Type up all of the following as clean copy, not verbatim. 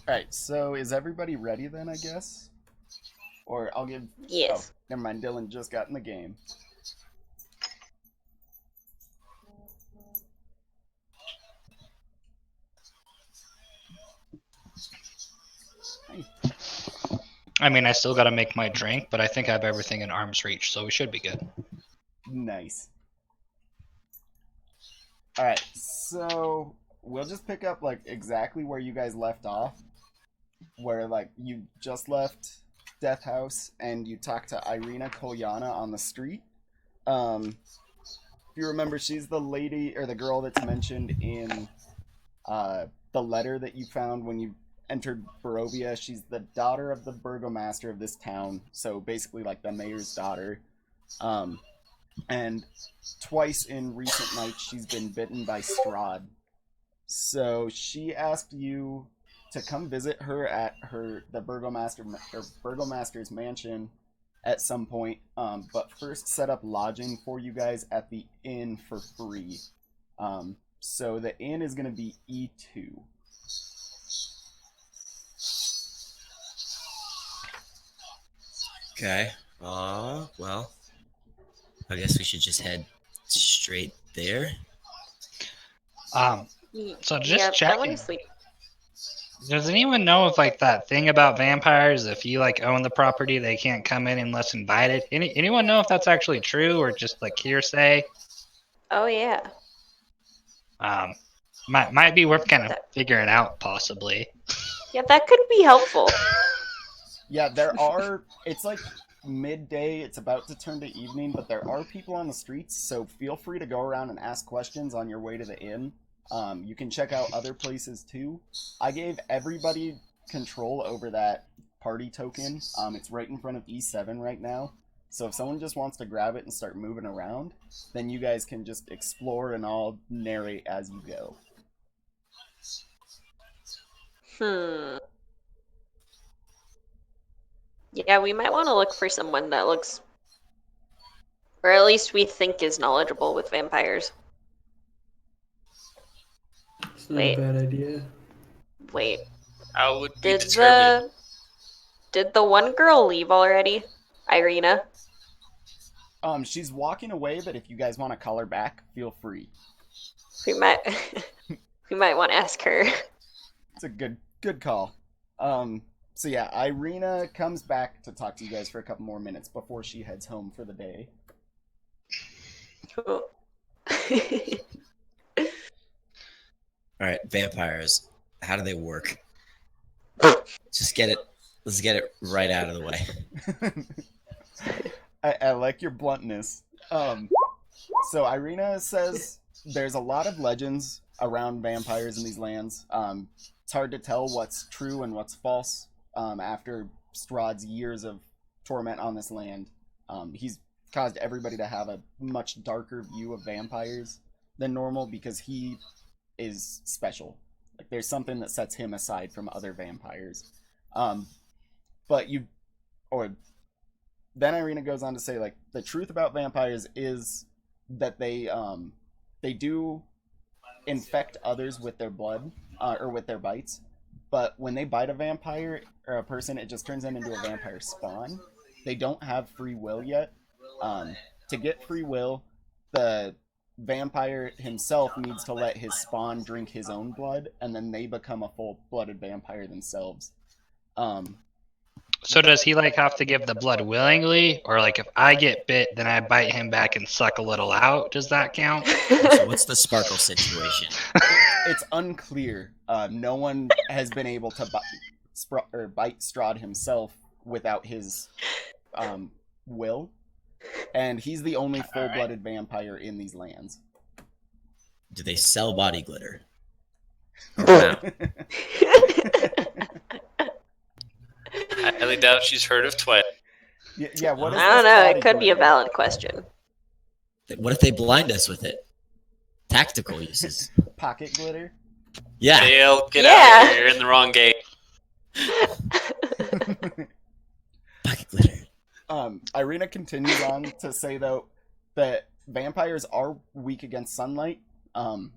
Alright, so is everybody ready then, I guess? Or I'll give... Oh, Yes. never mind, Dylan just got in the game. Hi. I mean, I still got to make my drink, but I think I have everything in arm's reach, so we should be good. Nice. Alright, so we'll just pick up, like, exactly where you guys left off. Where, like, you just left Death House and you talked to Irina Kolyana on the street. If you remember, she's the lady, or the girl that's mentioned in the letter that you found when you entered Barovia. She's the daughter of the burgomaster of this town, so basically like the mayor's daughter. Um, and twice in recent nights, she's been bitten by Strahd. So she asked you to come visit her at the burgomaster's mansion at some point. But first, set up lodging for you guys at the inn for free. So the inn is going to be E2. Okay. Well, I guess we should just head straight there. So just Yeah, I want checking. to sleep. Does anyone know if like that thing about vampires? If you like own the property, they can't come in unless invited. Anyone know if that's actually true or just like hearsay? Oh yeah. Might be worth kind of figuring out possibly. Yeah, that could be helpful. Yeah, there are. It's like midday. It's about to turn to evening, but there are people on the streets. So feel free to go around and ask questions on your way to the inn. You can check out other places too. I gave everybody control over that party token. It's right in front of E7 right now. So if someone just wants to grab it and start moving around, then you guys can just explore and I'll narrate as you go. Yeah, we might want to look for someone that looks, or at least we think is knowledgeable with vampires. It's not Wait. a bad idea. Wait, How would we did determine? the one girl leave already? Irina? She's walking away, but if you guys want to call her back, feel free. We might we might want to ask her. It's a good call. So yeah, Irina comes back to talk to you guys for a couple more minutes before she heads home for the day. Cool. All right, vampires. How do they work? Just get it. Let's get it right out of the way. I like your bluntness. So Irina says there's a lot of legends around vampires in these lands. It's hard to tell what's true and what's false after Strahd's years of torment on this land. He's caused everybody to have a much darker view of vampires than normal because he is special. Like there's something that sets him aside from other vampires. But you, or then Irina goes on to say, like, the truth about vampires is that they do infect others with their blood or with their bites, but when they bite a vampire or a person, it just turns them into a vampire spawn. They don't have free will yet. To get free will, the vampire himself needs to let his spawn drink his own blood, and then they become a full-blooded vampire themselves. So does he like have to give the blood willingly, or like if I get bit, then I bite him back and suck a little out? Does that count? So what's the sparkle situation? It's unclear. No one has been able to bite Strahd himself without his will, and he's the only full-blooded vampire in these lands. Do they sell body glitter? Wow. I highly doubt she's heard of Twilight. Yeah, what is I don't this know. body It could be a glitter? valid question. What if they blind us with it? Tactical uses. Pocket glitter? Yeah. Dale, get Yeah. out of here. You're in the wrong gate. Pocket glitter. Irina continues on to say, though, that vampires are weak against sunlight.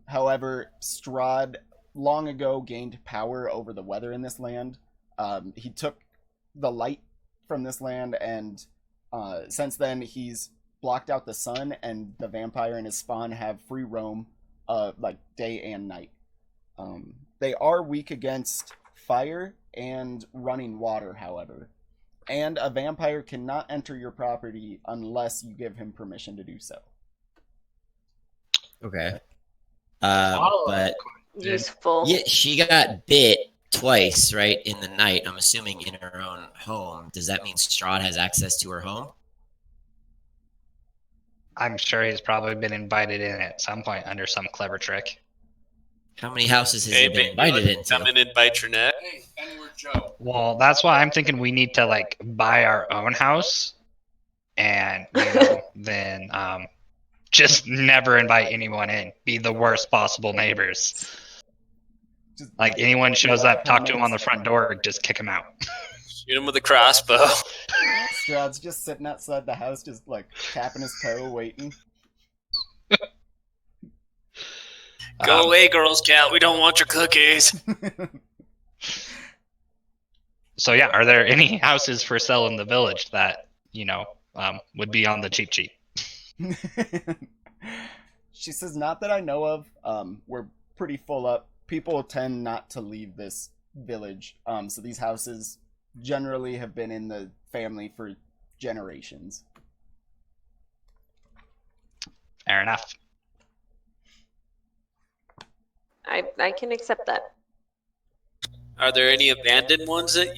However, Strahd long ago gained power over the weather in this land. He took the light from this land, and since then he's blocked out the sun, and the vampire and his spawn have free roam, like day and night. They are weak against fire and running water, however. And a vampire cannot enter your property unless you give him permission to do so. Okay. But Useful. yeah, she got bit twice, right, in the night. I'm assuming in her own home. Does that mean Strahd has access to her home? I'm sure he's probably been invited in at some point under some clever trick. How many houses has he been invited into? Come in and bite your neck. Hey, N-word Joe. Well, that's why I'm thinking we need to like buy our own house, and you know, then just never invite anyone in. Be the worst possible neighbors. Just Like anyone shows up, talk to him on the front door, just kick him out. Shoot him with a crossbow. Strahd's just sitting outside the house, just like tapping his toe, waiting. Go away, Girl Scout. We don't want your cookies. So yeah, are there any houses for sale in the village that would be on the cheap? She says, not that I know of. We're pretty full up. People tend not to leave this village. So these houses generally have been in the family for generations. Fair enough. I can accept that. Are there any abandoned ones that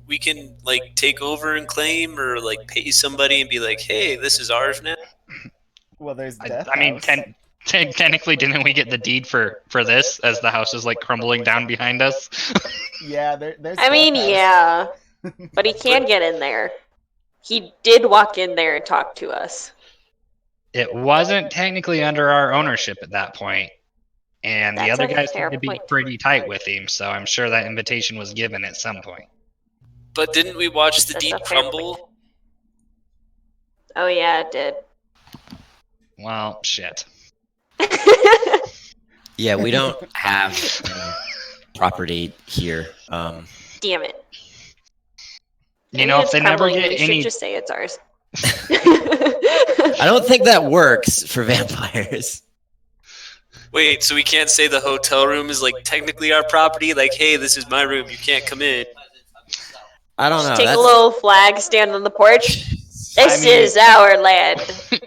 we can like take over and claim, or like pay somebody and be like, hey, this is ours now? Well, there's Death I mean, House. technically, didn't we get the deed for this as the house is like crumbling down behind us? Yeah, there's I mean, Death House. yeah, but he can get in there. He did walk in there and talk to us. It wasn't technically under our ownership at that point, and the That's other a guys fair seemed to be point. pretty tight with him, so I'm sure that invitation was given at some point. But didn't we watch the That's deed a fair crumble? Oh yeah, it did. Well, shit. Yeah, we don't have property here. Damn it. You know, if they never get we any, should just say it's ours. I don't think that works for vampires. Wait, so we can't say the hotel room is like technically our property? Like, hey, this is my room. You can't come in. I don't know. Take That's, a little flag, stand on the porch. This mean- is our land.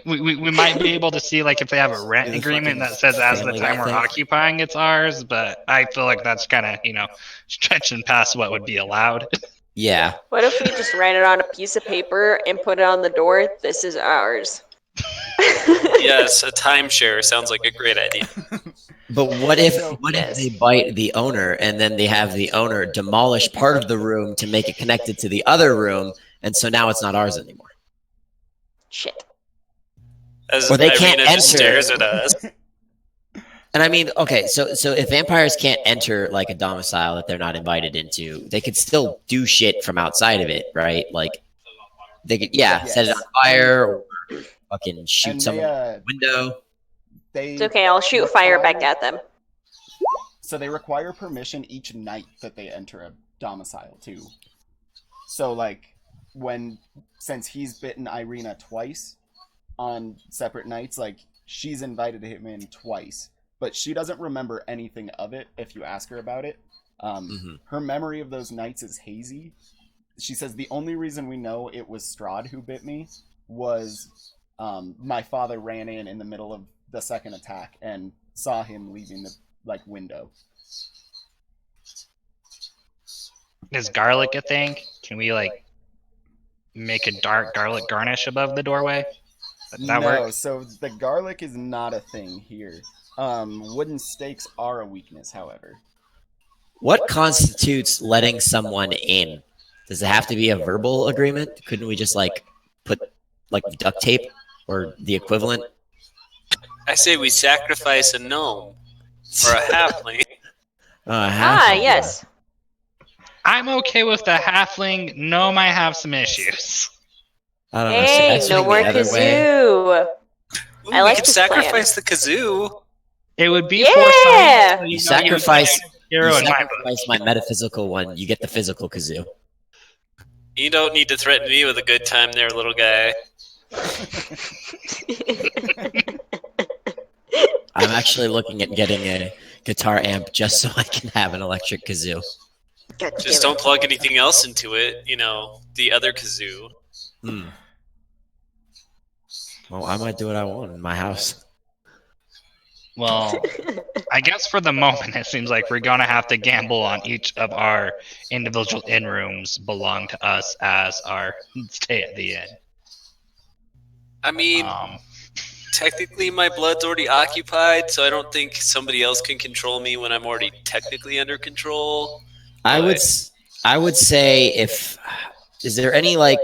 we might be able to see like if they have a rent The agreement fucking that says as the Family time Guy we're thing. occupying it's ours, but I feel like that's kind of stretching past what would be allowed. yeah. What if we just write it on a piece of paper and put it on the door? This is ours. Yes, a timeshare sounds like a great idea. But what if Yes. they bite the owner and then they have the owner demolish part of the room to make it connected to the other room, and so now it's not ours anymore? Shit. As Or they can't Irina just enter. stares at us. And I mean, okay, so if vampires can't enter like a domicile that they're not invited into, they could still do shit from outside of it, right? Like they could, set it on fire or fucking shoot And someone out the window. It's okay, I'll shoot fire back at them. So they require permission each night that they enter a domicile too. So like since he's bitten Irina twice on separate nights, like she's invited him in twice, but she doesn't remember anything of it if you ask her about it. Her memory of those nights is hazy. She says the only reason we know it was Strahd who bit me was my father ran in the middle of the second attack and saw him leaving the window. Is garlic a thing? Can we make a dark garlic garnish above the doorway? That No, work? so the garlic is not a thing here. Wooden stakes are a weakness, however. What constitutes letting someone in? Does it have to be a verbal agreement? Couldn't we just put duct tape or the equivalent? I say we sacrifice a gnome or a halfling. Yes. I'm okay with the halfling. Gnome might have some issues. I don't know. Hey, should I no swing more the other way? kazoo. Ooh, I like we could this sacrifice the kazoo. It would be Yeah! for some, You sacrifice hero in my book. sacrifice my metaphysical one, you get the physical kazoo. You don't need to threaten me with a good time there, little guy. I'm actually looking at getting a guitar amp just so I can have an electric kazoo. God Just damn don't plug anything else into it. You know, the other kazoo. Hmm. Well, I might do what I want in my house. Well, I guess for the moment, it seems like we're gonna have to gamble on each of our individual inn rooms belong to us as our stay at the inn. I mean, technically my blood's already occupied, so I don't think somebody else can control me when I'm already technically under control. I would say is there any like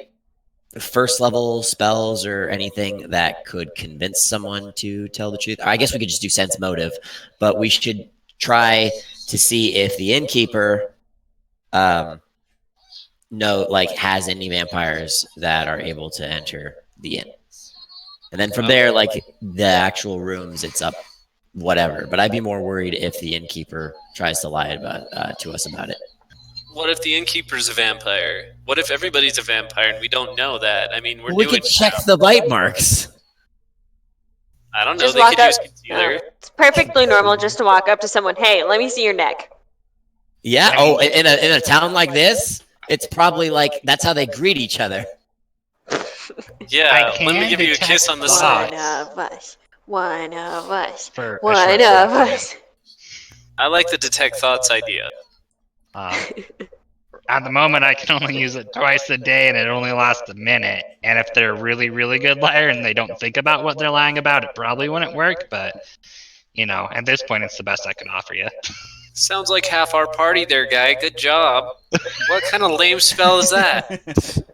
first level spells or anything that could convince someone to tell the truth? I guess we could just do sense motive, but we should try to see if the innkeeper has any vampires that are able to enter the inn. And then from there, like the actual rooms, it's up whatever. But I'd be more worried if the innkeeper tries to lie to us about it. What if the innkeeper's a vampire? What if everybody's a vampire and we don't know that? I mean, We could check the bite marks. I don't know. Just They walk could up. use concealer. It's perfectly normal just to walk up to someone. Hey, let me see your neck. Yeah. Oh, in a town like this, it's probably like that's how they greet each other. Yeah, I let me can give you a detect kiss on the thoughts. side. One of us. One of us. For a One short of period of time. us. I like the detect thoughts idea. At the moment, I can only use it twice a day, and it only lasts a minute. And if they're a really, really good liar and they don't think about what they're lying about, it probably wouldn't work. But, you know, at this point, it's the best I can offer you. Sounds like half our party there, guy. Good job. What kind of lame spell is that?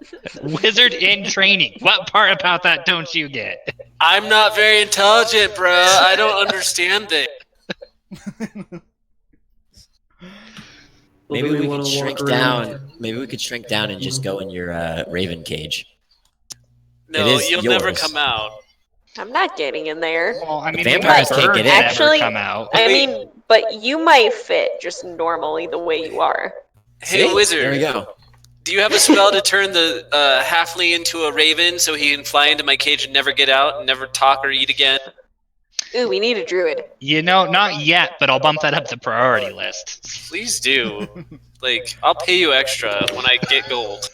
Wizard in training. What part about that don't you get? I'm not very intelligent, bro. I don't understand it. Maybe we could shrink down. Maybe we could shrink down and just go in your raven cage. No, It is you'll never yours. come out. I'm not getting in there. Well, I mean, vampires the can't bird get in. never Actually, come out. I mean, but you might fit just normally the way you are. Hey, See? wizard. There we go. Do you have a spell to turn the halfling into a raven so he can fly into my cage and never get out and never talk or eat again? Ooh, we need a druid. You know, not yet, but I'll bump that up the priority list. Please do. Like, I'll pay you extra when I get gold.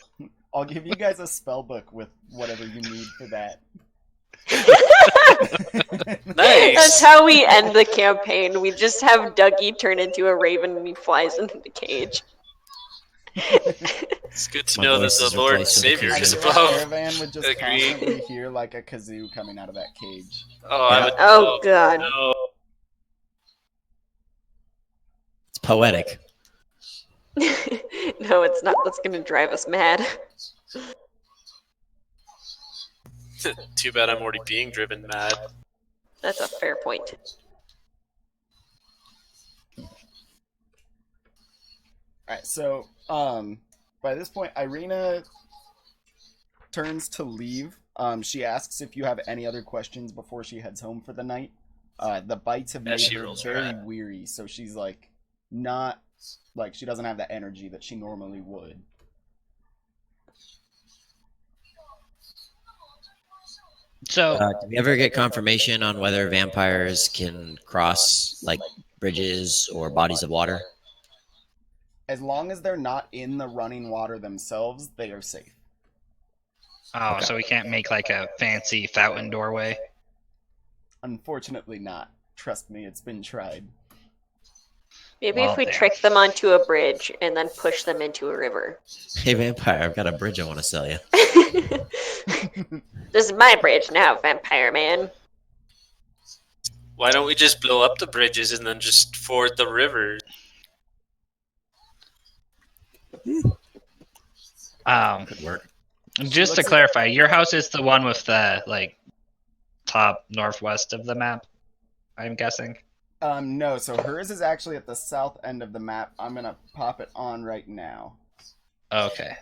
I'll give you guys a spell book with whatever you need for that. Nice. That's how we end the campaign. We just have Dougie turn into a raven and he flies into the cage. It's good to My know that voice is the Lord and replaced with a Savior I is feel kazoo. like above. Caravan would just Agree. constantly hear like a kazoo coming out of that cage. Oh, I would. Oh god. No. It's poetic. No, it's not. That's gonna drive us mad. Too bad I'm already being driven mad. That's a fair point. Alright, so by this point Irina turns to leave. She asks if you have any other questions before she heads home for the night. The bites have made she her rolls her very eye. weary, so she's like not like she doesn't have the energy that she normally would. So, Do we ever get confirmation on whether vampires can cross like bridges or bodies of water? As long as they're not in the running water themselves, they are safe. oh, so we can't make like a fancy fountain doorway? Unfortunately not. Trust me, it's been tried. Maybe Well, if we damn. trick them onto a bridge and then push them into a river. Hey, vampire, I've got a bridge I want to sell you. This is my bridge now, vampire man. Why don't we just blow up the bridges and then just ford the river? Could work. Just to clarify, your house is the one with the like top northwest of the map, I'm guessing. No, so hers is actually at the south end of the map. I'm gonna pop it on right now. Okay.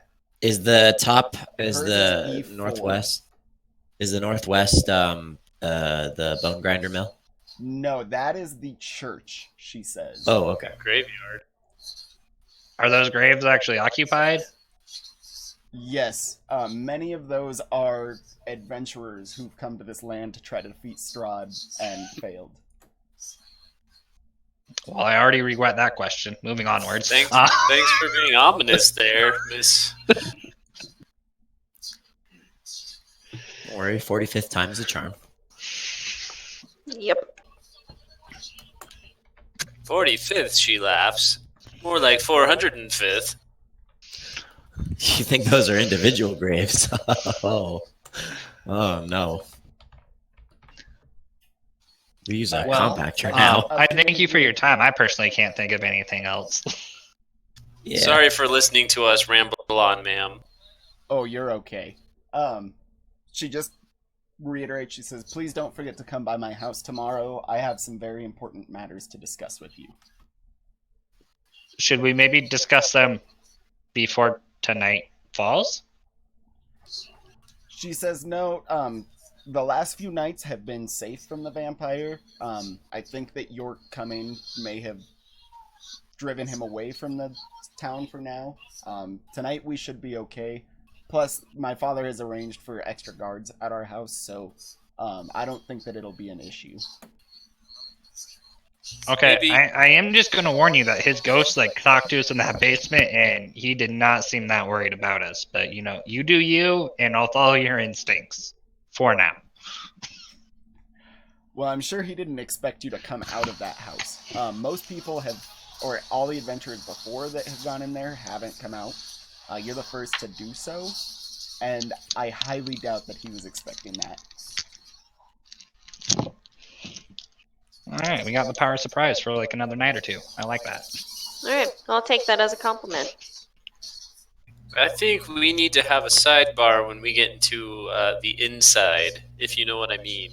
Is the top is Hers the is E4. northwest? Is the northwest the bone grinder mill? No, that is the church, she says. Oh, okay. Graveyard. Are those graves actually occupied? Yes, many of those are adventurers who've come to this land to try to defeat Strahd and failed. Well, I already regret that question. Moving onwards. Thanks for being ominous there, Miss. Don't worry, 45th time's the charm. Yep. 45th, she laughs. More like 405th. You think those are individual graves? Oh no. We use a compactor now. I thank you for your time. I personally can't think of anything else. Yeah. Sorry for listening to us ramble on, ma'am. Oh, you're okay. She just reiterates, she says, please don't forget to come by my house tomorrow. I have some very important matters to discuss with you. Should we maybe discuss them before tonight falls? She says, no, the last few nights have been safe from the vampire. I think that your coming may have driven him away from the town for now. Tonight we should be okay. Plus, my father has arranged for extra guards at our house, so I don't think that it'll be an issue. Okay, Maybe- I am just going to warn you that his ghost talked to us in that basement, and he did not seem that worried about us. But, you do you, and I'll follow your instincts. For now. Well, I'm sure he didn't expect you to come out of that house. Most people have, or all the adventurers before that have gone in there haven't come out. You're the first to do so, and I highly doubt that he was expecting that. Alright, we got the power of surprise for another night or two. I like that. Alright, I'll take that as a compliment. I think we need to have a sidebar when we get into the inside, if you know what I mean,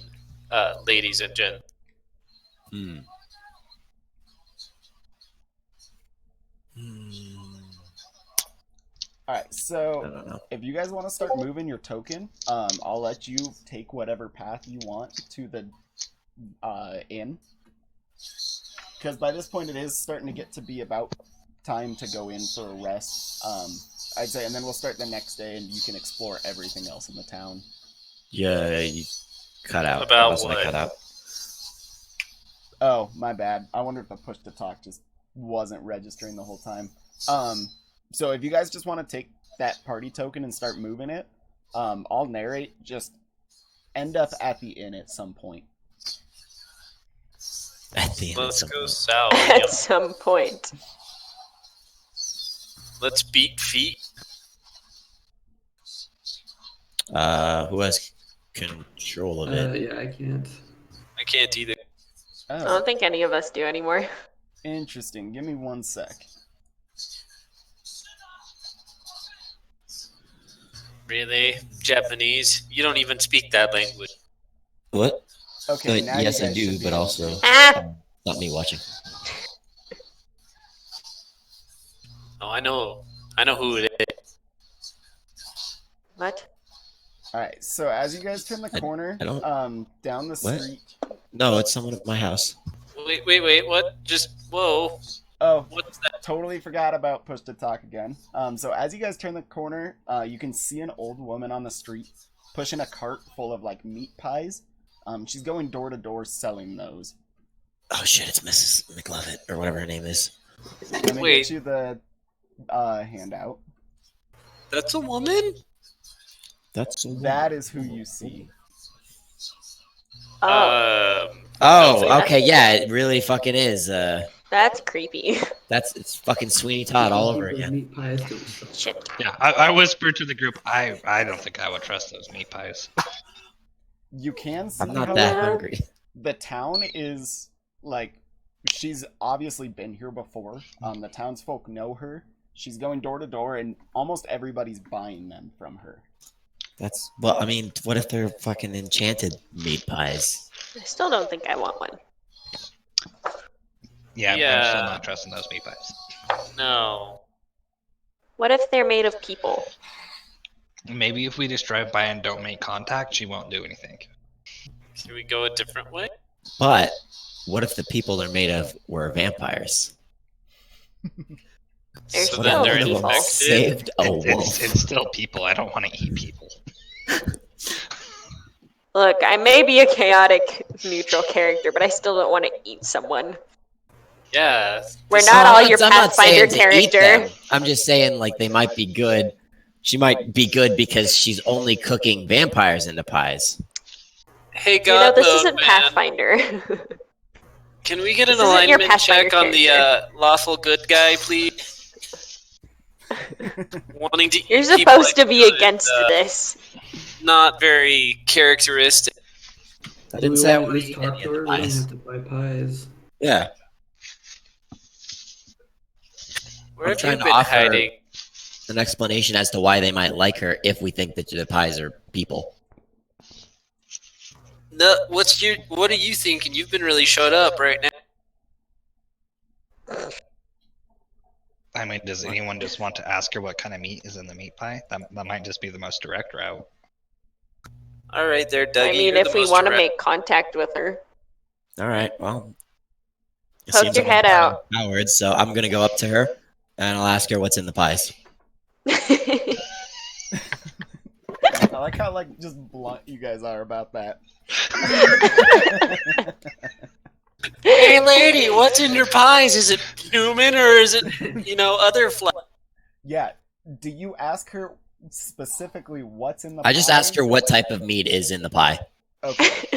ladies and gents. Alright, I so don't know. if you guys want to start moving your token, I'll let you take whatever path you want to the inn. Because by this point it is starting to get to be about time to go in for a rest. I'd say, and then we'll start the next day and you can explore everything else in the town. Yeah, you cut out. About Wasn't what? I cut out? Oh, my bad. I wonder if the push to talk just wasn't registering the whole time. So if you guys just want to take that party token and start moving it, I'll narrate, just end up at the inn at some point. At the end. Let's of go something. south. At Yep. some point. Let's beat feet. Who has control of it? Yeah, I can't. I can't either. I Oh, don't think any of us do anymore. interesting. Give me 1 sec. Really? Japanese? You don't even speak that language. What? Okay, now Yes, you I guys do, should be but able also to- Ah! not me watching. Oh, I know who it is. What? Alright, so as you guys turn the I corner, don't- down the What? street. No, it's someone at my house. Wait, what? Just, whoa. Oh, What's that? totally forgot about push to talk again. So as you guys turn the corner, you can see an old woman on the street pushing a cart full of meat pies. She's going door to door selling those. Oh shit, it's Mrs. McLovin or whatever her name is. Let me Wait. get you the handout. That's a woman? That is who you see. Oh, Oh, okay, yeah, it really fucking is. that's creepy. It's fucking Sweeney Todd all over Those again. meat pies to each other. Shit. Yeah, I whispered to the group, I don't think I would trust those meat pies. You can see, I'm not however, that hungry. the town is she's obviously been here before. The townsfolk know her. She's going door to door, and almost everybody's buying them from her. Well, I mean, what if they're fucking enchanted meat pies? I still don't think I want one. Yeah, I'm Yeah. still not trusting those meat pies. No. What if they're made of people? Maybe if we just drive by and don't make contact, she won't do anything. Can we go a different way? But what if the people they're made of were vampires? They're So What then still they're one of them people. saved a wolf? It's still people. I don't want to eat people. Look, I may be a chaotic neutral character, but I still don't want to eat someone. Yeah. We're this- not all I'm your not Pathfinder saying to eat character. them. I'm just saying like they might be good. She might be good because she's only cooking vampires into pies. Hey, You know, God this Mode, isn't man. Pathfinder. Can we get an This isn't your alignment check Pathfinder on the character. lawful good guy, please? Wanting to You're eat people supposed to like be good, against this. not very characteristic. I Do didn't we say I want to at wanted to least eat talk any to of the her? We don't pies. have to buy pies. Yeah, Where I'm have trying you to been offer hiding? an explanation as to why they might like her if we think that the pies are people. No, what are you thinking? You've been really shut up right now. I mean, does anyone just want to ask her what kind of meat is in the meat pie? That might just be the most direct route. All right, there, Dougie. I mean, you're if the we most want to direct. make contact with her. All right, well, it Poke seems your like head I'm out. empowered, so I'm gonna go up to her and I'll ask her what's in the pies. I like how like just blunt you guys are about that. Hey, lady, what's in your pies? Is it human or is it, other flesh? Yeah. Do you ask her specifically what's in the I just pie? asked her what type of meat is in the pie. Okay.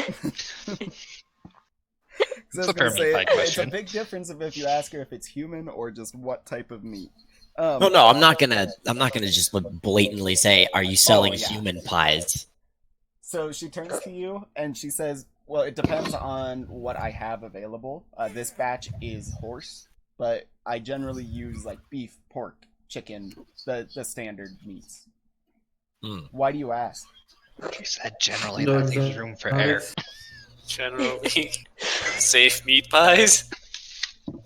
It's a fair meat pie It's a question. big difference if you ask her if it's human or just what type of meat. No, I'm not gonna just blatantly say, "Are you selling yeah. human pies?" So she turns to you and she says, "Well, it depends on what I have available. This batch is horse, but I generally use like beef, pork, chicken, the standard meats." Hmm. Why do you ask? She said generally No that leaves room for error. exotics. Generally, safe meat pies.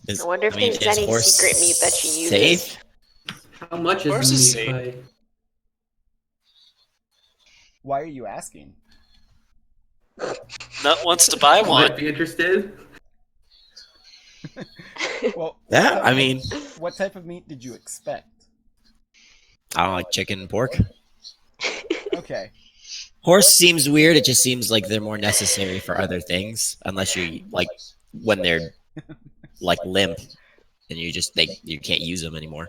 Is, I wonder if is there's any horse secret meat that she uses. safe? How much Horse is is the safe. meat pie? Why are you asking? Nut wants to buy one. Might be interested. Well, Yeah, I mean, what type of meat did you expect? I don't like chicken and pork. Okay. Horse seems weird. It just seems like they're more necessary for other things, unless you like when they're like limp and you can't use them anymore.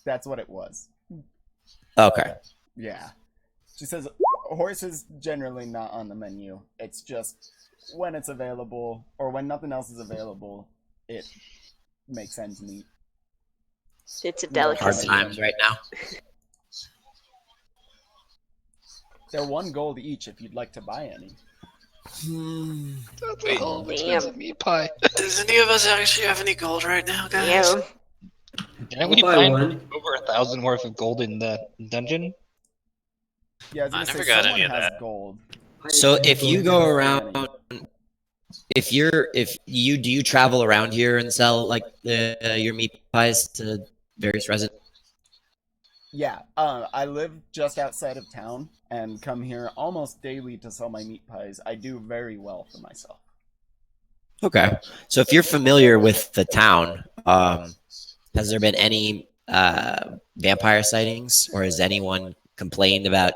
That's what it was. Okay. Yeah. She says horse is generally not on the menu. It's just when it's available or when nothing else is available, it makes ends meet. It's a Hard delicacy. times right now. They're 1 gold each if you'd like to buy any. That's Wait, a whole damn. expensive meat pie. Does any of us actually have any gold right now, guys? Yeah. Didn't we I'll buy find one. over 1,000 worth of gold in the dungeon? Yeah, I was I gonna never say got someone any of has that. gold. So if you go around, Any. do you travel around here and sell like your meat pies to various residents? Yeah, I live just outside of town and come here almost daily to sell my meat pies. I do very well for myself. Okay. So if you're familiar with the town, has there been any vampire sightings, or has anyone complained about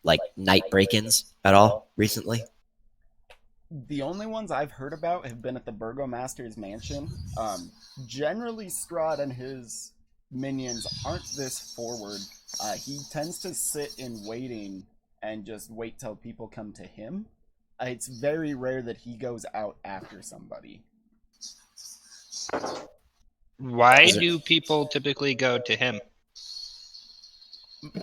like night break-ins at all recently? The only ones I've heard about have been at the Burgomaster's mansion. Generally, Strahd and his minions aren't this forward. He tends to sit in waiting and just wait till people come to him. It's very rare that he goes out after somebody. Why do people typically go to him?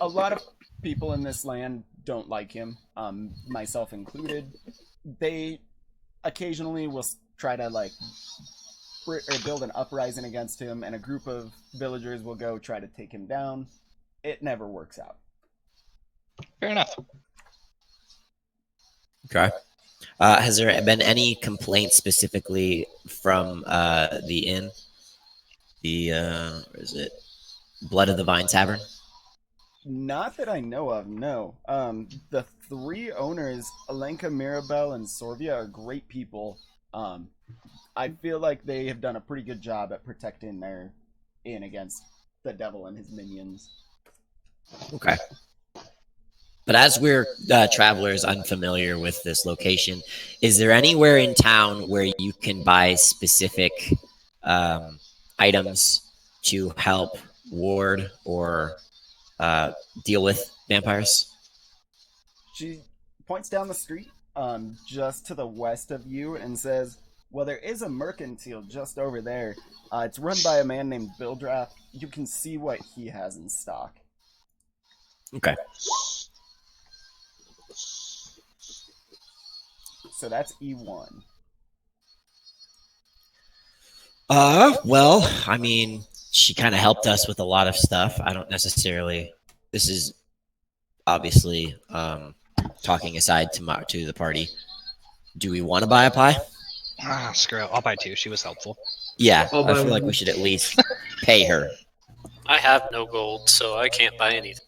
A lot of people in this land don't like him, myself included. They occasionally will try to build an uprising against him, and a group of villagers will go try to take him down. It never works out. Fair enough. Okay. Has there been any complaints specifically from the inn? The where is it? Blood of the Vine Tavern? Not that I know of, no. The 3 owners, Alenka, Mirabelle, and Sorvia, are great people. I feel like they have done a pretty good job at protecting their in against the devil and his minions. Okay. But as we're travelers unfamiliar with this location, is there anywhere in town where you can buy specific items to help ward or deal with vampires? She points down the street, just to the west of you, and says, "Well, there is a mercantile just over there. It's run by a man named Bildrath. You can see what he has in stock." Okay. So that's E1. Well, I mean, she kind of helped us with a lot of stuff. I don't necessarily. This is obviously talking aside to the party. Do we want to buy a pie? Ah, screw it. I'll buy 2. She was helpful. Yeah, I'll I buy feel like one. we should at least pay her. I have no gold, so I can't buy anything.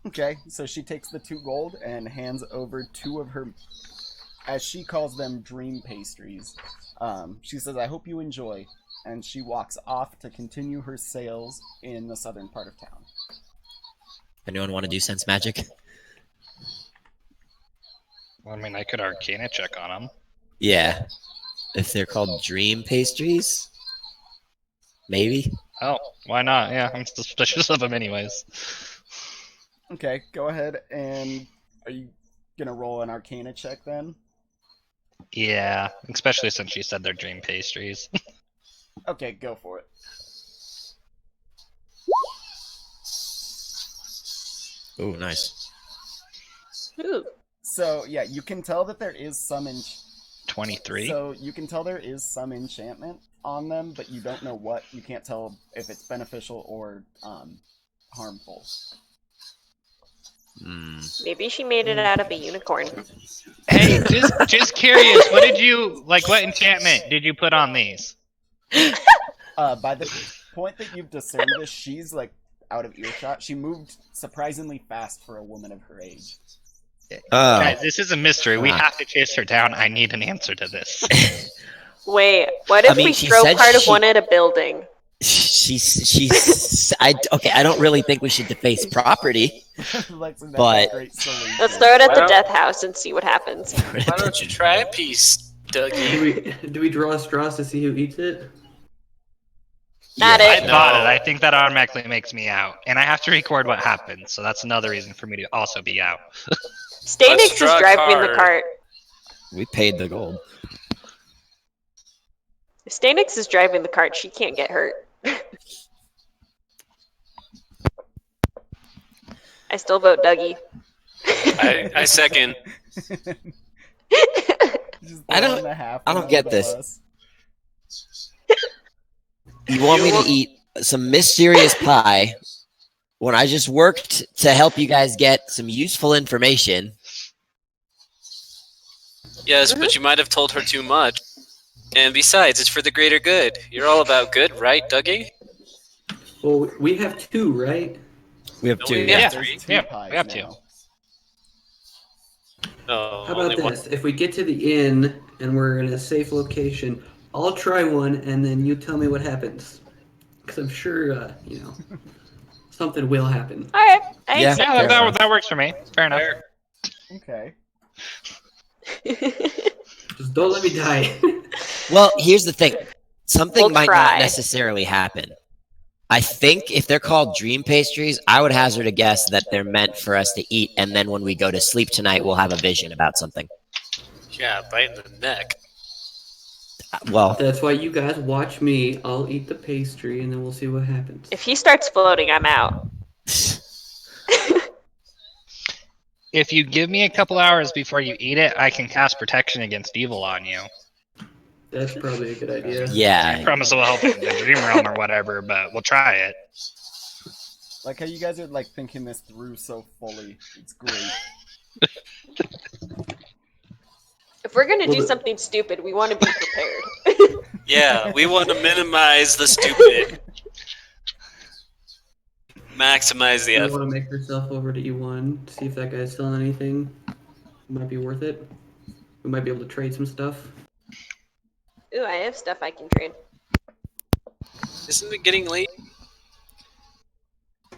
Okay, so she takes the 2 gold and hands over 2 of her, as she calls them, dream pastries. She says, "I hope you enjoy," and she walks off to continue her sales in the southern part of town. Anyone want to do sense magic? Well, I mean, I could Arcana check on them. Yeah. If they're called dream pastries, maybe. Oh, why not? Yeah, I'm suspicious of them anyways. Okay, go ahead, and are you gonna roll an Arcana check then? Yeah, especially since she said they're dream pastries. Okay, go for it. Oh, nice. Ooh. So yeah, you can tell that there is some 23. So you can tell there is some enchantment on them, but you don't know what. You can't tell if it's beneficial or harmful. Maybe she made it out of a unicorn. Hey, just curious. What enchantment did you put on these? By the point that you've discerned this, she's like out of earshot. She moved surprisingly fast for a woman of her age. Guys, this is a mystery. We Ah. have to chase her down. I need an answer to this. Wait, what if I mean, we she throw said part of she- one at a building? She's I don't really think we should deface property. Lex, that's But- a great solution. Let's throw it at the Wow. death house and see what happens. Why don't you try a piece, Dougie? Do we draw straws to see who eats it? Not I it. thought No. it. I think that automatically makes me out. And I have to record what happened, so that's another reason for me to also be out. Stanix is draw a driving the card. cart. We paid the gold. If Stanix is driving the cart, she can't get hurt. I still vote Dougie. I second. Just I don't- throwing the half I don't under get the this. bus. You want me to eat some mysterious pie when I just worked to help you guys get some useful information? Yes, but you might have told her too much. And besides, it's for the greater good. You're all about good, right, Dougie? Well, we have 2, right? We have No, two. we Yeah. have There's three. 2 Yeah, pies we have now. 2. No, How only about one. this? If we get to the inn and we're in a safe location, I'll try one and then you tell me what happens. Because I'm sure, something will happen. All right, I Yeah. accept Yeah, Fair that works for me. Fair enough. Fair. Okay. it. Just don't let me die. Well, here's the thing. Something We'll might try. not necessarily happen. I think if they're called dream pastries, I would hazard a guess that they're meant for us to eat, and then when we go to sleep tonight, we'll have a vision about something. Yeah, bite in the neck. Well, That's why you guys watch me. I'll eat the pastry and then we'll see what happens. If he starts floating, I'm out. If you give me a couple hours before you eat it, I can cast protection against evil on you. That's probably a good idea. I yeah. promise it will help in the dream realm or whatever, but we'll try it. Like how you guys are like thinking this through so fully. It's great. If we're gonna Well, do the- something stupid, we want to be prepared. Yeah, we want to minimize the stupid. Maximize the You effort. want to make yourself over to E1, see if that guy's selling anything. Might be worth it. We might be able to trade some stuff. Ooh, I have stuff I can trade. Isn't it getting late?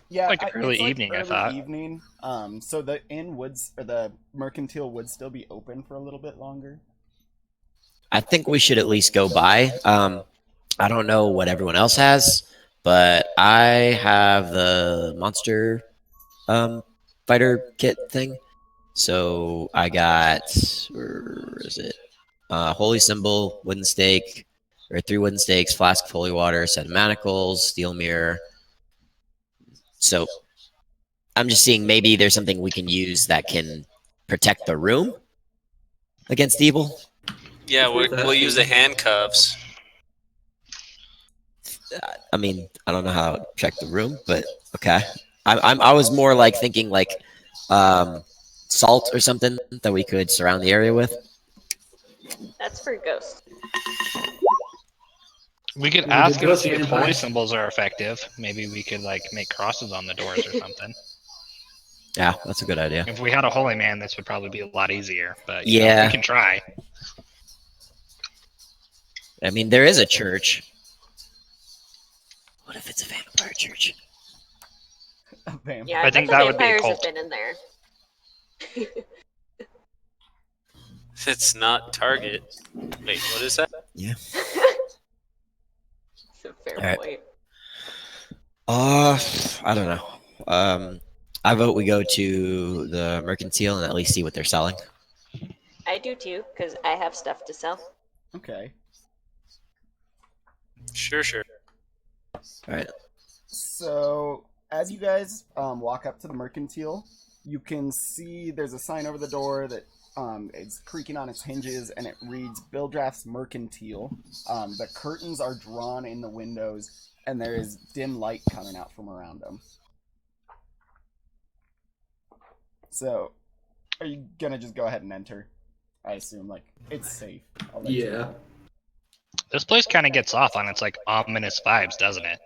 Yeah, Like it's early evening, I early thought. evening. So the inn would or the mercantile would still be open for a little bit longer. I think we should at least go by. I don't know what everyone else has, but I have the monster fighter kit thing. So I got, where is it? Holy symbol, wooden stake, or 3 wooden stakes, flask of holy water, set of manacles, steel mirror. So I'm just seeing maybe there's something we can use that can protect the room against evil. Yeah, It's worth we'll use the asking. handcuffs. I mean, I don't know how to check the room, but okay. I was more like thinking like salt or something that we could surround the area with. That's for ghosts. We could We ask could him go to see if vampires. holy symbols are effective. Maybe we could like make crosses on the doors or something. Yeah, that's a good idea. If we had a holy man, this would probably be a lot easier. But Yeah. we can try. I mean, there is a church. What if it's a vampire church? A vampire. Yeah, I I think bet that the would be a vampires have cult. been in there. It's not Target. Wait, what is that? It's a fair All right. point. I don't know. I vote we go to the mercantile and at least see what they're selling. I do too, because I have stuff to sell. Okay. Sure. All right. So as you guys walk up to the mercantile, you can see there's a sign over the door that is creaking on its hinges, and it reads Bildraft's Mercantile. The curtains are drawn in the windows, and there is dim light coming out from around them. So, are you gonna just go ahead and enter? I assume, like, it's safe. I'll let you Yeah. know. This place kind of gets off on its like ominous vibes, doesn't it?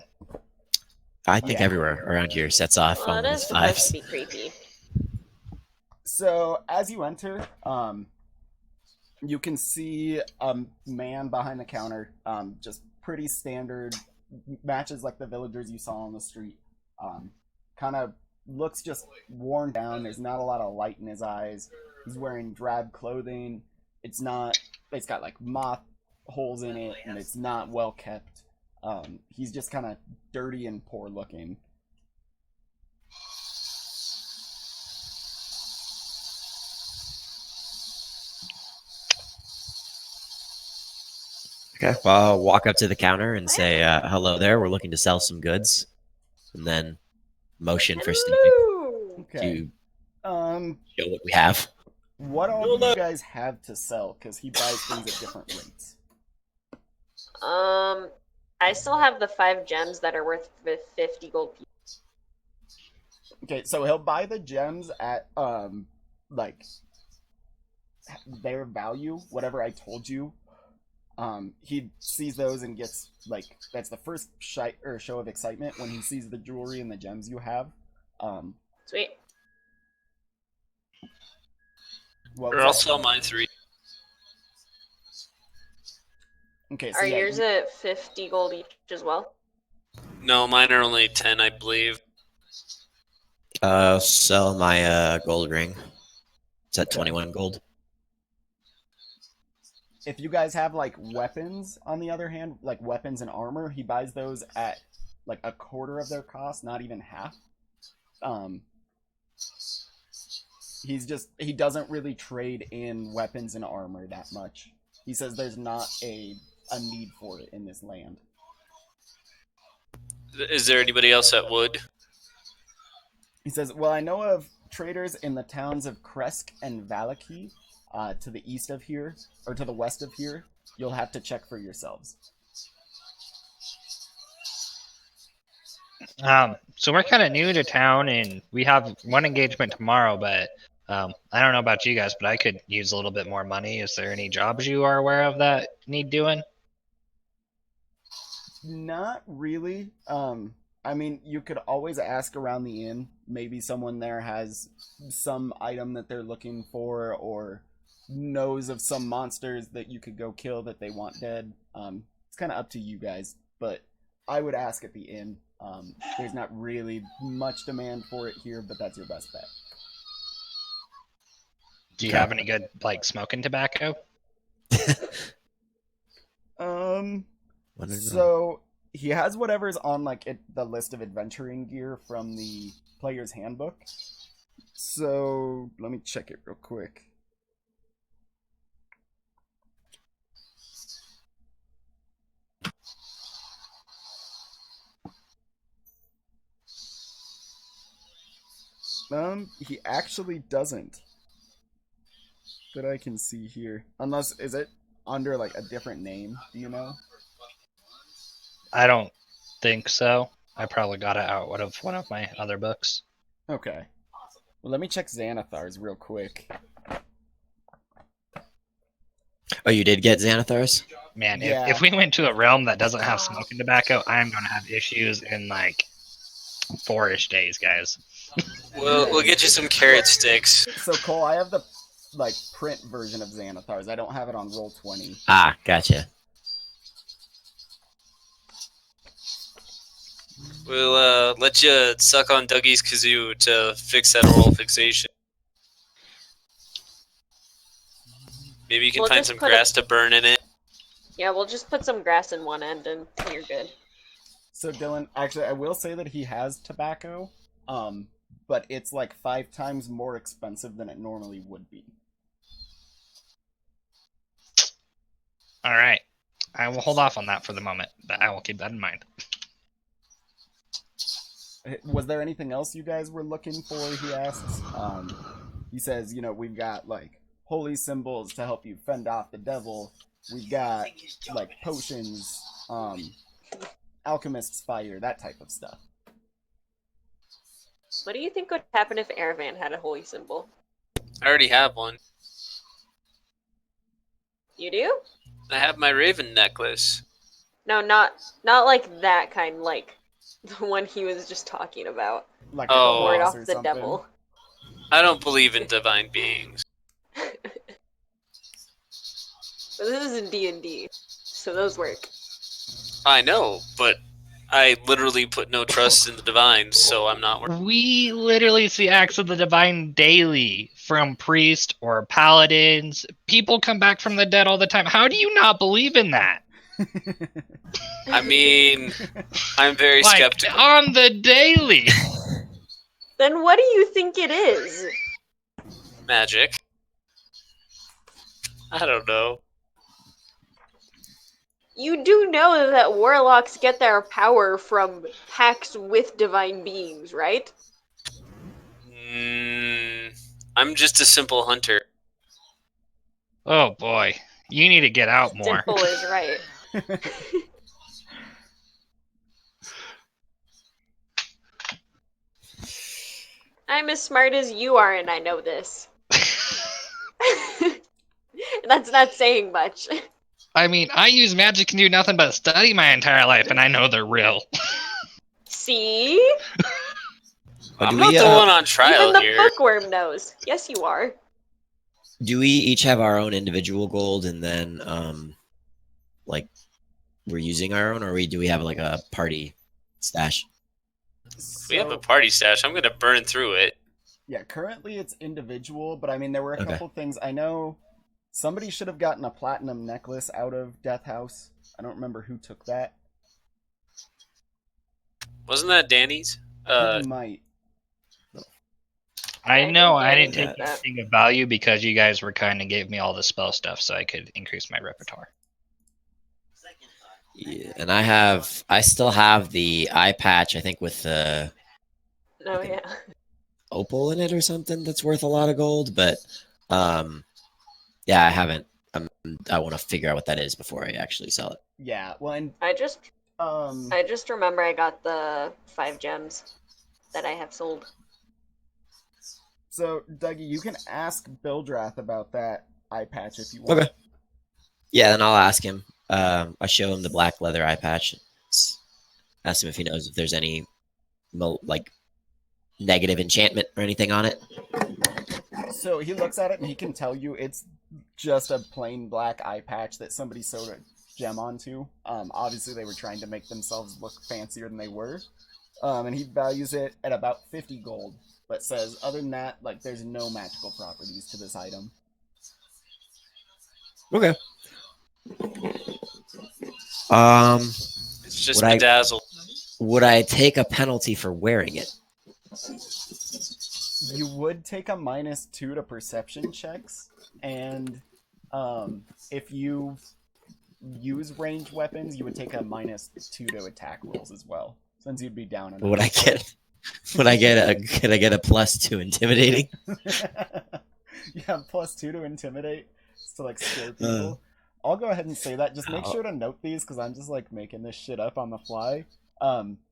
I think Yeah. everywhere around here sets off Well, on it is these supposed to vibes. be creepy. So as you enter, you can see a man behind the counter, just pretty standard, matches like the villagers you saw on the street. Kind of looks just worn down. There's not a lot of light in his eyes. He's wearing drab clothing. It's got like moth holes in it, and it's not well kept. He's just kind of dirty and poor looking. Okay. Well, I'll walk up to the counter and say, "Hello there. We're looking to sell some goods," and then motion for Stevie Hello! Okay. to show what we have. What all do you guys have to sell? Because he buys things at different rates. I still have the 5 gems that are worth 50 gold pieces. Okay, so he'll buy the gems at like their value, whatever I told you. He sees those and gets like that's the first show of excitement when he sees the jewelry and the gems you have. Sweet. Or I'll sell mine 3. Okay, so Are yeah, yours at 50 gold each as well? No, mine are only 10, I believe. Sell my gold ring. It's at 21 gold. if you guys have like weapons, on the other hand, like weapons and armor, he buys those at like a quarter of their cost, not even half. He doesn't really trade in weapons and armor that much. He says there's not a need for it in this land. Is there anybody else that would? He says, well, I know of traders in the towns of Kresk and Valaki, to the east of here, or to the west of here. You'll have to check for yourselves. So we're kind of new to town, and we have one engagement tomorrow, but I don't know about you guys, but I could use a little bit more money. Is there any jobs you are aware of that need doing? Not really. I mean, you could always ask around the inn. Maybe someone there has some item that they're looking for, or knows of some monsters that you could go kill that they want dead. It's kind of up to you guys, but I would ask at the inn. There's not really much demand for it here, but that's your best bet. Do you have any good like smoking tobacco? So he has whatever's on like the list of adventuring gear from the player's handbook. So let me check it real quick. He actually doesn't. That I can see here. Unless, is it under like a different name? Do you know? I don't think so. I probably got it out of one of my other books. Okay. Well, let me check Xanathar's real quick. Oh, you did get Xanathar's? Man, Yeah. if we went to a realm that doesn't have smoking tobacco, I am going to have issues in like 4-ish days, guys. We'll get you some carrot sticks. So Cole, I have the like print version of Xanathar's. I don't have it on Roll20. Ah, gotcha. We'll let you suck on Dougie's kazoo to fix that oral fixation. Maybe you can We'll find just some put grass to burn in it. Yeah, we'll just put some grass in one end and you're good. So Dylan, actually, I will say that he has tobacco, but it's like 5 times more expensive than it normally would be. All right. I will hold off on that for the moment, but I will keep that in mind. Was there anything else you guys were looking for? He asks. He says, you know, we've got like holy symbols to help you fend off the devil. We've got like potions, alchemist's fire, that type of stuff. What do you think would happen if Aravan had a holy symbol? I already have one. You do? I have my raven necklace. No, not like that kind, like the one he was just talking about. Like Oh. Ward cross off or the something. devil. I don't believe in divine beings. But this isn't D&D, so those work. I know, but I literally put no trust in the divines, so I'm not worried. We literally see acts of the divine daily from priests or paladins. People come back from the dead all the time. How do you not believe in that? I mean, I'm very Like, skeptical. on the daily. Then what do you think it is? Magic. I don't know. You do know that warlocks get their power from pacts with divine beings, right? I'm just a simple hunter. Oh boy. You need to get out more. Simple is right. I'm as smart as you are, and I know this. That's not saying much. I mean, I use magic and do nothing but study my entire life, and I know they're real. See? Oh, I'm not the one on trial Even the here. bookworm knows. Yes, you are. Do we each have our own individual gold, and then like we're using our own, or do we have like a party stash? We have a party stash. I'm gonna burn through it. Yeah, currently it's individual, but I mean, there were a Okay. couple things. I know somebody should have gotten a platinum necklace out of Death House. I don't remember who took that. Wasn't that Danny's? He might. I know I think didn't Danny take did that. anything of value because you guys were kind of gave me all the spell stuff so I could increase my repertoire. Yeah, and I still have the eye patch. I think with the Oh, yeah. opal in it or something that's worth a lot of gold. But yeah, I haven't. I want to figure out what that is before I actually sell it. Yeah, well, and I just remember I got the 5 gems that I have sold. so Dougie, you can ask Bildrath about that eye patch if you want. Okay. Yeah, then I'll ask him. I show him the black leather eye patch. Ask him if he knows if there's any like negative enchantment or anything on it. So he looks at it and he can tell you it's just a plain black eye patch that somebody gem onto. Obviously, they were trying to make themselves look fancier than they were. And he values it at about 50 gold, but says, other than that, like, there's no magical properties to this item. Okay. It's just bedazzled. Would I take a penalty for wearing it? You would take a -2 to perception checks, and if you use ranged weapons, you would take a -2 to attack rolls as well, since you'd be down. Would I get? Could I get a +2 intimidating? Yeah, +2 to intimidate, to like scare people. I'll go ahead and say that. Just make sure to note these because I'm just like making this shit up on the fly.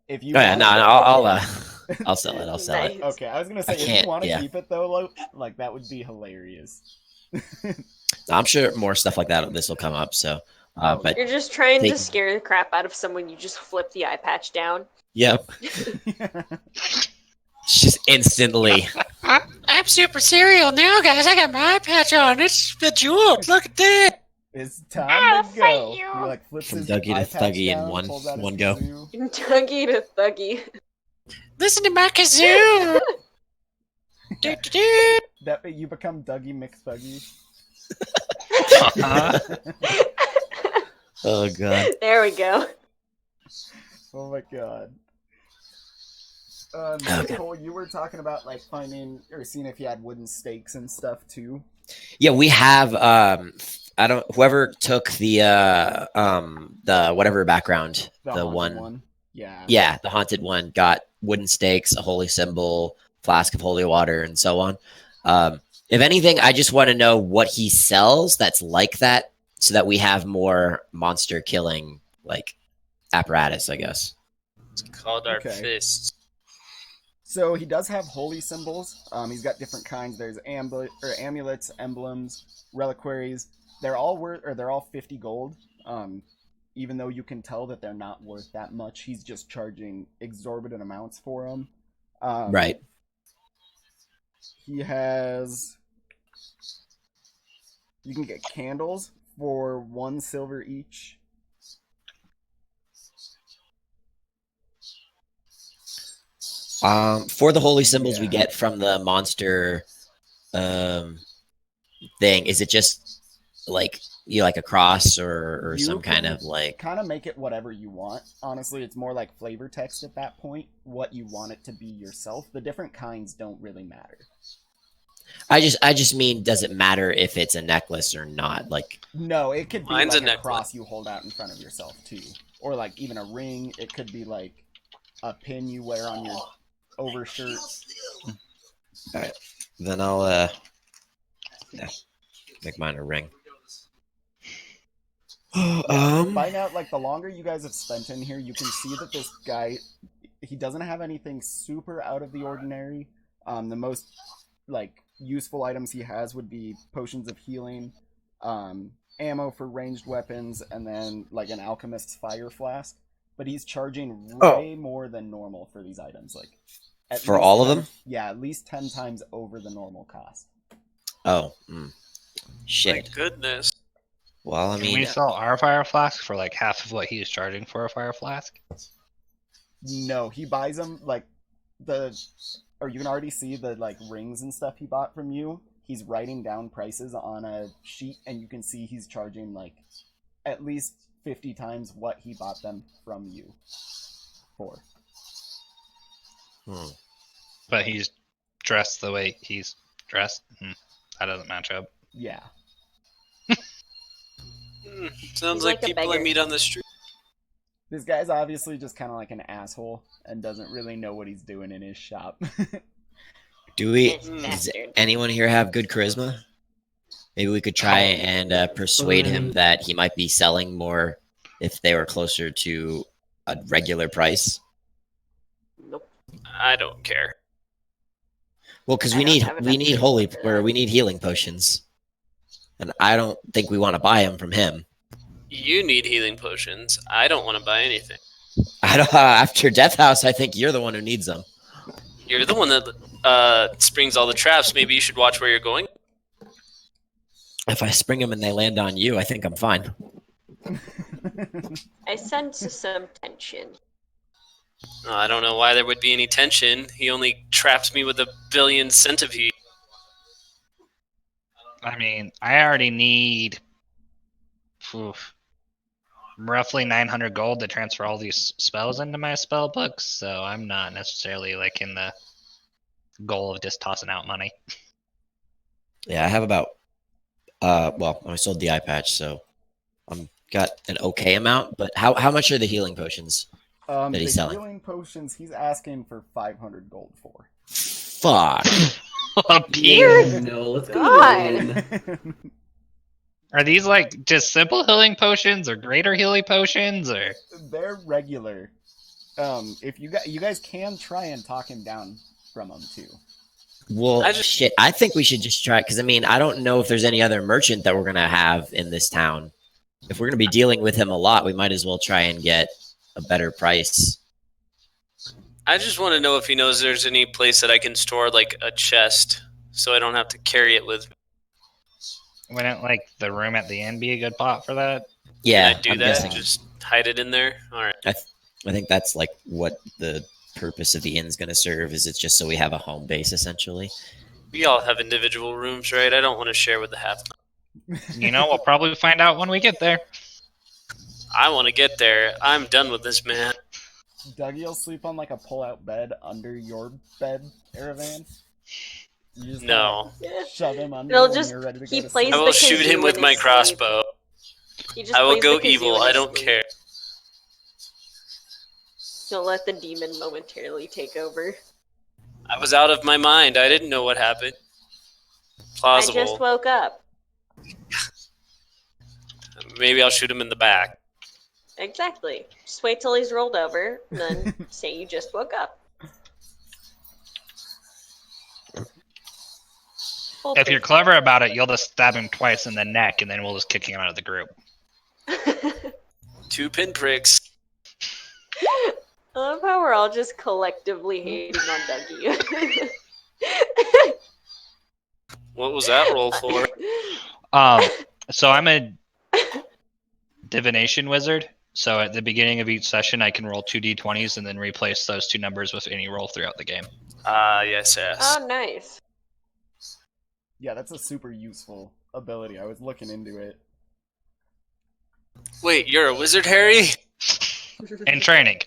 If you, I'll sell it. I'll sell it. Okay, I was gonna say if you want to keep it though, like that would be hilarious. I'm sure more stuff like that. This will come up. So, but you're just trying to scare the crap out of someone. You just flip the eye patch down. Yep. Just instantly. I'm super serial now, guys. I got my eye patch on. It's bejeweled. Look at that. It's time to go. He like flips From his Dougie eye to patch Thuggy down, in pulls out one his go. kazoo. Dougie to Thuggy. Listen to my kazoo. Do. That you become Dougie McThuggy. Oh god. There we go. Oh my god. Cole, you were talking about like finding or seeing if you had wooden stakes and stuff too. Yeah, we have. Whoever took the whatever background, the one. Yeah, the haunted one got wooden stakes, a holy symbol, flask of holy water, and so on. If anything, I just want to know what he sells that's like that, so that we have more monster killing like apparatus, I guess. It's called our fists. So he does have holy symbols. He's got different kinds. There's amulets, emblems, reliquaries. They're all 50 gold. Even though you can tell that they're not worth that much, he's just charging exorbitant amounts for them. Right. He has. You can get candles for 1 silver each. For the holy symbols we get from the monster thing, is it just like like a cross or some kind of like make it whatever you want? Honestly, it's more like flavor text at that point, what you want it to be yourself. The different kinds don't really matter. I just mean, does it matter if it's a necklace or not? Like, no, it could be Mine's like a a cross you hold out in front of yourself too, or like even a ring. It could be like a pin you wear on your overshirt. All right, then I'll make mine a ring. By now, like the longer you guys have spent in here, you can see that this guy, he doesn't have anything super out of the ordinary. The most like useful items he has would be potions of healing, ammo for ranged weapons, and then like an alchemist's fire flask. But he's charging way more than normal for these items. Like for all of them? Yeah, at least 10 times over the normal cost. Oh, shit! My goodness. Well, I mean, can we sell our fire flask for like half of what he's charging for a fire flask? No, he buys them like or you can already see the like rings and stuff he bought from you. He's writing down prices on a sheet, and you can see he's charging like at least 50 times what he bought them from you for. But he's dressed the way he's dressed. That doesn't match up. Yeah. Sounds Like like a people I beggar. meet on the street. This guy's obviously just kind of like an asshole and doesn't really know what he's doing in his shop. Does anyone here have good charisma? Maybe we could try and persuade him that he might be selling more if they were closer to a regular price. Nope. I don't care. Well, because I we don't need have enough we need healing potions, and I don't think we want to buy them from him. You need healing potions. I don't want to buy anything. I don't. After Death House, I think you're the one who needs them. You're the one that springs all the traps. Maybe you should watch where you're going. If I spring them and they land on you, I think I'm fine. I sense some tension. I don't know why there would be any tension. He only traps me with 1,000,000,000 centipede. I mean, I already need oof, roughly 900 gold to transfer all these spells into my spell books, so I'm not necessarily like in the goal of just tossing out money. Yeah, I have about well, I sold the eye patch, so I'm got an okay amount. But how much are the healing potions that The he's selling? healing potions he's asking for 500 gold for. Fuck. A piece? Yeah, no, let's go God. to Are these like just simple healing potions or greater healing potions or? They're regular. If you guys can try and talk him down from them too. Well, I just- shit. I think we should just try because I mean I don't know if there's any other merchant that we're gonna have in this town. If we're gonna be dealing with him a lot, we might as well try and get a better price. I just want to know if he knows there's any place that I can store like a chest, so I don't have to carry it with me. Wouldn't like the room at the inn be a good pot for that? Yeah, Can I do I'm that? guessing. Just hide it in there? Alright. I think that's like what the purpose of the inn's gonna serve is. It's just so we have a home base essentially. We all have individual rooms, right? I don't want to share with the half. You know, we'll probably find out when we get there. I want to get there. I'm done with this man. Dougie will sleep on like a pull-out bed under your bed, Aravan. You just No. kinda shove him under He'll when just- you're ready to he go to plays sleep. I will the shoot him kazoo with in my his sleep. crossbow. He just I will plays go the kazoo evil. in I his don't sleep. care. He'll let the demon momentarily take over. I was out of my mind. I didn't know what happened. Plausible. I just woke up. Maybe I'll shoot him in the back. Exactly. Just wait till he's rolled over, and then say you just woke up. If you're clever about it, you'll just stab him twice in the neck, and then we'll just kick him out of the group. 2 pinpricks. I love how we're all just collectively hating on Dougie. What was that roll for? So I'm a divination wizard. So at the beginning of each session, I can roll 2d20s and then replace those two numbers with any roll throughout the game. Yes. Oh, nice. Yeah, that's a super useful ability. I was looking into it. Wait, you're a wizard, Harry? In training.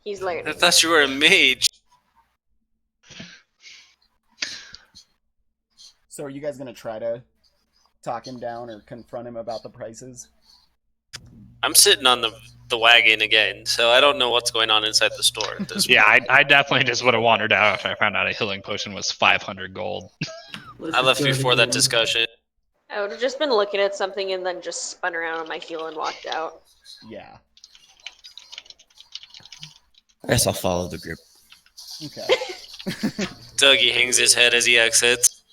He's I learning. thought you were a mage. So are you guys gonna try to talk him down or confront him about the prices? I'm sitting on the wagon again, so I don't know what's going on inside the store at this Yeah, point. I definitely just would have wandered out if I found out a healing potion was 500 gold. Let's I just left go to before the that inn. discussion. I would have just been looking at something and then just spun around on my heel and walked out. Yeah. I guess I'll follow the group. Okay. Dougie hangs his head as he exits.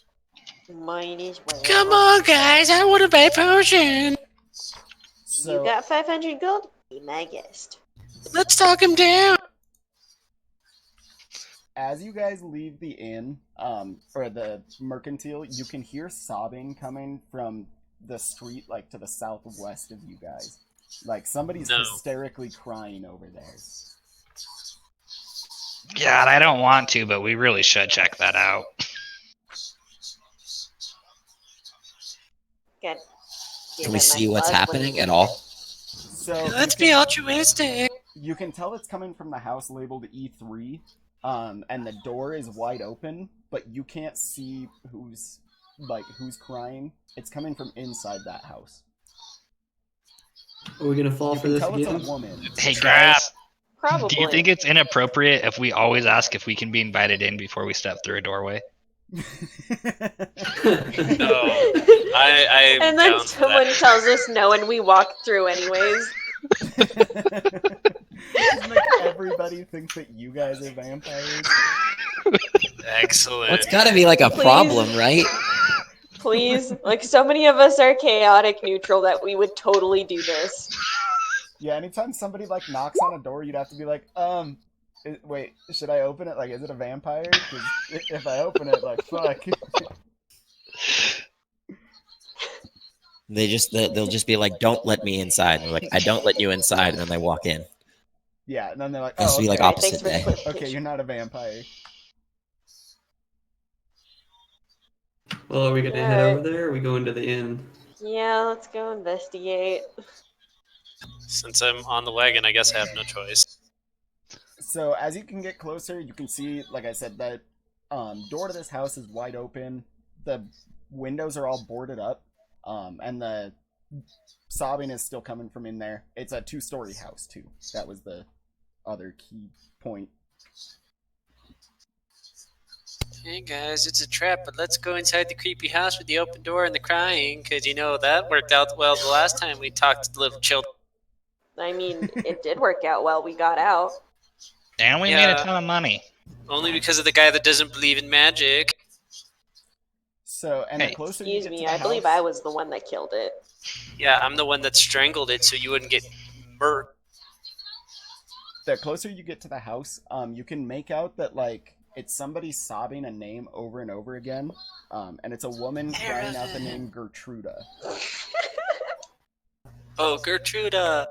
Mine is my Come on, guys. I want to buy a potion. So You got 500 gold? Be my guest. Let's talk him down. as you guys leave the inn, or the mercantile, you can hear sobbing coming from the street, like to the southwest of you guys. Like somebody's No. hysterically crying over there. God, I don't want to, but we really should check that out. Good. Can we see what's happening at all? So Let's be altruistic. you can tell it's coming from the house labeled E3, and the door is wide open, but you can't see who's crying. It's coming from inside that house. Are we gonna fall You for can this tell again? it's a woman. Hey Trap. guys, Probably. do you think it's inappropriate if we always ask if we can be invited in before we step through a doorway? No. I And then someone tells us no and we walk through anyways. Just make everybody think that you guys are vampires. Excellent. Well, it's got to be like a Please. problem, right? Please. Like, so many of us are chaotic neutral that we would totally do this. Yeah, anytime somebody like knocks on a door, you'd have to be like, wait, should I open it? Like, is it a vampire? 'Cause if I open it, like, fuck. They'll just be like, "Don't let me inside." And they're like, "I don't let you inside," and then they walk in. Yeah, and then they're like, It has oh, to be like okay. Alright, thanks opposite for the day. Okay, clarification. you're not a vampire. Well, are we gonna head over there? Or are we going to the inn? Yeah, let's go investigate. Since I'm on the wagon, I guess I have no choice. So as you can get closer, you can see, like I said, that door to this house is wide open. The windows are all boarded up, and the sobbing is still coming from in there. It's a 2-story house too. That was the other key point. Hey guys, it's a trap, but let's go inside the creepy house with the open door and the crying, because you know that worked out well the last time we talked to little children. I mean, it did work out well. We got out. And we made a ton of money. Only because of the guy that doesn't believe in magic. So, and the Hey. closer you Excuse get to me, the I believe house- I was the one that killed it. Yeah, I'm the one that strangled it so you wouldn't get murdered. the closer you get to the house, you can make out that like it's somebody sobbing a name over and over again, and it's a woman crying out the name Gertruda. Oh, Gertruda.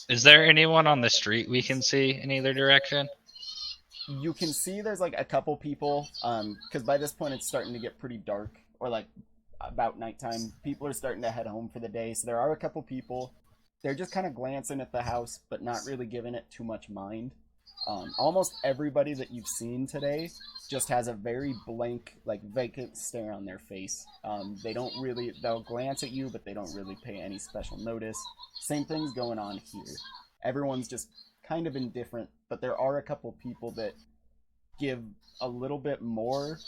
Is there anyone on the street we can see in either direction? You can see there's like a couple people, because by this point it's starting to get pretty dark, or like about nighttime. People are starting to head home for the day, so there are a couple people. They're just kind of glancing at the house, but not really giving it too much mind. Almost everybody that you've seen today just has a very blank, like vacant stare on their face. They'll glance at you, but they don't really pay any special notice. Same thing's going on here. Everyone's just kind of indifferent, but there are a couple people that give a little bit more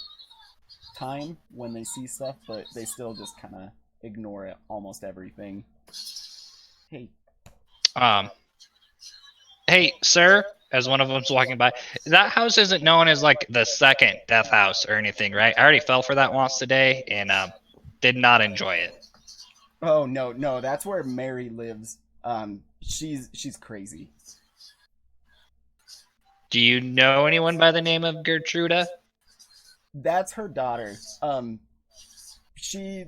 time when they see stuff, but they still just kind of ignore it, almost everything. Hey. Hey, sir, as one of them's walking by, that house isn't known as like the second death house or anything, right? I already fell for that once today and did not enjoy it. Oh no, that's where Mary lives. She's crazy. Do you know anyone by the name of Gertruda? That's her daughter. She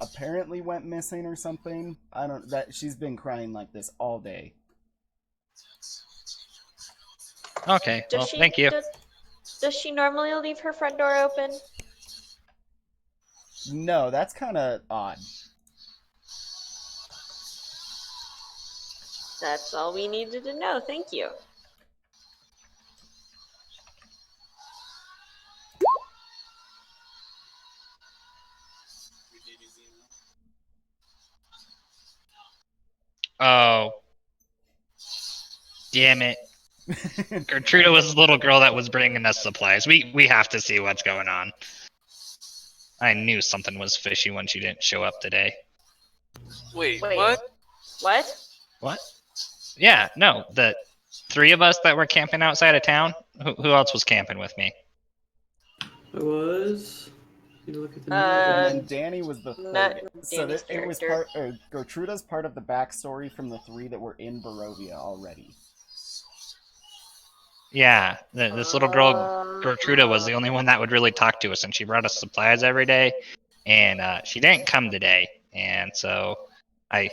apparently went missing or something. She's been crying like this all day. Okay, well, thank you. Does she normally leave her front door open? No, that's kind of odd. That's all we needed to know. Thank you. Oh. Damn it. Gertruda was the little girl that was bringing us supplies. We have to see what's going on. I knew something was fishy when she didn't show up today. Wait, Wait. what? What? What? Yeah, no, the 3 of us that were camping outside of town. Who else was camping with me? It was. You look at the And then Uh, Danny was the not third. So Danny's it was character. Gertruda's part of the backstory from the 3 that were in Barovia already. Yeah, this little girl Gertruda was the only one that would really talk to us, and she brought us supplies every day. And she didn't come today, and so I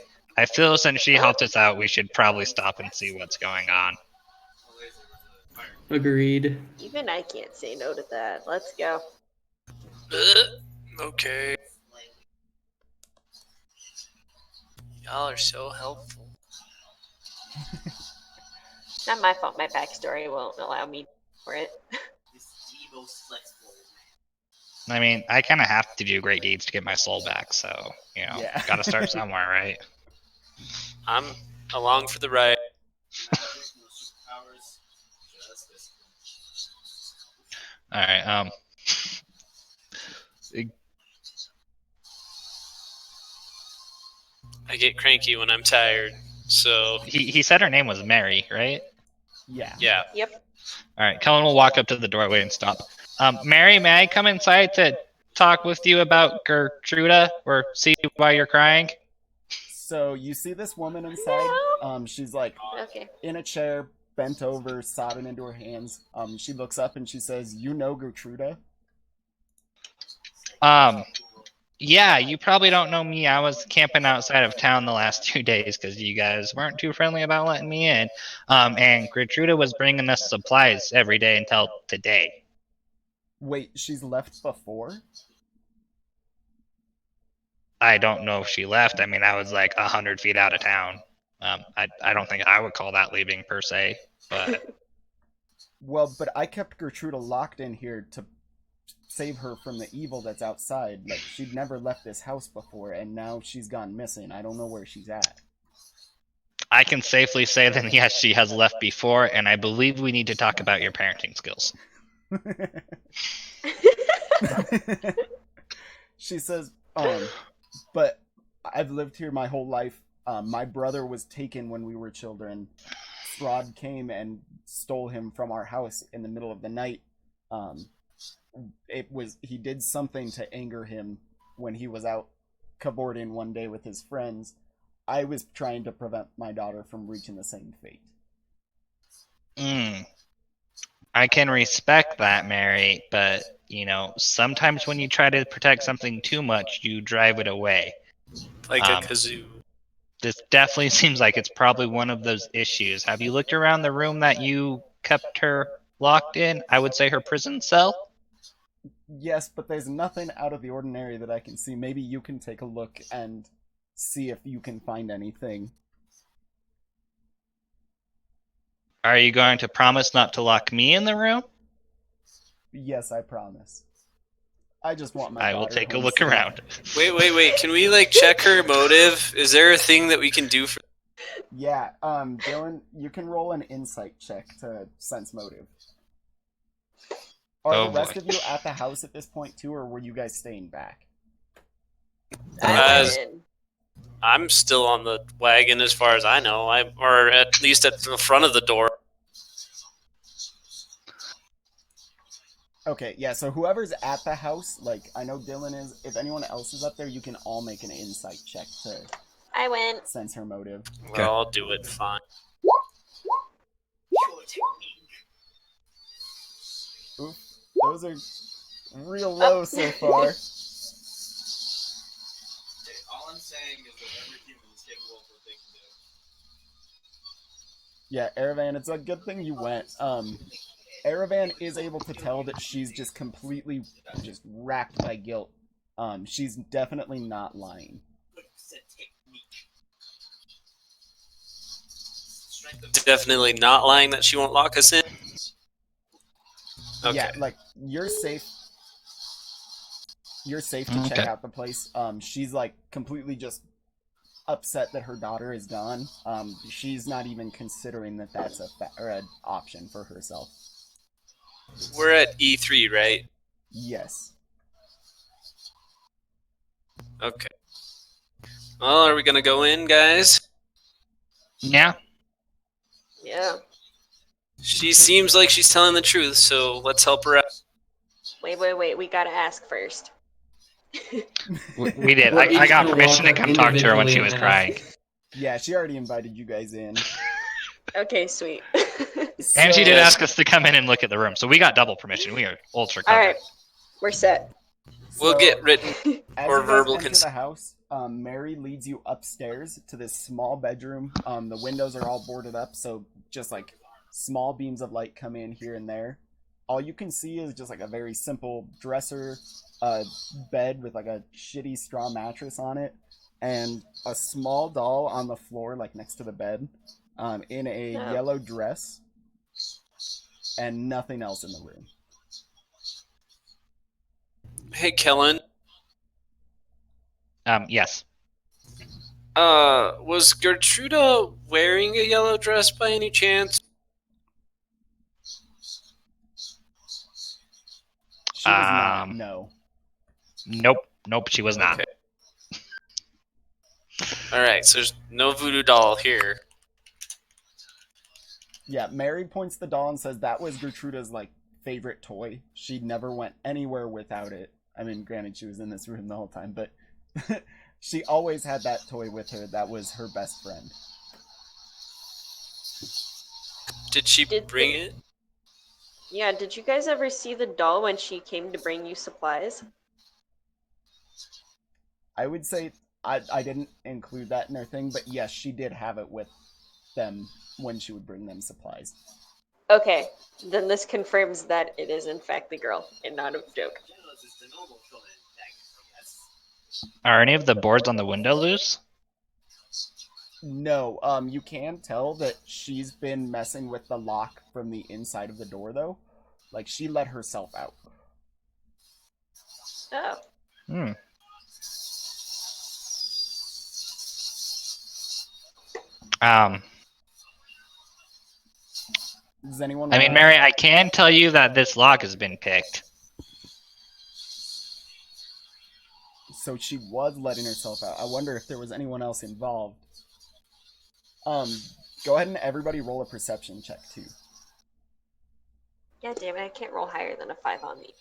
feel since she helped us out, we should probably stop and see what's going on. Agreed. Even I can't say no to that. Let's go. Okay. Y'all are so helpful. Not my fault. My backstory won't allow me for it. I mean, I kind of have to do great deeds to get my soul back, so, Yeah. gotta start somewhere, right? I'm along for the ride. Alright, I get cranky when I'm tired, so he said her name was Mary, right? Yeah. yeah. Yep. Alright, Kellen will walk up to the doorway and stop. Mary, may I come inside to talk with you about Gertruda, or see why you're crying? So you see this woman inside. She's like Okay. in a chair, bent over, sobbing into her hands. She looks up and she says, "You know Gertruda?" Yeah, you probably don't know me. I was camping outside of town the last 2 days because you guys weren't too friendly about letting me in. And Gertruda was bringing us supplies every day until today. Wait, she's left before? I don't know if she left. I mean, I was like 100 feet out of town. I don't think I would call that leaving per se, but Well, but I kept Gertruda locked in here to save her from the evil that's outside. Like, she'd never left this house before, and now she's gone missing. I don't know where she's at. I can safely say that yes, she has left before, and I believe we need to talk about your parenting skills. She says, but I've lived here my whole life. My brother was taken when we were children. Strahd came and stole him from our house in the middle of the night. He did something to anger him when he was out cavorting one day with his friends. I was trying to prevent my daughter from reaching the same fate. I can respect that, Mary, but sometimes when you try to protect something too much, you drive it away. Like a kazoo. This definitely seems like it's probably one of those issues. Have you looked around the room that you kept her locked in? I would say her prison cell? Yes, but there's nothing out of the ordinary that I can see. Maybe you can take a look and see if you can find anything. Are you going to promise not to lock me in the room? Yes, I promise. I just want my I daughter will take a home look safe. around. Wait. Can we check her motive? Is there a thing that we can do for? Yeah, Dylan, you can roll an insight check to sense motive. Are the rest of you at the house at this point too, or were you guys staying back? I'm still on the wagon as far as I know. Or at least at the front of the door. Okay, yeah, so whoever's at the house, I know Dylan is, if anyone else is up there, you can all make an insight check to I went. sense her motive. Okay. Well, I'll do it, fine. Oof, those are real low so far. Okay, all I'm saying is that every human is capable of what they can do. Yeah, Aravan, it's a good thing you went. Aravan is able to tell that she's just completely racked by guilt. She's definitely not lying. Definitely not lying that she won't lock us in. Okay. Yeah, you're safe. You're safe to check out the place. She's completely just upset that her daughter is gone. She's not even considering that that's an option for herself. We're at E3, right? Yes. Okay. Well, are we gonna go in, guys? Yeah. Yeah. She seems like she's telling the truth, so let's help her out. Wait. We gotta ask first. We did. I got permission to come talk to her when she was crying. Yeah, she already invited you guys in. Okay, sweet. And she did ask us to come in and look at the room, so we got double permission. We are ultra covered. Alright, we're set. We'll get written or verbal consent. The house, Mary leads you upstairs to this small bedroom. The windows are all boarded up, so just small beams of light come in here and there. All you can see is just a very simple dresser, bed with a shitty straw mattress on it, and a small doll on the floor next to the bed, in a yellow dress, and nothing else in the room. Hey, Kellen. Yes. Was Gertruda wearing a yellow dress by any chance? She was not, no. Nope, she was not. Okay. Alright, so there's no voodoo doll here. Yeah, Mary points the doll and says that was Gertruda's, favorite toy. She never went anywhere without it. I mean, granted, she was in this room the whole time, but she always had that toy with her. That was her best friend. Did she bring it? Yeah, did you guys ever see the doll when she came to bring you supplies? I would say I didn't include that in her thing, but yes, she did have it with them when she would bring them supplies. Okay, then this confirms that it is in fact the girl and not a joke. Are any of the boards on the window loose? No, you can tell that she's been messing with the lock from the inside of the door, though. Like, she let herself out. Oh. Hmm. Does anyone? I mean, Mary, I can tell you that this lock has been picked. So she was letting herself out. I wonder if there was anyone else involved. Go ahead and everybody roll a perception check too. God damn it, I can't roll higher than a 5 on me.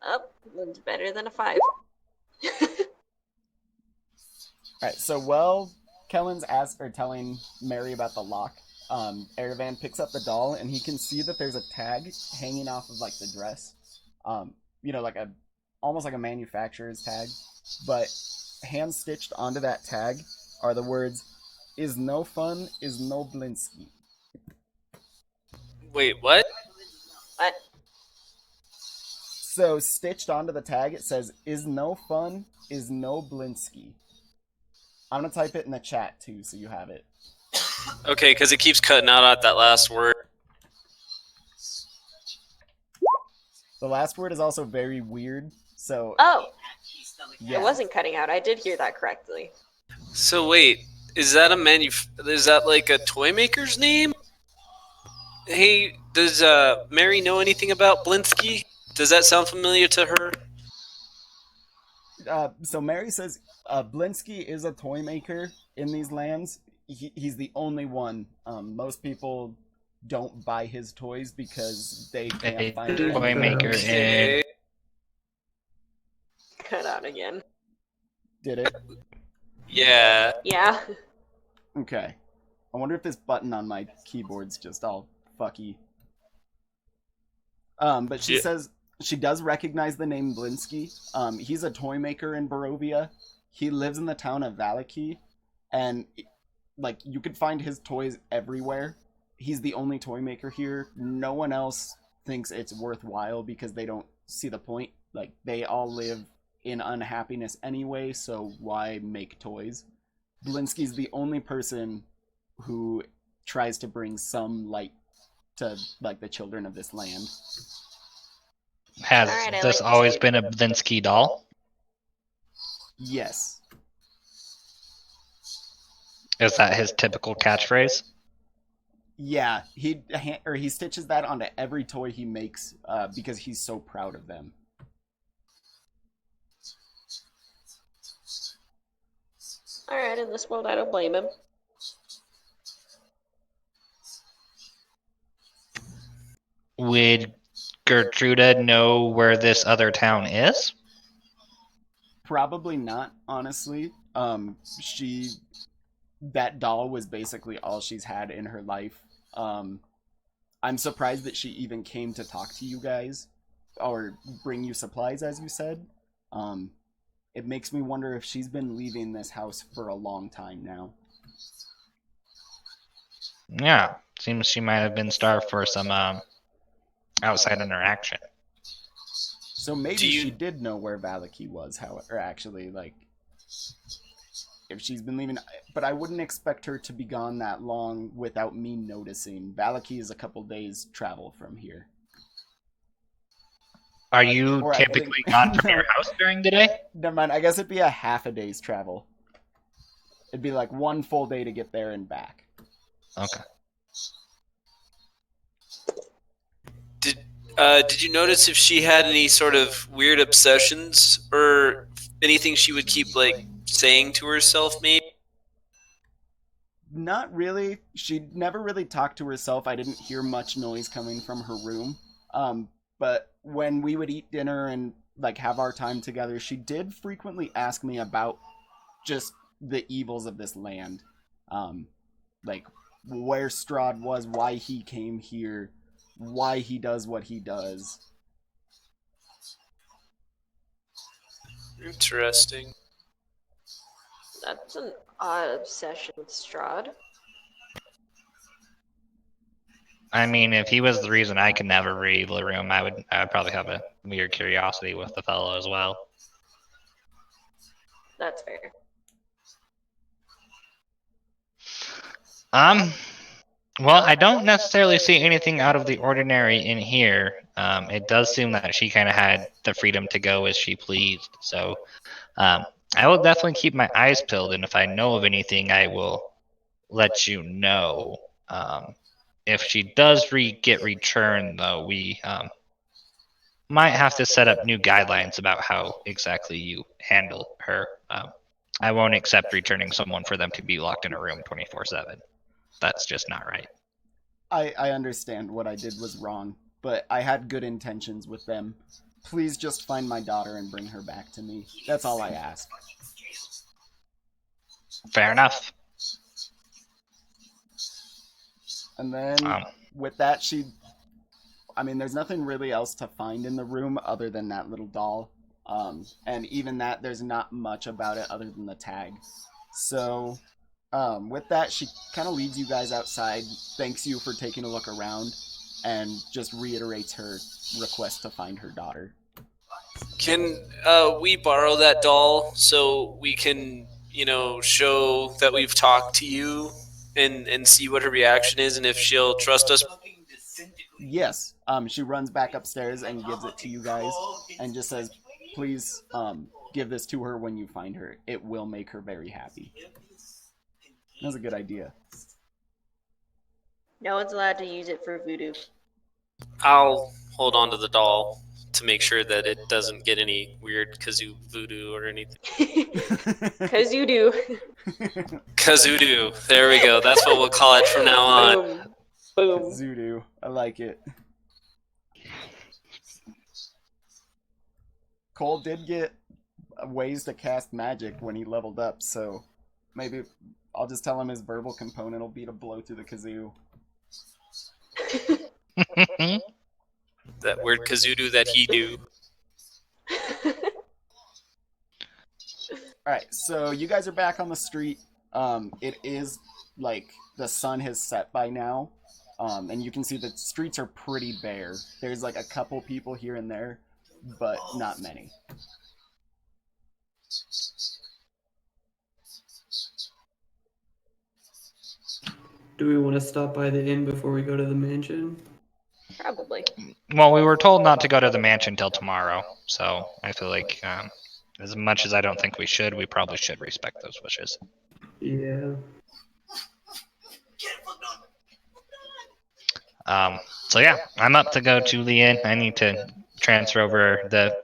Oh, that's better than a 5. Alright, so while Kellen's telling Mary about the lock, Erevan picks up the doll and he can see that there's a tag hanging off of like the dress. Like almost like a manufacturer's tag, but hand stitched onto that tag are the words "Is no fun, is no Blinsky." Wait, what? What? So stitched onto the tag it says "Is no fun, is no Blinsky." I'm gonna type it in the chat too, so you have it. Okay, because it keeps cutting out at that last word. The last word is also very weird, so... Oh! Yeah. It wasn't cutting out. I did hear that correctly. So wait, is that is that like a toy maker's name? Hey, does Mary know anything about Blinsky? Does that sound familiar to her? So Mary says Blinsky is a toy maker in these lands. He's the only one. Most people don't buy his toys because they can't find Toy them. maker in... Cut out again. Did it? Yeah. Yeah. Okay. I wonder if this button on my keyboard's just all fucky. But she says she does recognize the name Blinsky. He's a toy maker in Barovia. He lives in the town of Valaki, and like you could find his toys everywhere. He's the only toy maker here. No one else thinks it's worthwhile because they don't see the point. Like they all live in unhappiness anyway, so why make toys? Blinsky's the only person who tries to bring some light to like the children of this land. Has Alright, this always been a Blinsky doll? Yes. Is that his typical catchphrase? Yeah, he stitches that onto every toy he makes because he's so proud of them. Alright, in this world, I don't blame him. Would Gertruda know where this other town is? Probably not, honestly. That doll was basically all she's had in her life. I'm surprised that she even came to talk to you guys or bring you supplies, as you said. It makes me wonder if she's been leaving this house for a long time now. Yeah, seems she might have been starved for some outside interaction. So maybe she did know where Valaki was, however, actually, like, if she's been leaving, but I wouldn't expect her to be gone that long without me noticing. Valaki is a couple days travel from here. Are you typically gone from your house during the day? Never mind, I guess it'd be a half a day's travel. It'd be like one full day to get there and back. Okay. Did you notice if she had any sort of weird obsessions or anything she would keep like saying to herself, maybe? Not really. She never really talked to herself. I didn't hear much noise coming from her room. But when we would eat dinner and like have our time together, she did frequently ask me about just the evils of this land. Like where Strahd was, why he came here, why he does what he does. Interesting. That's an odd obsession with Strahd. I mean, if he was the reason I could never read the room, I would probably have a weird curiosity with the fellow as well. That's fair. Well, I don't necessarily see anything out of the ordinary in here. It does seem that she kind of had the freedom to go as she pleased. So, I will definitely keep my eyes peeled, and if I know of anything, I will let you know. If she does get returned, though, we might have to set up new guidelines about how exactly you handle her. I won't accept returning someone for them to be locked in a room 24/7. That's just not right. I understand what I did was wrong, but I had good intentions with them. Please just find my daughter and bring her back to me. That's all I ask. Fair enough. And then with that, there's nothing really else to find in the room other than that little doll. And even that, there's not much about it other than the tag. So, with that, she kind of leads you guys outside, thanks you for taking a look around, and just reiterates her request to find her daughter. Can we borrow that doll so we can, show that we've talked to you and see what her reaction is and if she'll trust us? Yes. She runs back upstairs and gives it to you guys and just says, please give this to her when you find her. It will make her very happy. That's a good idea. No one's allowed to use it for voodoo. I'll hold on to the doll to make sure that it doesn't get any weird kazoo voodoo or anything. Cause you do. Kazoodoo. There we go. That's what we'll call it from now on. Boom. Boom. Zudu. I like it. Cole did get ways to cast magic when he leveled up, so maybe I'll just tell him his verbal component will be to blow through the kazoo. That weird kazoodoo that he do. Alright, so you guys are back on the street. It is like the sun has set by now. And you can see the streets are pretty bare. There's like a couple people here and there, but not many. Do we want to stop by the inn before we go to the mansion? Probably. Well, we were told not to go to the mansion till tomorrow, so I feel like as much as I don't think we should, we probably should respect those wishes. Yeah. So yeah, I'm up to go to the inn. I need to transfer over the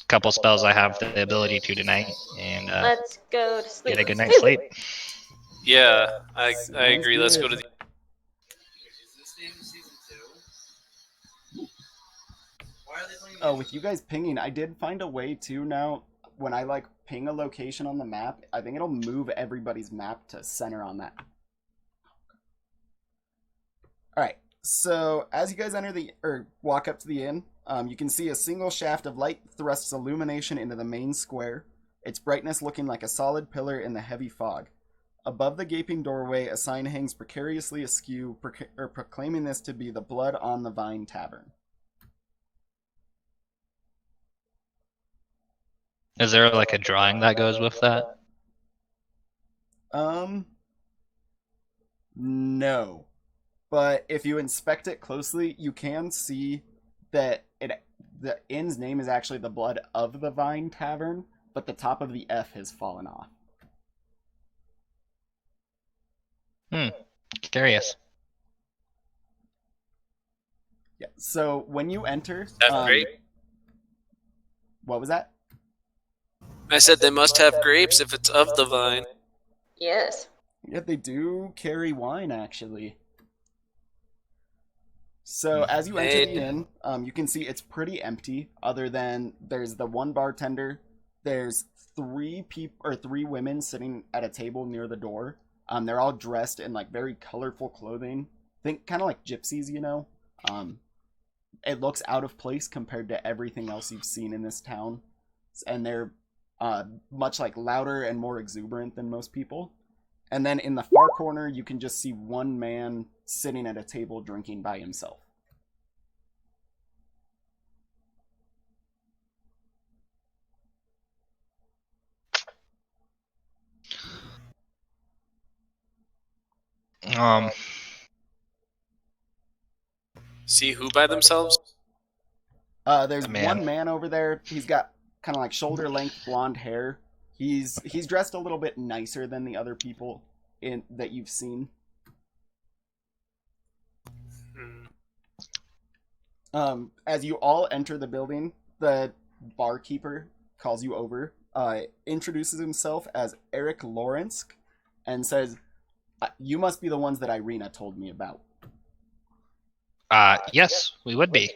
couple spells I have the ability to tonight, and Let's go to sleep. get a good night's sleep. Yeah, I agree. Let's go to the... Is this the end of season 2? Why are they playing Oh, with you guys pinging, I did find a way too now. When I like ping a location on the map, I think it'll move everybody's map to center on that. Alright, so as you guys walk up to the inn, you can see a single shaft of light thrusts illumination into the main square, its brightness looking like a solid pillar in the heavy fog. Above the gaping doorway, a sign hangs precariously askew, proclaiming this to be the Blood on the Vine Tavern. Is there like a drawing that goes with that? No. But if you inspect it closely, you can see that the inn's name is actually the Blood of the Vine Tavern, but the top of the F has fallen off. Curious. Yeah. So when you enter, That's great. What was that? I said they must have grapes if it's of the vine. Yes. Yeah, they do carry wine actually. So as you enter the inn, you can see it's pretty empty. Other than there's the one bartender, there's three women sitting at a table near the door. They're all dressed in like very colorful clothing. Think kind of like gypsies, you know. it looks out of place compared to everything else you've seen in this town, and they're much like louder and more exuberant than most people. And then in the far corner, you can just see one man sitting at a table drinking by himself. See who by themselves? There's Man. one man over there. He's got kind of like shoulder length blonde hair. He's dressed a little bit nicer than the other people that you've seen. As you all enter the building, the barkeeper calls you over, introduces himself as Eric Lawrence, and says, "You must be the ones that Irina told me about." Yes, we would be.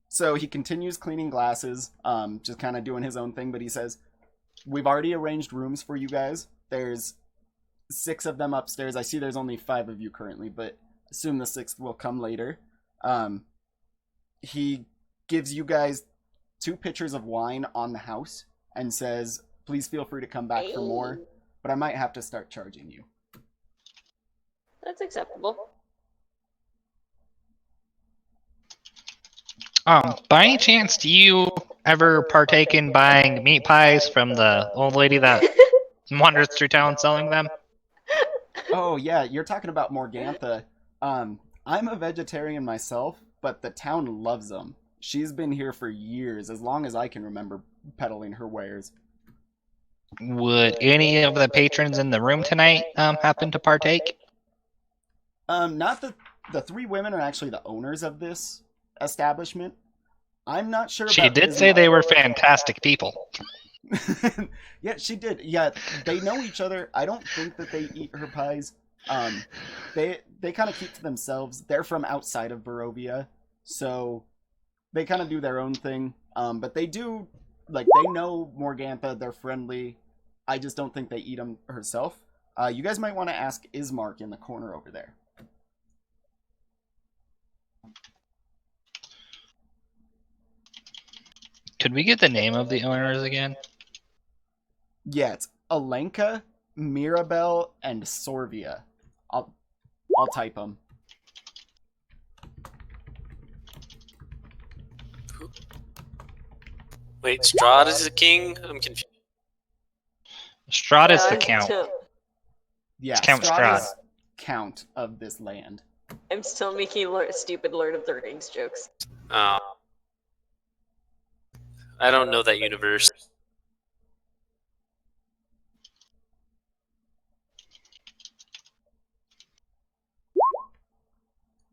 So he continues cleaning glasses, just kind of doing his own thing, but he says, "We've already arranged rooms for you guys. There's 6 of them upstairs. I see there's only 5 of you currently, but assume the 6th will come later." He gives you guys 2 pitchers of wine on the house and says, "Please feel free to come back for more, but I might have to start charging you." That's acceptable. By any chance, do you ever partake in buying meat pies from the old lady that wanders through town selling them? Oh yeah, you're talking about Morgantha. I'm a vegetarian myself, but the town loves them. She's been here for years, as long as I can remember peddling her wares. Would any of the patrons in the room tonight happen to partake? Not the 3 women are actually the owners of this establishment. I'm not sure. She did say they were fantastic people. Yeah, she did. Yeah, they know each other. I don't think that they eat her pies. They kind of keep to themselves. They're from outside of Barovia, so they kind of do their own thing. But they do, like, they know Morgantha. They're friendly. I just don't think they eat them herself. You guys might want to ask Ismark in the corner over there. Could we get the name of the owners again? Yeah, it's Alenka, Mirabelle, and Sorvia. I'll type them. Wait, Strahd is the king? I'm confused. Strahd is the count. Yeah, It's Count Strahd is Strahd. count of this land. I'm still making stupid Lord of the Rings jokes. Oh. I don't know that universe.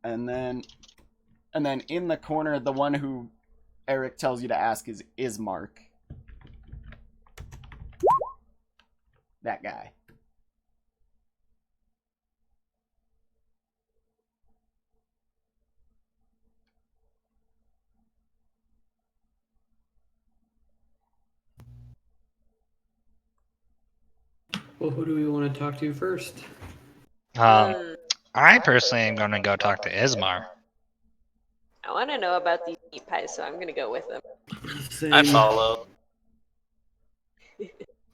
And then in the corner, the one who Eric tells you to ask is Ismark. That guy. Well, who do we want to talk to first? I personally am going to go talk to Ismar. I want to know about these meat pies, so I'm going to go with them. I follow.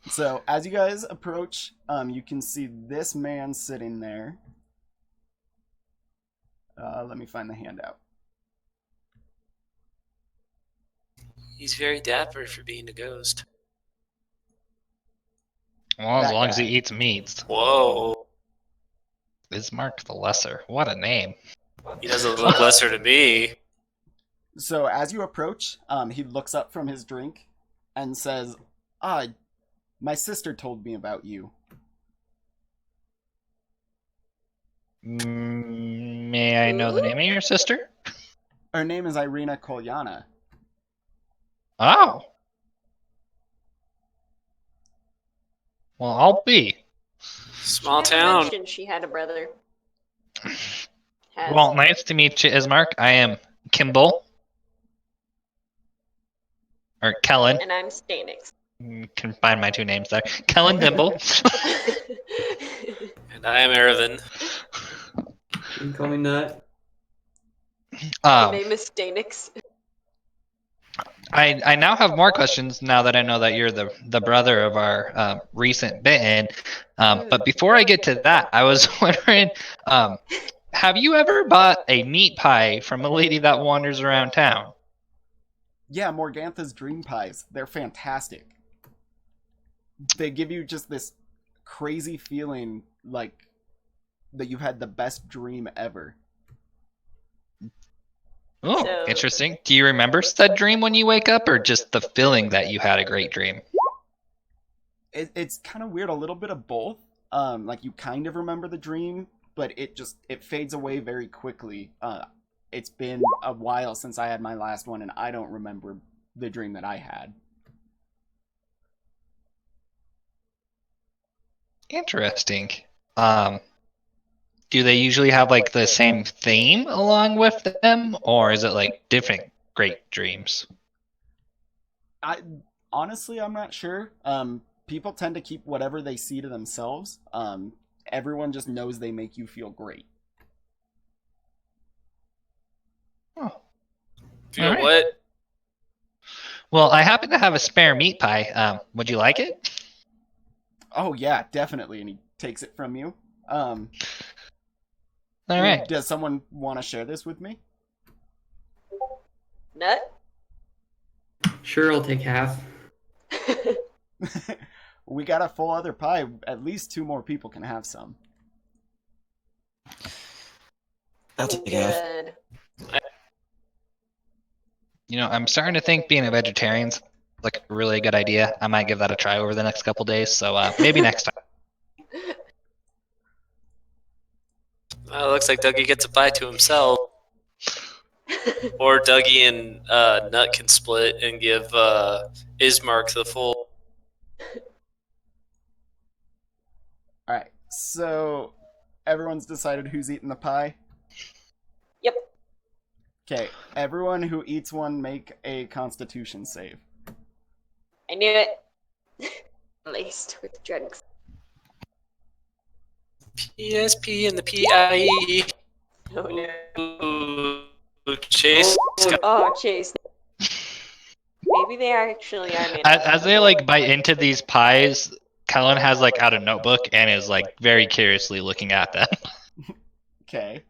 So as you guys approach, you can see this man sitting there. Let me find the handout. He's very dapper for being a ghost. Well, as That long as he guy. eats meats. Whoa. Ismark the Lesser. What a name. He doesn't look lesser to me. So as you approach, he looks up from his drink and says, my sister told me about you. May I know the name of your sister? Her name is Irina Kolyana. Oh. Well, I'll be. Small She never town. mentioned she had a brother. Has. Well, nice to meet you, Ismark. I am Kimball. Or Kellen. And I'm Stanix. You can find my 2 names there. Kellen Dimble. And I am Ervin. You can call me Nut. Your name is Stanix. I now have more questions now that I know that you're the brother of our recent bitten. But before I get to that, I was wondering, have you ever bought a meat pie from a lady that wanders around town? Yeah, Morgantha's dream pies. They're fantastic. They give you just this crazy feeling like that you've had the best dream ever. Oh, So- interesting. Do you remember said dream when you wake up, or just the feeling that you had a great dream? It's kind of weird, a little bit of both. Like you kind of remember the dream, but it fades away very quickly. It's been a while since I had my last one, and I don't remember the dream that I had. Interesting. Do they usually have like the same theme along with them, or is it like different great dreams? I honestly, I'm not sure. People tend to keep whatever they see to themselves. Everyone just knows they make you feel great. Oh. Feel Alright. what? Well, I happen to have a spare meat pie. Would you like it? Oh yeah, definitely. And he takes it from you. All right. Does someone want to share this with me? Nut? Sure, I'll take half. We got a full other pie. At least 2 more people can have some. I'll take half. Good. You know, I'm starting to think being a vegetarian's like a really good idea. I might give that a try over the next couple days. So maybe next time. It looks like Dougie gets a pie to himself. Or Dougie and Nut can split and give Ismark the full. Alright, so everyone's decided who's eating the pie? Yep. Okay, everyone who eats one make a constitution save. I knew it. Laced with drugs. PSP and the PIE. Oh no. Ooh, Chase. Oh, Chase. Maybe they actually are made As they like bite into these pies, Kellen has like out a notebook and is like very curiously looking at them. Okay.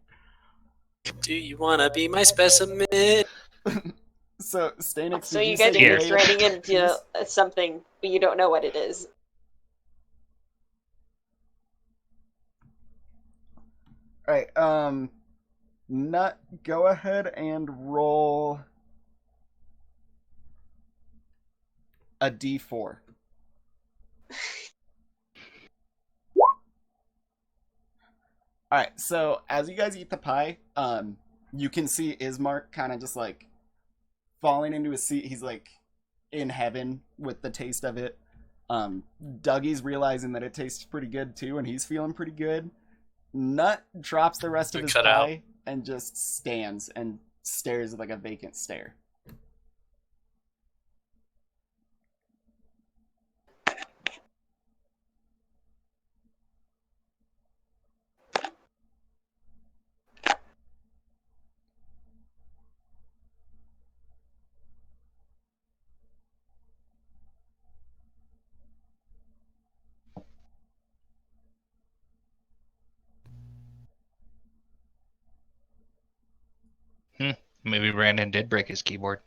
Do you want to be my specimen? So, Stanix, So did you say guys you are made writing into piece? something, but you don't know what it is. Alright, Nut, go ahead and roll a d4. Alright, so as you guys eat the pie, you can see Ismark kind of just like falling into his seat. He's like in heaven with the taste of it. Dougie's realizing that it tastes pretty good too, and he's feeling pretty good. Nut drops the rest of his Cut out. pie and just stands and stares with like a vacant stare. Maybe Brandon did break his keyboard.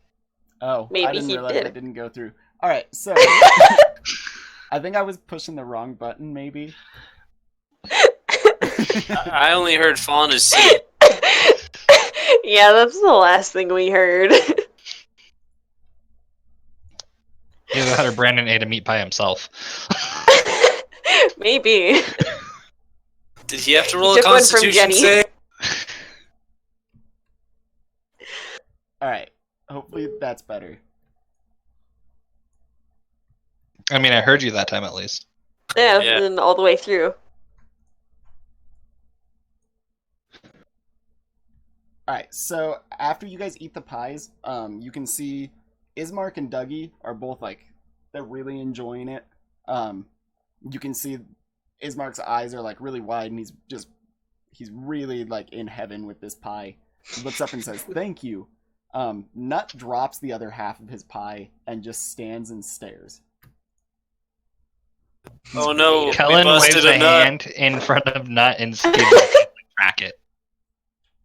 Oh, Maybe I didn't he realize did. that didn't go through. Alright, so I think I was pushing the wrong button, maybe. I only heard falling asleep. Yeah, that's the last thing we heard. Either that or Brandon ate a meat pie himself. Maybe. Did he have to roll a Took one from constitution Jenny. save? Alright, hopefully that's better. I mean, I heard you that time at least. Yeah, Yeah. and all the way through. Alright, so after you guys eat the pies, you can see Ismark and Dougie are both like, they're really enjoying it. You can see Ismark's eyes are like really wide and he's really like in heaven with this pie. He looks up and says, "Thank you." Nut drops the other half of his pie and just stands and stares. Oh no, we Kellen waves busted a a nut. hand in front of Nut and Steve like, crack it.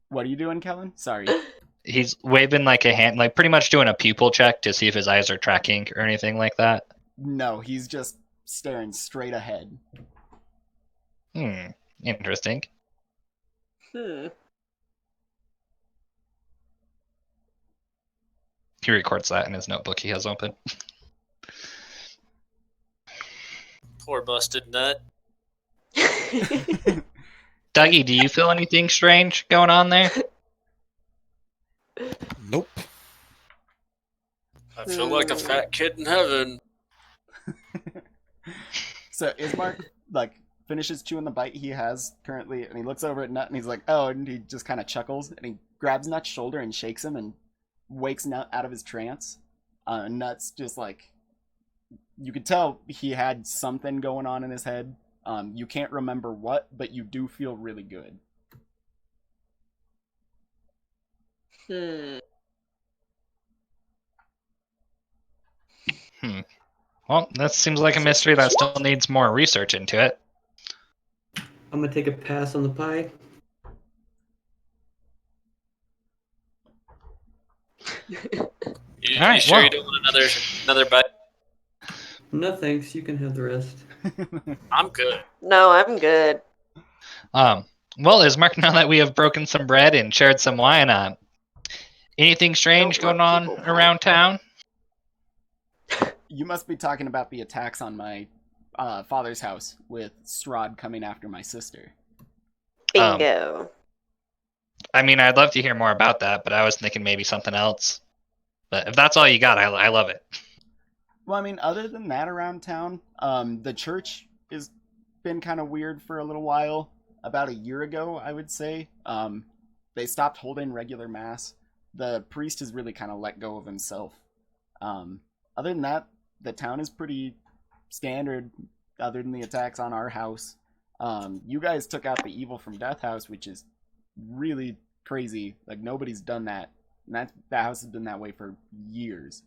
What are you doing, Kellen? Sorry. He's waving like a hand, like pretty much doing a pupil check to see if his eyes are tracking or anything like that. No, he's just staring straight ahead. Interesting. Hmm. He records that in his notebook he has open. Poor busted nut. Dougie, do you feel anything strange going on there? Nope. I feel like a fat kid in heaven. So Ismark like finishes chewing the bite he has currently, and he looks over at Nut and he's like, "Oh," and he just kind of chuckles and he grabs Nut's shoulder and shakes him and wakes Nut out of his trance. Nut's just like, you could tell he had something going on in his head. You can't remember what, but you do feel really good. Well, that seems like a mystery that still needs more research into it. I'm gonna take a pass on the pie. You Alright, sure well. you don't want another bite? No thanks, you can have the rest. I'm good. No, I'm good. Well, Ismark, now that we have broken some bread and shared some wine, anything strange Don't going love on people pie. around town? You must be talking about the attacks on my father's house with Strahd coming after my sister. Bingo. I mean, I'd love to hear more about that, but I was thinking maybe something else. But if that's all you got, I love it. Well, I mean, other than that around town, the church has been kind of weird for a little while. About a year ago, I would say. They stopped holding regular mass. The priest has really kind of let go of himself. Other than that, the town is pretty standard, other than the attacks on our house. You guys took out the evil from Death House, which is really crazy. Like, nobody's done that. And that house has been that way for years.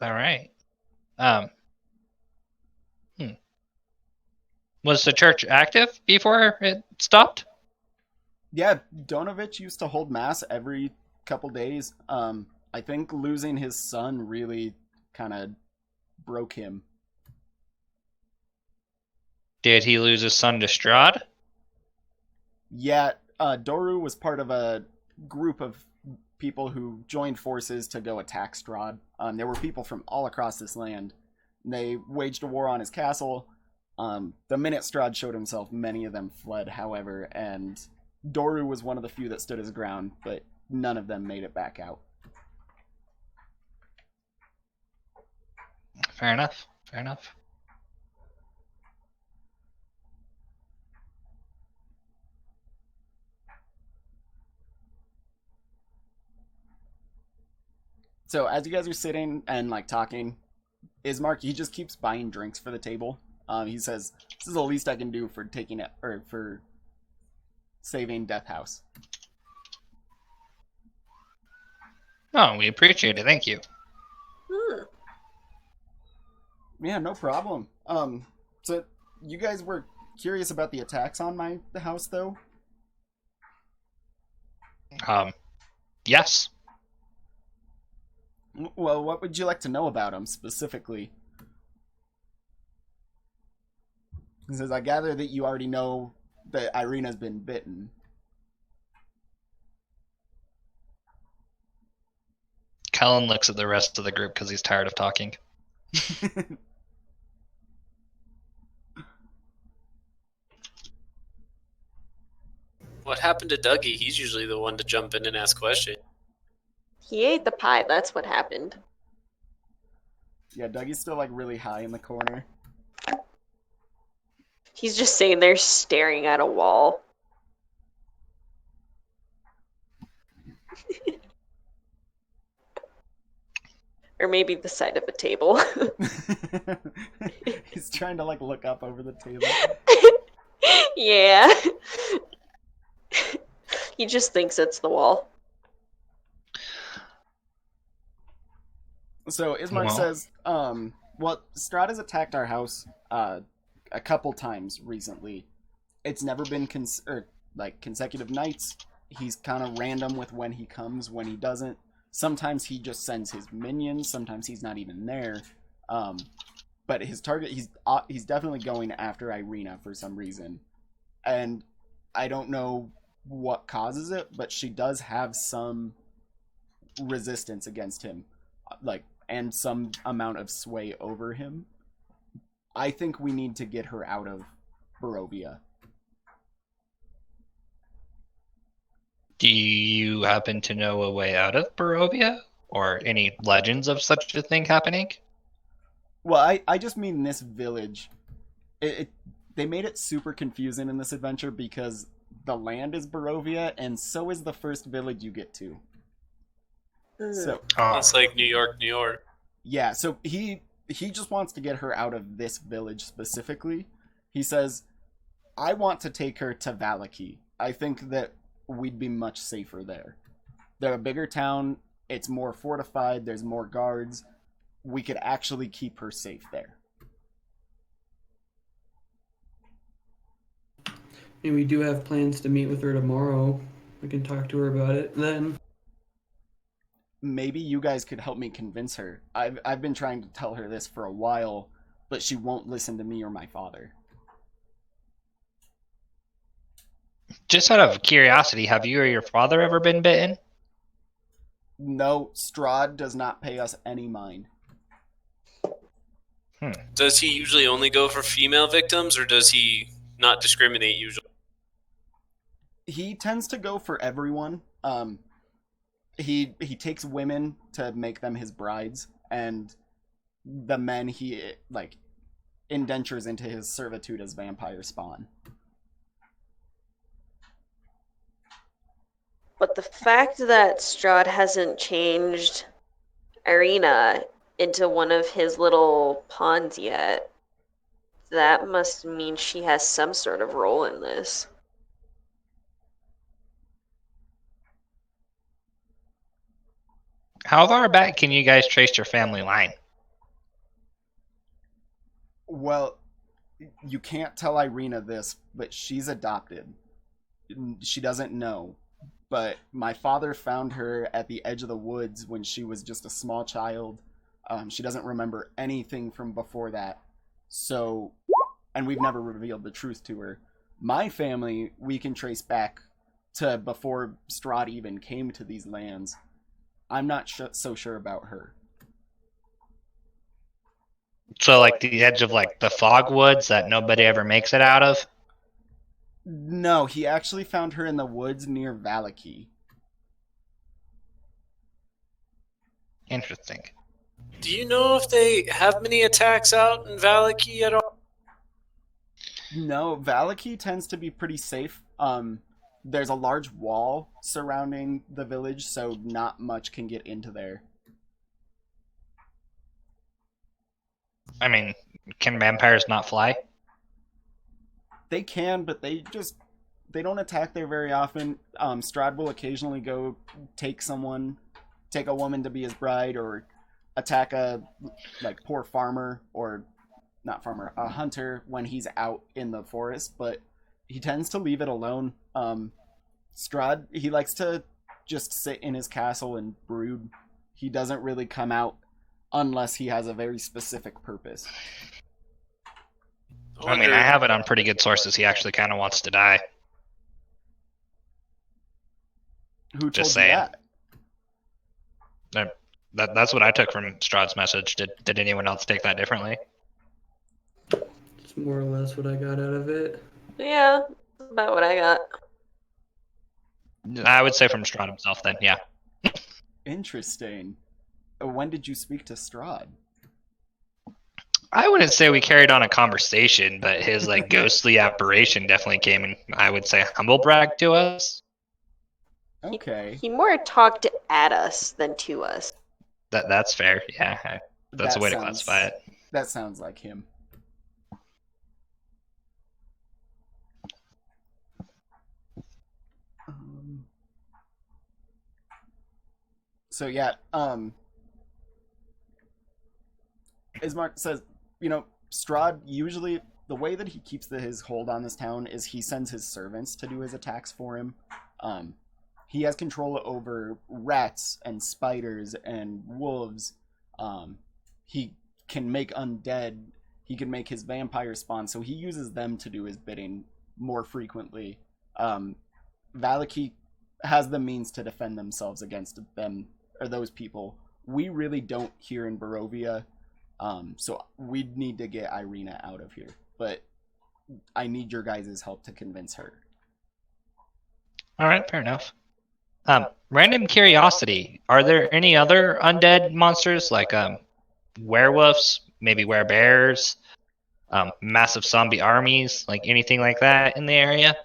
All right. Was the church active before it stopped? Yeah, Donovich used to hold mass every couple days. I think losing his son really kind of broke him. Did he lose his son to Strahd? Yeah, Doru was part of a group of people who joined forces to go attack Strahd. There were people from all across this land. They waged a war on his castle. The minute Strahd showed himself, many of them fled, however, and Doru was one of the few that stood his ground, but none of them made it back out. Fair enough. Fair enough. So as you guys are sitting and like talking, Ismark, he just keeps buying drinks for the table. He says, "This is the least I can do for taking it, or for saving Death House." Oh, we appreciate it. Thank you. Yeah, no problem. So you guys were curious about the attacks on the house, though? Yes. Well, what would you like to know about them specifically? He says, "I gather that you already know that Irina's been bitten." Kellen looks at the rest of the group because he's tired of talking. What happened to Dougie? He's usually the one to jump in and ask questions. He ate the pie, that's what happened. Yeah, Dougie's still like really high in the corner. He's just sitting there staring at a wall. Or maybe the side of a table. He's trying to like look up over the table. Yeah. He just thinks it's the wall. So Ismark Well. says, well, Strahd has attacked our house a couple times recently. It's never been consecutive nights. He's kind of random with when he comes, when he doesn't. Sometimes he just sends his minions. Sometimes he's not even there. But his target, he's definitely going after Irina for some reason, and I don't know what causes it, but she does have some resistance against him, and some amount of sway over him. I think we need to get her out of Barovia. Do you happen to know a way out of Barovia? Or any legends of such a thing happening? Well, I just mean this village. They made it super confusing in this adventure because the land is Barovia, and so is the first village you get to. So It's like New York, New York. yeah, so he just wants to get her out of this village specifically. He says, I want to take her to Valaki. I think that we'd be much safer there. They're a bigger town, it's more fortified, there's more guards. We could actually keep her safe there. And we do have plans to meet with her tomorrow. We can talk to her about it then. Maybe you guys could help me convince her. I've been trying to tell her this for a while, but she won't listen to me or my father. Just out of curiosity, have you or your father ever been bitten? No, Strahd does not pay us any mind. Does he usually only go for female victims, or does he not discriminate usually? He tends to go for everyone. He takes women to make them his brides, and the men he indentures into his servitude as vampire spawn. But the fact that Strahd hasn't changed Irina into one of his little pawns yet, that must mean she has some sort of role in this. How far back can you guys trace your family line? Well, you can't tell Irina this, but she's adopted. She doesn't know. But my father found her at the edge of the woods when she was just a small child. She doesn't remember anything from before that. So, and we've never revealed the truth to her. My family, we can trace back to before Strahd even came to these lands. I'm not so sure about her. So, like the edge of the fogwoods that nobody ever makes it out of? No, he actually found her in the woods near Valaki. Interesting. Do you know if they have many attacks out in Valaki at all? No, Valaki tends to be pretty safe. There's a large wall surrounding the village, so not much can get into there. I mean, can vampires not fly? They can, but they don't attack there very often. Strahd will occasionally go take a woman to be his bride, or attack a poor farmer, or not farmer, a hunter when he's out in the forest, but he tends to leave it alone. Strahd, he likes to just sit in his castle and brood. He doesn't really come out unless he has a very specific purpose. I mean, I have it on pretty good sources. He actually kind of wants to die. Who told Just you saying. that? That's what I took from Strahd's message. Did anyone else take that differently? It's more or less what I got out of it. Yeah, that's about what I got. I would say from Strahd himself then, yeah. Interesting. When did you speak to Strahd? I wouldn't say we carried on a conversation, but his ghostly apparition definitely came and I would say humble brag to us. Okay. He more talked at us than to us. That's fair, yeah. That's a way to classify it. That sounds like him. So yeah, Ismark says, Strahd usually the way that he keeps his hold on this town is he sends his servants to do his attacks for him. Um, he has control over rats and spiders and wolves. He can make undead. He can make his vampire spawn, so he uses them to do his bidding more frequently. Valaki has the means to defend themselves against them or those people. We really don't here in Barovia, so we need to get Irina out of here. But I need your guys' help to convince her. All right, fair enough. Random curiosity: are there any other undead monsters like werewolves, maybe werebears, massive zombie armies, like anything like that in the area?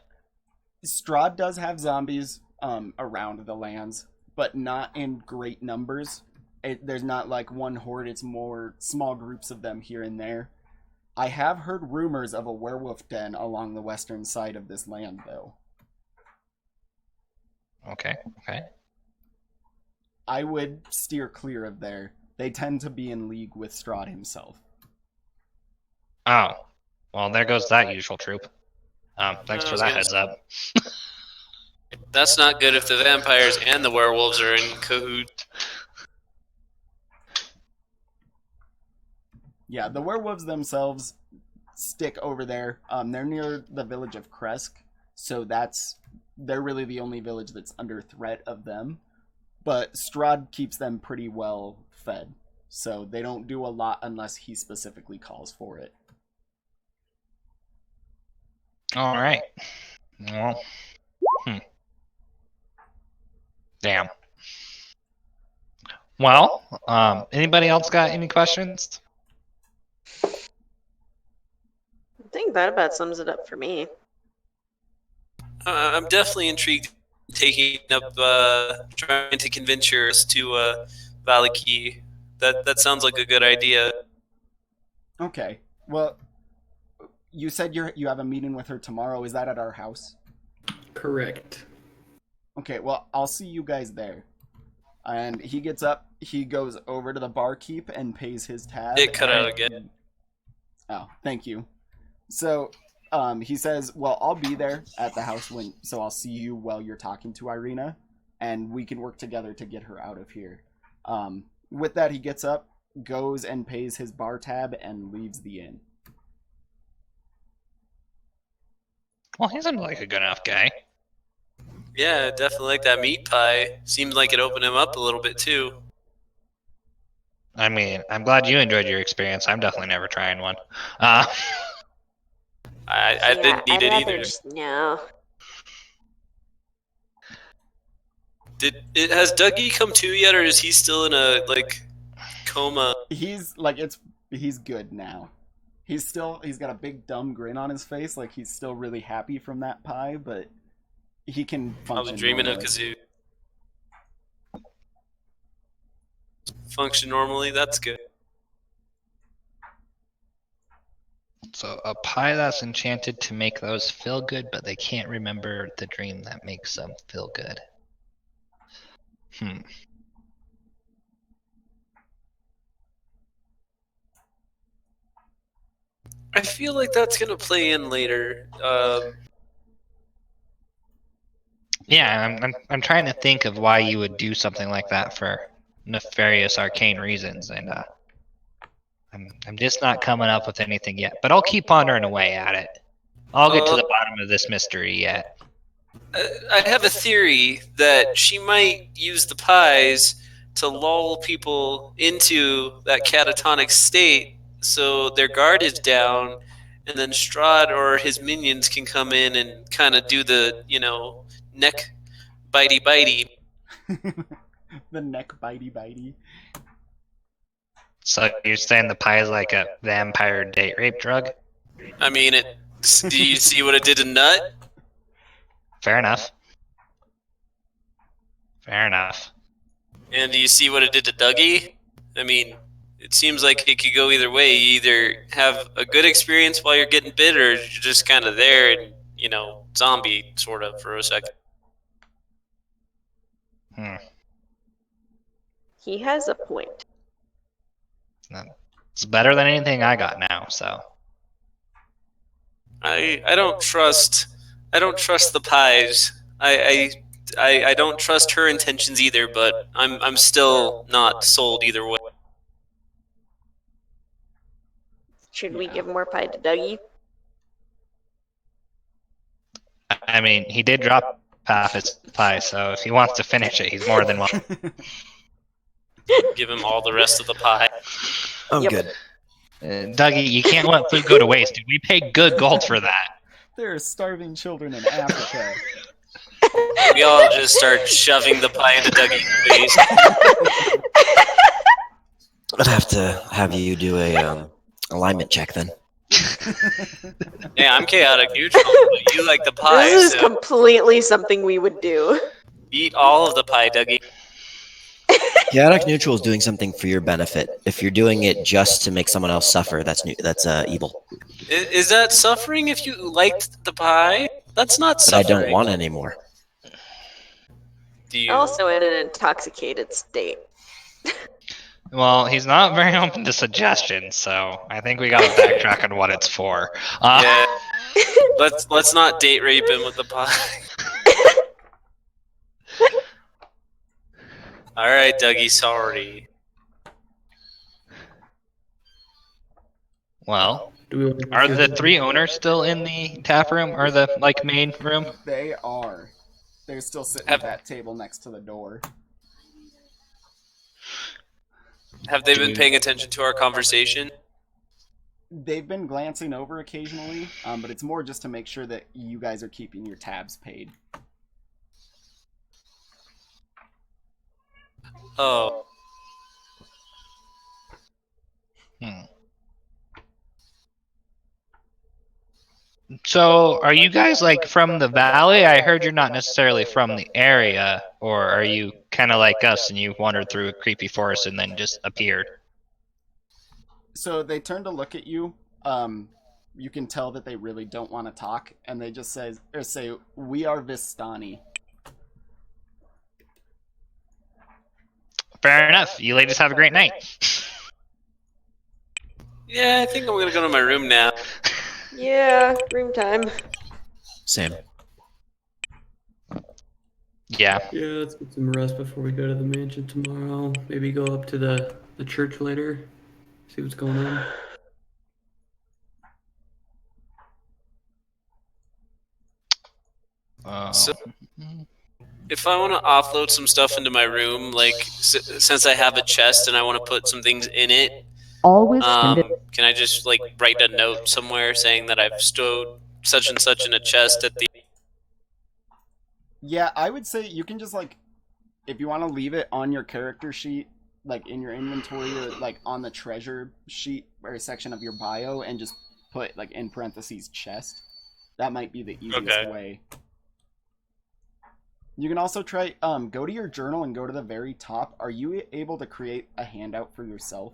Strahd does have zombies around the lands, but not in great numbers. There's not like one horde, it's more small groups of them here and there. I have heard rumors of a werewolf den along the western side of this land, though. Okay. I would steer clear of there. They tend to be in league with Strahd himself. Oh, well, there goes that usual troop. Thanks for that heads up. That's not good if the vampires and the werewolves are in cahoots. Yeah, the werewolves themselves stick over there. They're near the village of Kresk, so they're really the only village that's under threat of them. But Strahd keeps them pretty well fed, so they don't do a lot unless he specifically calls for it. All right. Well, damn. Well, anybody else got any questions? I think that about sums it up for me. I'm definitely intrigued, taking up trying to convince yours to Valaki. That sounds like a good idea. Okay. Well, you said you have a meeting with her tomorrow. Is that at our house? Correct. Okay, well, I'll see you guys there. And he gets up, he goes over to the barkeep and pays his tab. It cut out again. Oh, thank you. So, he says, well, I'll be there at the house so I'll see you while you're talking to Irina, and we can work together to get her out of here. With that, he gets up, goes and pays his bar tab, and leaves the inn. Well, he seems like a good enough guy. Yeah, definitely like that meat pie. Seemed like it opened him up a little bit too. I mean, I'm glad you enjoyed your experience. I'm definitely never trying one. I didn't need it either. No. Has Dougie come to yet, or is he still in a coma? He's good now. He's got a big dumb grin on his face, like he's still really happy from that pie, but he can function. Probably dreaming of normally. Kazoo. Function normally, that's good. So a pie that's enchanted to make those feel good, but they can't remember the dream that makes them feel good. I feel like that's gonna play in later. Yeah, I'm trying to think of why you would do something like that for nefarious arcane reasons, and I'm just not coming up with anything yet. But I'll keep pondering away at it. I'll get to the bottom of this mystery yet. I have a theory that she might use the pies to lull people into that catatonic state so their guard is down, and then Strahd or his minions can come in and kind of do the, neck bitey. The neck bitey. So you're saying the pie is like a vampire date rape drug? I mean, do you see what it did to Nut? Fair enough. And do you see what it did to Dougie? I mean, it seems like it could go either way. You either have a good experience while you're getting bit, or you're just kind of there and, zombie sort of for a second. He has a point. It's better than anything I got now, so. I don't trust the pies. I don't trust her intentions either, but I'm still not sold either way. Should we give more pie to Dougie? I mean, he did drop half his pie, so if he wants to finish it, he's more than welcome. Give him all the rest of the pie. I'm Yep. good. Dougie, you can't let food go to waste, dude. We pay good gold for that. There are starving children in Africa. We all just start shoving the pie into Dougie's face. I'd have to have you do a alignment check then. Yeah, I'm chaotic neutral, but you like the pie, This is so completely something we would do. eat all of the pie, Dougie. Chaotic neutral is doing something for your benefit. If you're doing it just to make someone else suffer, that's evil. Is that suffering if you liked the pie? That's not But I suffering. don't want any more. Do you? Also in an intoxicated state. Well, he's not very open to suggestions, so I think we gotta backtrack on what it's for. Yeah. Let's not date rape him with the pie. All right, Dougie, sorry. Well, Do we want to are the three owners still in the tap room or the main room? They are. They're still sitting at that table next to the door. Have they been paying attention to our conversation? They've been glancing over occasionally, but it's more just to make sure that you guys are keeping your tabs paid. Oh. So, are you guys like from the valley? I heard you're not necessarily from the area, or are you kind of like us and you wandered through a creepy forest and then just appeared? So they turn to look at you. You can tell that they really don't want to talk, and they just say, "We are Vistani." Fair enough. You ladies have a great night. Yeah, I think I'm gonna go to my room now. Yeah, room time. Same. Yeah. Yeah, let's get some rest before we go to the mansion tomorrow. Maybe go up to the church later, see what's going on. So, if I want to offload some stuff into my room, like since I have a chest and I want to put some things in it, can I just like write a note somewhere saying that I've stowed such and such in a chest at the? Yeah, I would say you can just if you want to leave it on your character sheet, like in your inventory or like on the treasure sheet or section of your bio, and just put like in parentheses chest. That might be the easiest way. You can also try go to your journal and go to the very top. Are you able to create a handout for yourself?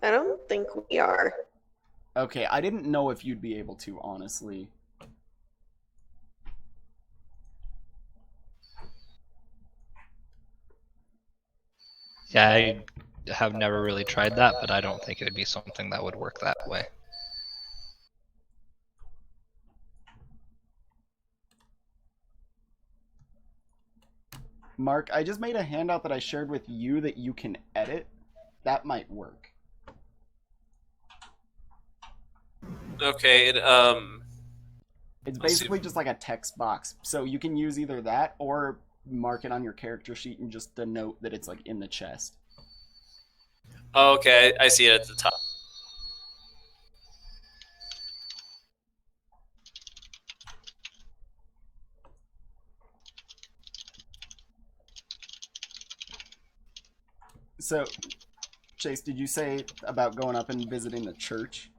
I don't think we are. Okay, I didn't know if you'd be able to, honestly. Yeah, I have never really tried that, but I don't think it would be something that would work that way. Mark, I just made a handout that I shared with you that you can edit. That might work. Okay, It's basically just like a text box. So you can use either that or mark it on your character sheet and just denote that it's like in the chest. Oh, okay, I see it at the top. So, Chase, did you say about going up and visiting the church?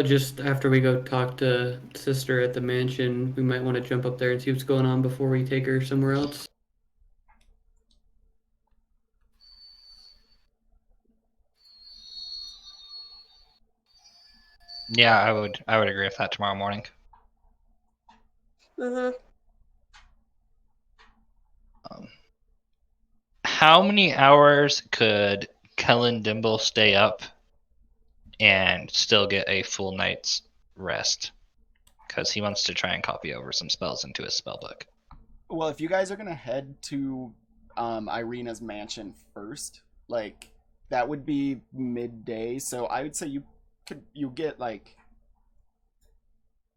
Just after we go talk to sister at the mansion, we might want to jump up there and see what's going on before we take her somewhere else. Yeah, I would agree with that tomorrow morning. Mm-hmm. How many hours could Kellen Dimble stay up and still get a full night's rest? Because he wants to try and copy over some spells into his spellbook. Well, if you guys are gonna head to Irina's mansion first, like that would be midday. So I would say you get like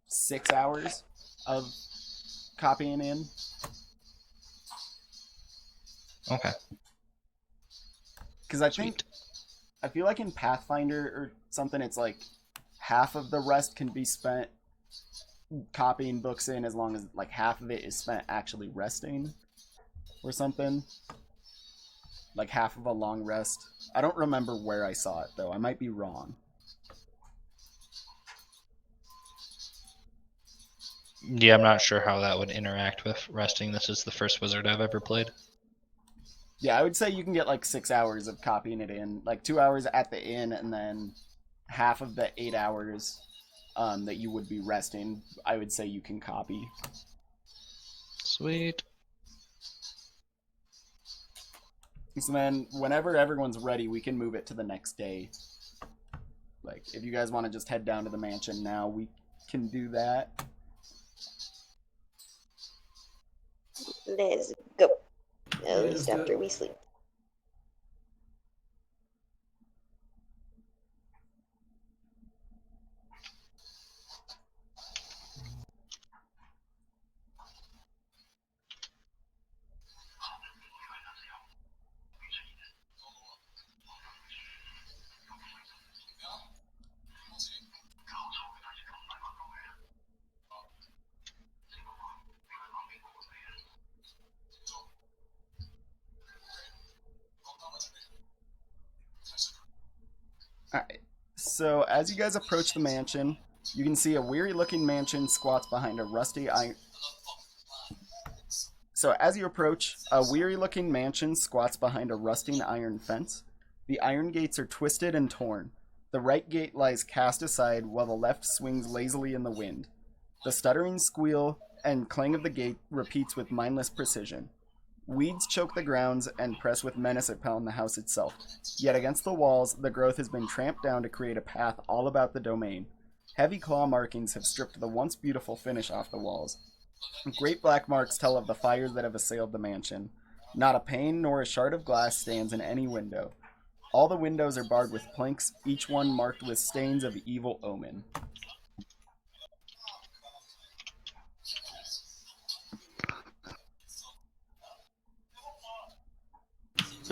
6 hours of copying in. Okay. Because I feel like in Pathfinder or something, it's like half of the rest can be spent copying books in, as long as like half of it is spent actually resting or something. Like half of a long rest. I don't remember where I saw it though. I might be wrong. Yeah, I'm not sure how that would interact with resting. This is the first wizard I've ever played. Yeah, I would say you can get like 6 hours of copying it in, like 2 hours at the inn, and then half of the 8 hours that you would be resting, I would say you can copy. Sweet. So then, whenever everyone's ready, we can move it to the next day. Like, if you guys want to just head down to the mansion now, we can do that. Let's go. At Yeah, least let's after go. we sleep. Alright, so as you guys approach the mansion, you can see a weary-looking mansion squats behind a rusty iron... So as you approach, a weary-looking mansion squats behind a rusting iron fence. The iron gates are twisted and torn. The right gate lies cast aside, while the left swings lazily in the wind. The stuttering squeal and clang of the gate repeats with mindless precision. Weeds choke the grounds and press with menace upon the house itself. Yet against the walls, the growth has been tramped down to create a path all about the domain. Heavy claw markings have stripped the once beautiful finish off the walls. Great black marks tell of the fires that have assailed the mansion. Not a pane nor a shard of glass stands in any window. All the windows are barred with planks, each one marked with stains of evil omen.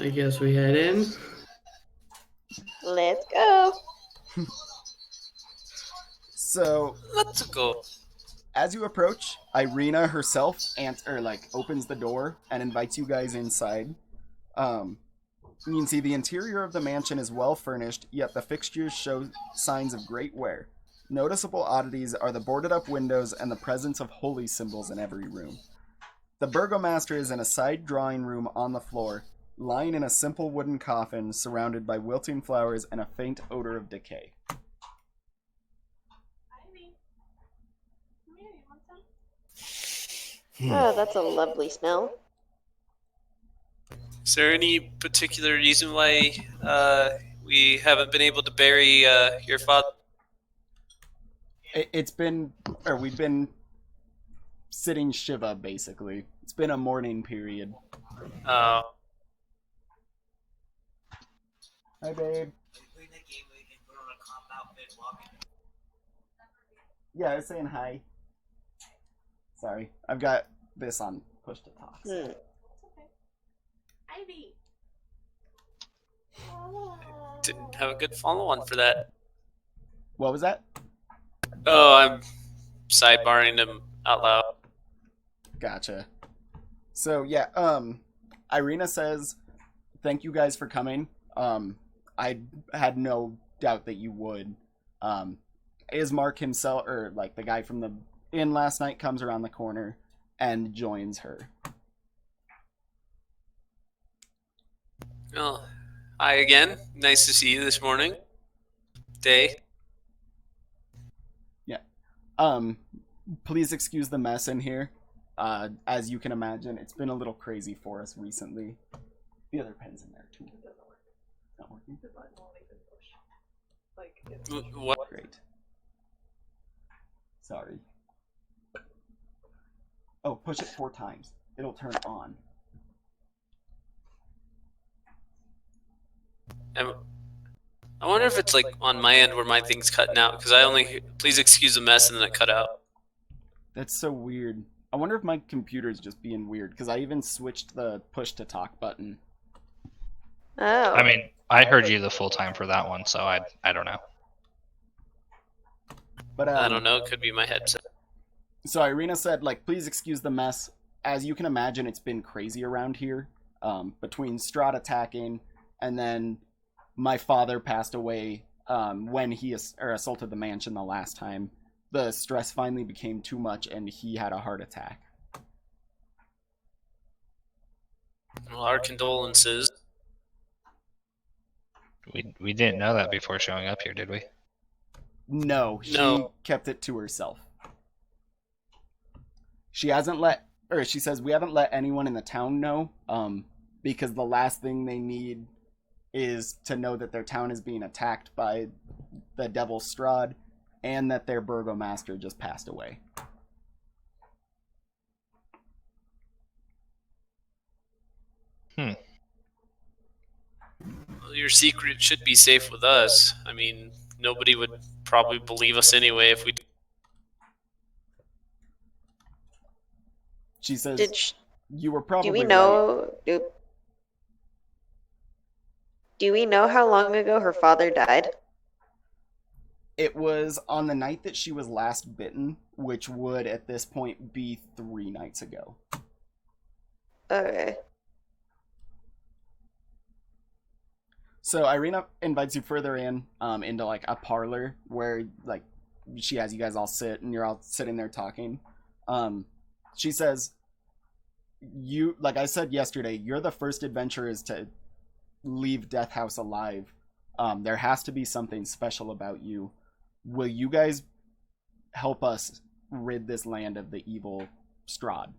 I guess we head in. Let's go. So, Let's go. as you approach, Irina herself opens the door and invites you guys inside. You can see the interior of the mansion is well furnished, yet the fixtures show signs of great wear. Noticeable oddities are the boarded up windows and the presence of holy symbols in every room. The burgomaster is in a side drawing room on the floor, lying in a simple wooden coffin surrounded by wilting flowers and a faint odor of decay. Oh, that's a lovely smell. Is there any particular reason why we haven't been able to bury your father? We've been sitting Shiva, basically. It's been a mourning period. Uh, Hi, babe. Yeah, I was saying hi. Sorry, I've got this on push to talk. So. Ivy. didn't have a good follow-on for that. What was that? Oh, I'm sidebarring him out loud. Gotcha. So yeah, Irina says, "Thank you guys for coming. I had no doubt that you would." Ismark himself, or like the guy from the inn last night, comes around the corner and joins her. Oh, hi again. Nice to see you this morning. Day. Please excuse the mess in here. As you can imagine, it's been a little crazy for us recently. The other pen's in there too. Not working. What? Great. Sorry. Oh, push it 4 times. It'll turn on. I wonder if it's like on my end where my thing's cutting out, because I only please excuse the mess and then it cut out. That's so weird. I wonder if my computer's just being weird, because I even switched the push to talk button. Oh. I mean, I heard you the full time for that one, so I don't know. But I don't know. It could be my headset. So Irina said, like, please excuse the mess. As you can imagine, it's been crazy around here. Between Strahd attacking, and then my father passed away when he assaulted the mansion the last time. The stress finally became too much, and he had a heart attack. Well, our condolences. We didn't know that before showing up here, did we? No, she No. kept it to herself. She hasn't she says we haven't let anyone in the town know, because the last thing they need is to know that their town is being attacked by the devil Strahd, and that their burgomaster just passed away. Well, your secret should be safe with us. I mean, nobody would probably believe us anyway if we. She says you were probably do we right. know? Do we know how long ago her father died? It was on the night that she was last bitten, which would at this point be 3 nights ago. Okay. So Irina invites you further in, into like a parlor where like she has you guys all sit and you're all sitting there talking. She says, "You, like I said yesterday, you're the first adventurers to leave Death House alive. There has to be something special about you. Will you guys help us rid this land of the evil Strahd?"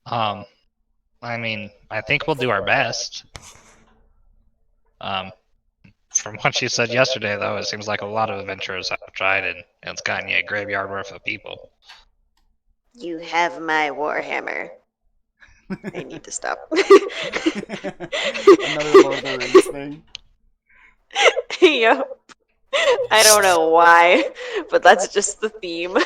I mean, I think we'll do our best. From what you said yesterday, though, it seems like a lot of adventurers have tried, and it's gotten you a graveyard worth of people. You have my warhammer. I need to stop. Another Lord of the Rings thing. Yep. I don't know why, but that's just the theme.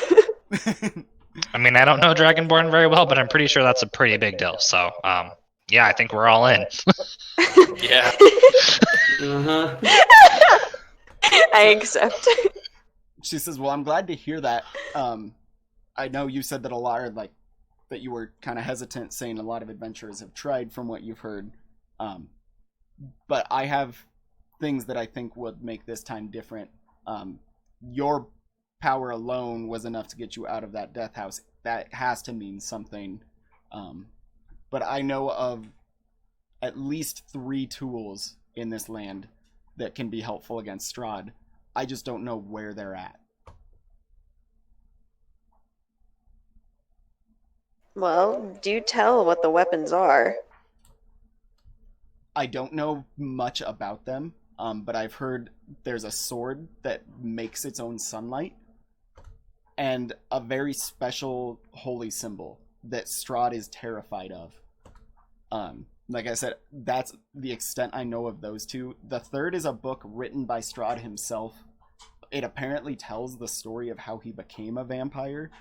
I mean, I don't know Dragonborn very well, but I'm pretty sure that's a pretty big deal. So, yeah, I think we're all in. Yeah. Uh-huh. I accept. She says, "Well, I'm glad to hear that. I know you said that a lot, or like that you were kind of hesitant, saying a lot of adventurers have tried, from what you've heard. But I have things that I think would make this time different. Your power alone was enough to get you out of that death house. That has to mean something. But I know of at least 3 tools in this land that can be helpful against Strahd. I just don't know where they're at." Well, do tell what the weapons are. I don't know much about them, but I've heard there's a sword that makes its own sunlight, and a very special holy symbol that Strahd is terrified of. Like I said, that's the extent I know of those 2. The third is a book written by Strahd himself. It apparently tells the story of how he became a vampire,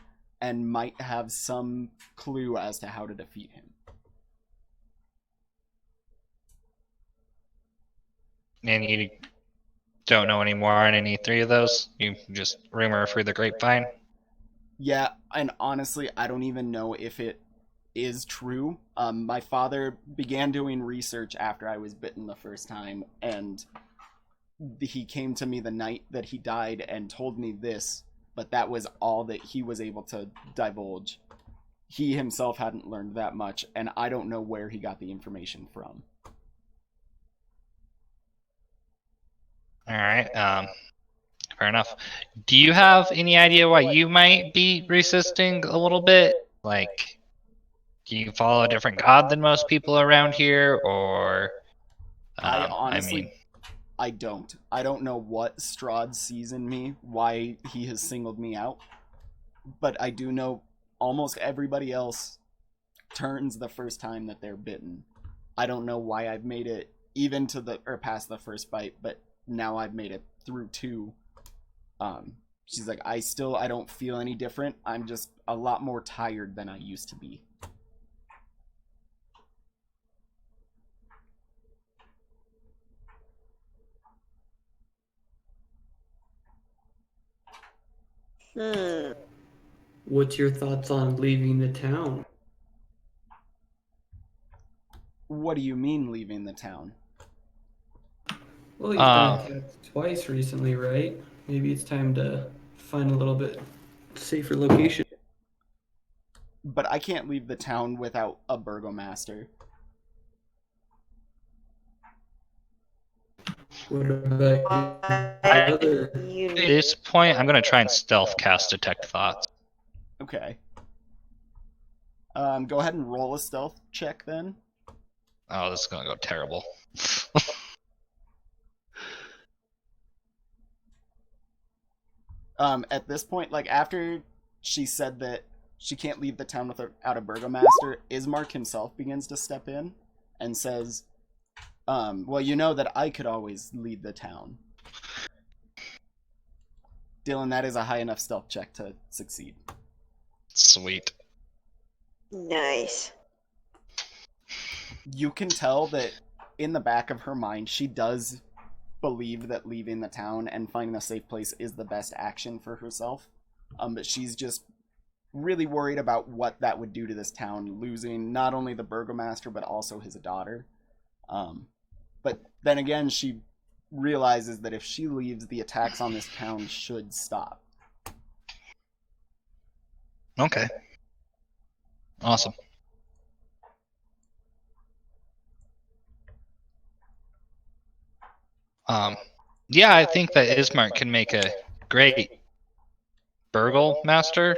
and might have some clue as to how to defeat him. And you don't know any more on any 3 of those? You just rumor through the grapevine? Yeah, and honestly, I don't even know if it is true. My father began doing research after I was bitten the first time, and he came to me the night that he died and told me this, but that was all that he was able to divulge. He himself hadn't learned that much, and I don't know where he got the information from. Alright, Fair enough. Do you have any idea why you might be resisting a little bit? Like, do you follow a different god than most people around here, or? I I honestly, mean, I don't. I don't know what Strahd sees in me, why he has singled me out. But I do know almost everybody else turns the first time that they're bitten. I don't know why I've made it even to the or past the first bite, but now I've made it through two. She's like, I don't feel any different. I'm just a lot more tired than I used to be. What's your thoughts on leaving the town? What do you mean leaving the town? Well, you've been attacked twice recently, right? Maybe it's time to find a little bit safer location. But I can't leave the town without a burgomaster. What about your other? at this point, I'm gonna try and stealth cast Detect Thoughts. Okay. Go ahead and roll a stealth check then. Oh, this is gonna go terrible. At this point, like after she said that she can't leave the town without a burgomaster, Ismark himself begins to step in and says, well, you know that I could always lead the town. Dylan, that is a high enough stealth check to succeed. Sweet. Nice. You can tell that in the back of her mind, she does believe that leaving the town and finding a safe place is the best action for herself. But she's just really worried about what that would do to this town, losing not only the burgomaster, but also his daughter. But then again, she realizes that if she leaves, the attacks on this town should stop. Okay. Awesome. Yeah, I think that Ismark can make a great burgle master.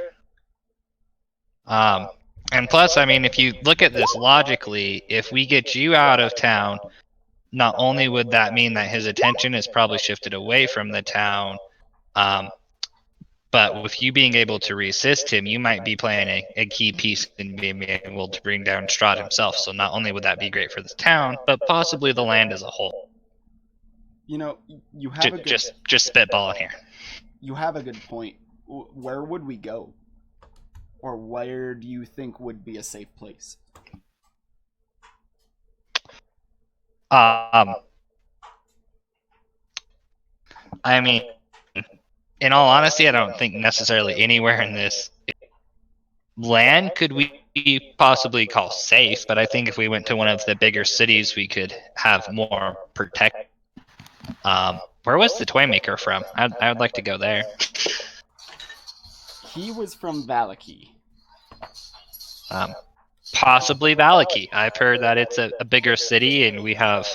And plus, I mean, if you look at this logically, if we get you out of town, not only would that mean that his attention is probably shifted away from the town, but with you being able to resist him, you might be playing a key piece in being able to bring down Strahd himself. So not only would that be great for the town, but possibly the land as a whole. You know, you have a good... just spitballing here. You have a good point. Where would we go? Or where do you think would be a safe place? I mean, in all honesty, I don't think necessarily anywhere in this land could we possibly call safe, but I think if we went to one of the bigger cities, we could have more protect. Where was the Toymaker from? I would like to go there. He was from Vallaki. Possibly Vallaki. I've heard that it's a bigger city, and we have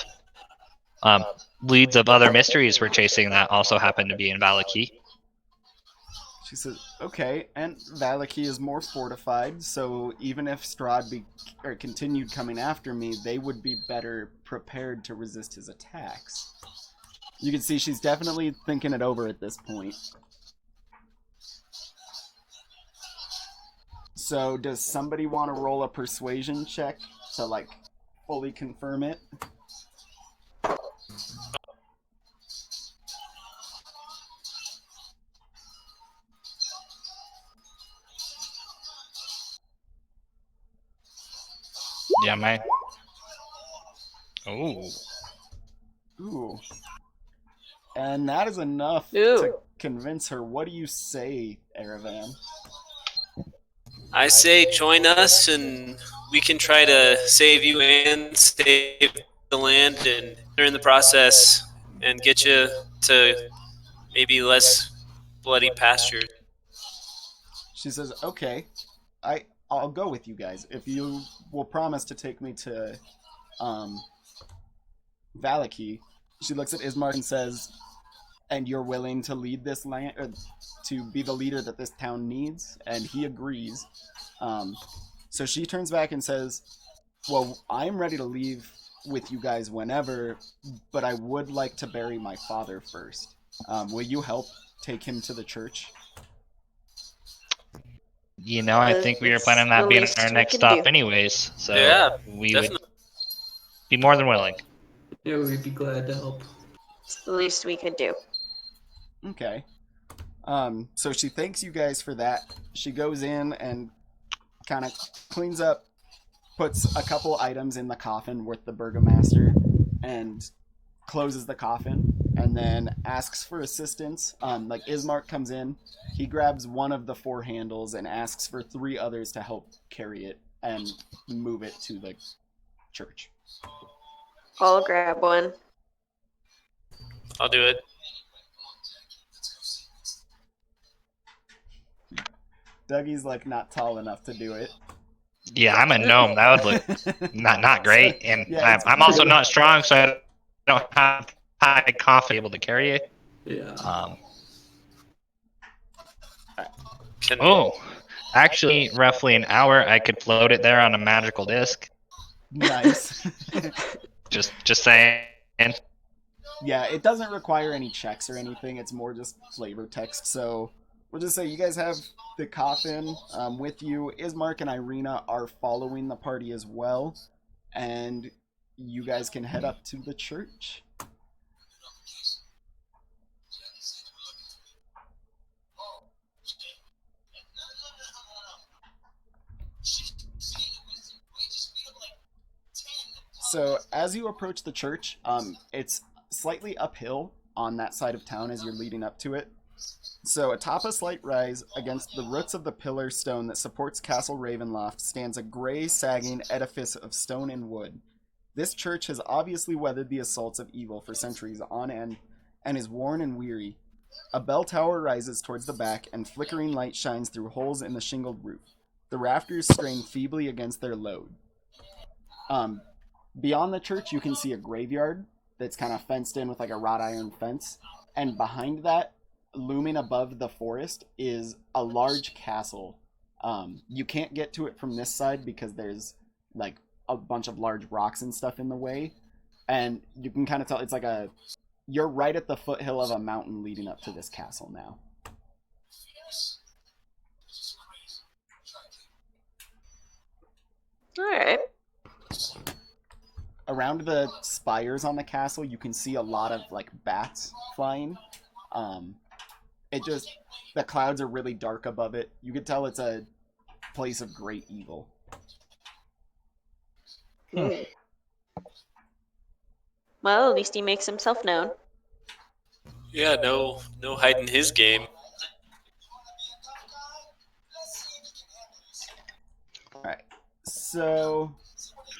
leads of other mysteries we're chasing that also happen to be in Vallaki. She says, okay, and Vallaki is more fortified, so even if Strahd continued coming after me, they would be better prepared to resist his attacks. You can see she's definitely thinking it over at this point. So does somebody want to roll a persuasion check to, like, fully confirm it? Yeah, man. Ooh. Ooh. And that is enough Ooh. to convince her. What do you say, Aravan? I say join us and we can try to save you and save the land and during the process and get you to maybe less bloody pastures. She says, okay, I'll go with you guys if you will promise to take me to Vallaki. She looks at Ismark and says, and you're willing to lead this land, or to be the leader that this town needs, and he agrees. So she turns back and says, well, I'm ready to leave with you guys whenever, but I would like to bury my father first. Will you help take him to the church? I think we were planning on that the being least our we next can stop do. anyways, so Yeah, we definitely. would be more than willing. Yeah, we'd be glad to help. It's the least we could do. Okay. So she thanks you guys for that. She goes in and kind of cleans up, puts a couple items in the coffin with the burgomaster, and closes the coffin, and then asks for assistance. Like Ismark comes in, he grabs one of the 4 handles and asks for 3 others to help carry it and move it to the church. I'll grab one. I'll do it. Dougie's like not tall enough to do it. Yeah, I'm a gnome. That would look not great, and Yeah, I'm also not strong, so I don't have high confidence able to carry it. Yeah. Actually, roughly an hour, I could float it there on a magical disc. Nice. Just saying. Yeah, it doesn't require any checks or anything. It's more just flavor text. So we'll just say you guys have the coffin with you. Ismark and Irina are following the party as well, and you guys can head up to the church. So as you approach the church, it's slightly uphill on that side of town as you're leading up to it. So atop a slight rise against the roots of the pillar stone that supports Castle Ravenloft stands a gray, sagging edifice of stone and wood. This church has obviously weathered the assaults of evil for centuries on end and is worn and weary. A bell tower rises towards the back, and flickering light shines through holes in the shingled roof. The rafters strain feebly against their load. Beyond the church, you can see a graveyard that's kind of fenced in with like a wrought iron fence. And behind that, looming above the forest, is a large castle. You can't get to it from this side because there's like a bunch of large rocks and stuff in the way. And you can kind of tell it's like you're right at the foothill of a mountain leading up to this castle now. Alright. Around the spires on the castle, you can see a lot of like bats flying. The clouds are really dark above it. You could tell it's a place of great evil. Well, at least he makes himself known. Yeah, no hiding his game. Alright, so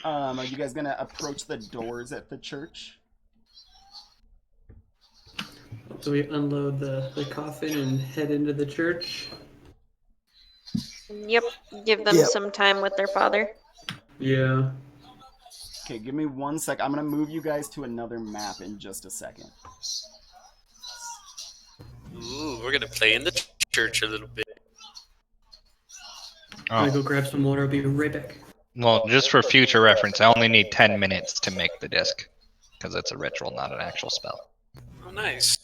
are you guys gonna approach the doors at the church? So we unload the coffin and head into the church. Yep. Give them some time with their father. Yeah. Okay, give me 1 sec. I'm gonna move you guys to another map in just a second. Ooh, we're gonna play in the church a little bit. I'm gonna go grab some water. I'll be right back. Well, just for future reference, I only need 10 minutes to make the disc, because it's a ritual, not an actual spell. Oh, nice.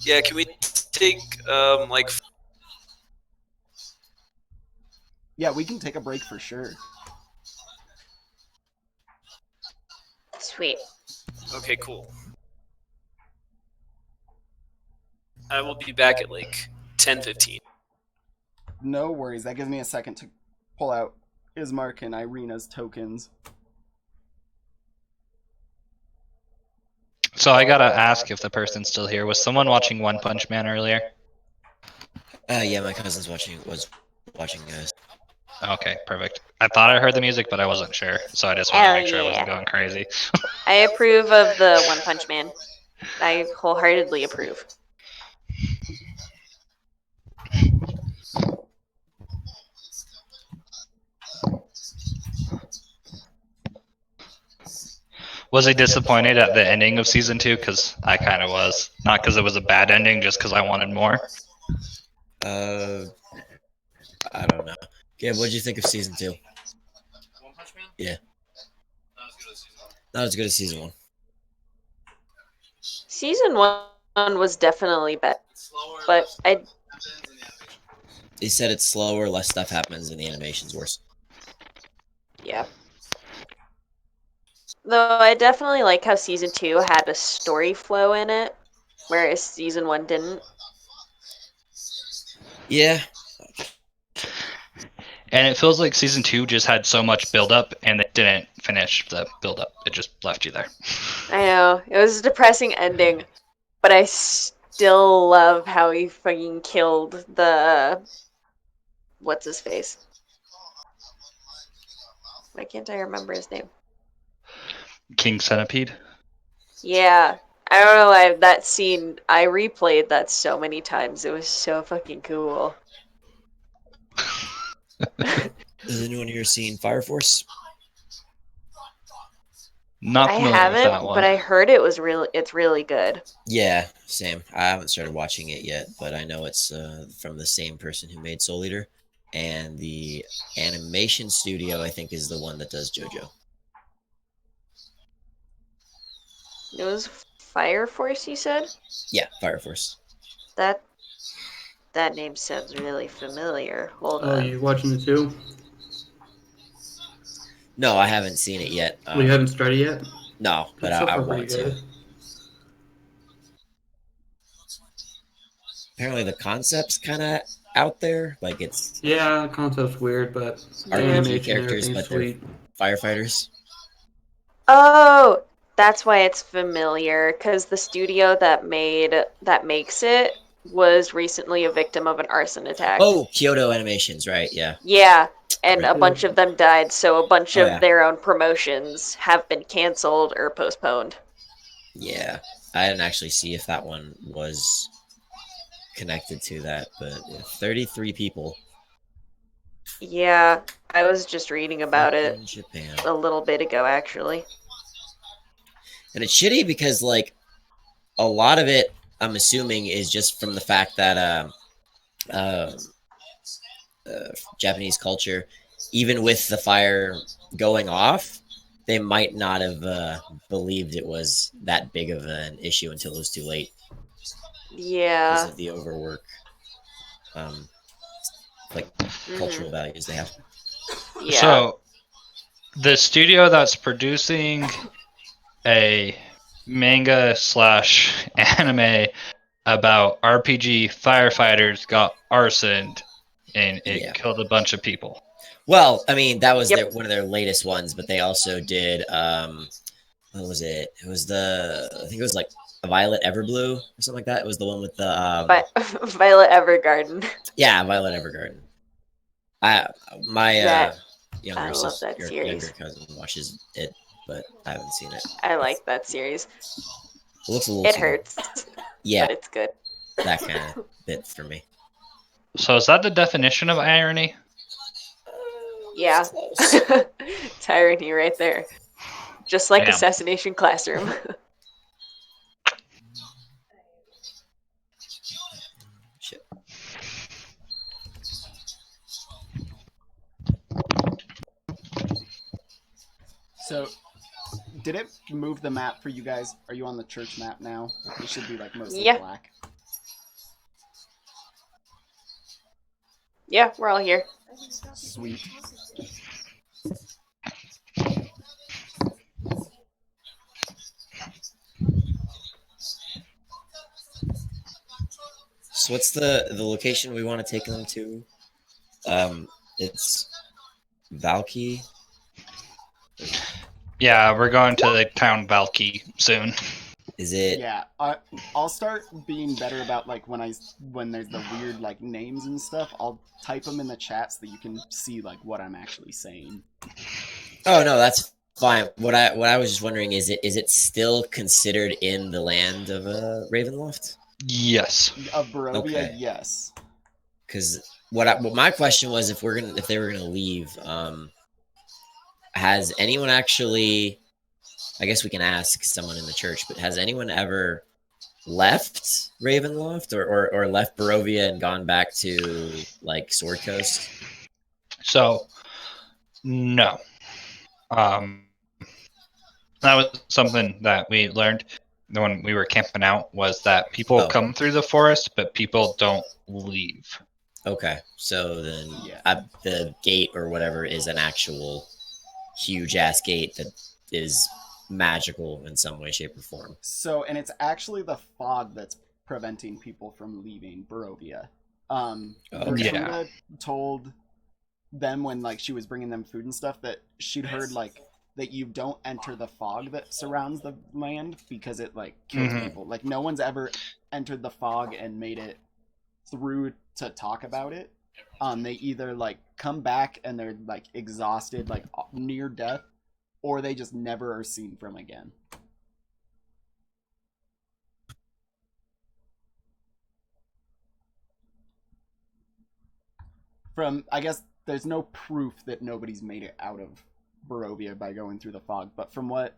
Yeah, can we take Yeah, we can take a break for sure. Sweet. Okay, cool. I will be back at like 10:15. No worries. That gives me a second to pull out Ismark and Irina's tokens. So I gotta ask if the person's still here. Was someone watching One Punch Man earlier? Yeah, my cousin's was watching guys. Okay, perfect. I thought I heard the music, but I wasn't sure, so I just wanted to Hell make sure I wasn't yeah. going crazy. I approve of the One Punch Man. I wholeheartedly approve. Was he disappointed at the ending of season 2? Because I kind of was. Not because it was a bad ending, just because I wanted more. I don't know. Yeah, what did you think of season 2? One Punch Man? Yeah. Not as good as season one. Not as good as season 1. Season 1 was definitely better, It's slower. but less I happens in the animation. He said it's slower, less stuff happens, and the animation's worse. yeah. Though I definitely like how season 2 had a story flow in it, whereas season 1 didn't. Yeah. And it feels like season 2 just had so much buildup, and it didn't finish the buildup. It just left you there. I know, it was a depressing ending, but I still love how he fucking killed the... What's his face? Why can't I remember his name? King Centipede. Yeah. I don't know why that scene, I replayed that so many times. It was so fucking cool. Has anyone here seen Fire Force? Not I familiar with that haven't, one. but I heard it's really good. Yeah, same. I haven't started watching it yet, but I know it's from the same person who made Soul Eater, and the animation studio I think is the one that does JoJo. It was Fire Force, you said? Yeah, Fire Force. That name sounds really familiar. Hold Oh, on. you watching it too? No, I haven't seen it yet. We haven't started yet. No, but It's so I far want pretty to. good. Apparently, the concept's kind of out there. Like it's Yeah, the concept's weird, but the Yeah. animation characters, and everything's but they're sweet. firefighters. Oh, that's why it's familiar, because the studio that makes it was recently a victim of an arson attack. Oh, Kyoto Animations, right? Yeah. Yeah, and a Right. bunch of them died, so a bunch Oh, of yeah. their own promotions have been canceled or postponed. Yeah, I didn't actually see if that one was connected to that, but yeah, 33 people Yeah, I was just reading about it in Japan. a little bit ago, actually. And it's shitty because, like, a lot of it, I'm assuming, is just from the fact that uh, Japanese culture, even with the fire going off, they might not have believed it was that big of an issue until it was too late because Yeah. of the overwork, like cultural Mhm. values they have. Yeah. So, the studio that's producing a manga slash anime about RPG firefighters got arsoned and it Yeah. killed a bunch of people. Well, I mean, that was Yep. one of their latest ones, but they also did what was it? It was I think it was like a Violet Everblue or something like that. It was the one with the But Violet Evergarden. yeah, Violet Evergarden. My That younger I love that younger series. cousin watches it, but I haven't seen it. I like that series. It looks a little It too, hurts, yeah, but it's good. that kind of bit for me. So is that the definition of irony? Yeah. Close. It's irony right there. Just like Damn. Assassination Classroom. Shit. So, did it move the map for you guys? Are you on the church map now? It should be like mostly Yeah. black. Yeah, we're all here. Sweet. So what's the location we want to take them to? It's Valky. Yeah, we're going to the town Valky soon. Is it? Yeah, I'll start being better about like when there's the weird like names and stuff. I'll type them in the chat so that you can see like what I'm actually saying. Oh no, that's fine. What I was just wondering is it still considered in the land of Ravenloft? Yes. Of Barovia, Okay. yes. Because what my question was if they were gonna leave, has anyone actually I guess we can ask someone in the church, but has anyone ever left Ravenloft or left Barovia and gone back to like Sword Coast? So, no. That was something that we learned when we were camping out, was that people come through the forest, but people don't leave. Okay, so then Yeah. the gate or whatever is an actual huge ass gate that is magical in some way, shape, or form. So, and it's actually the fog that's preventing people from leaving Barovia. Gertruda told them when like she was bringing them food and stuff that she'd heard like that you don't enter the fog that surrounds the land because it like kills people. Like no one's ever entered the fog and made it through to talk about it. They either like come back and they're like exhausted, like near death, or they just never are seen from again. From, I guess there's no proof that nobody's made it out of Barovia by going through the fog, but from what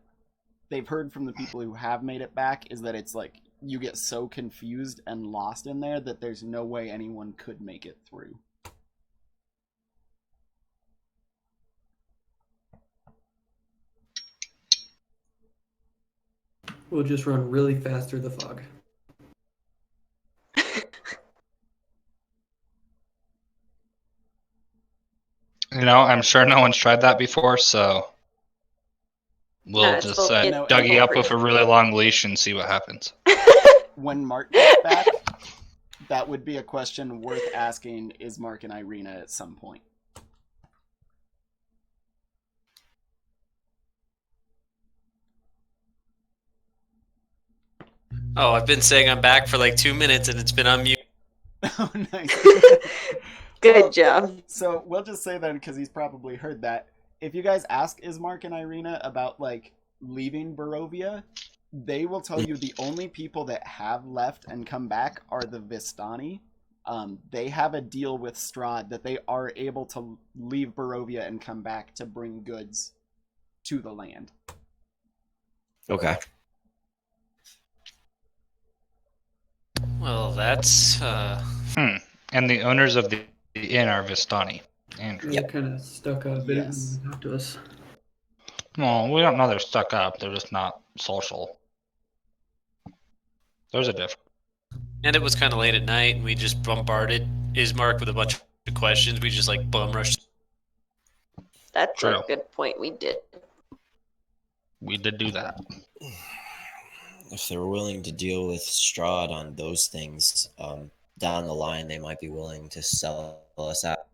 they've heard from the people who have made it back is that it's like you get so confused and lost in there that there's no way anyone could make it through. We'll just run really fast through the fog. I'm sure no one's tried that before, so we'll just Dougie up with a really long leash and see what happens. When Mark gets back, that would be a question worth asking, is Mark and Irina at some point. Oh, I've been saying I'm back for like 2 minutes and it's been on mute. Oh, nice. Good job. So we'll just say then, because he's probably heard that, if you guys ask Ismark and Irina about like leaving Barovia, they will tell you the only people that have left and come back are the Vistani. They have a deal with Strahd that they are able to leave Barovia and come back to bring goods to the land. Okay. Well, that's And the owners of the inn are Vistani. Andrew. They're kind of stuck up. They Yes. didn't talk to us. Well, we don't know they're stuck up. They're just not social. There's a difference. and it was kind of late at night, and we just bombarded Ismark with a bunch of questions. We just like bum rushed. That's True. a good point. We did. We did do that. If they're willing to deal with Strahd on those things, down the line, they might be willing to sell us out.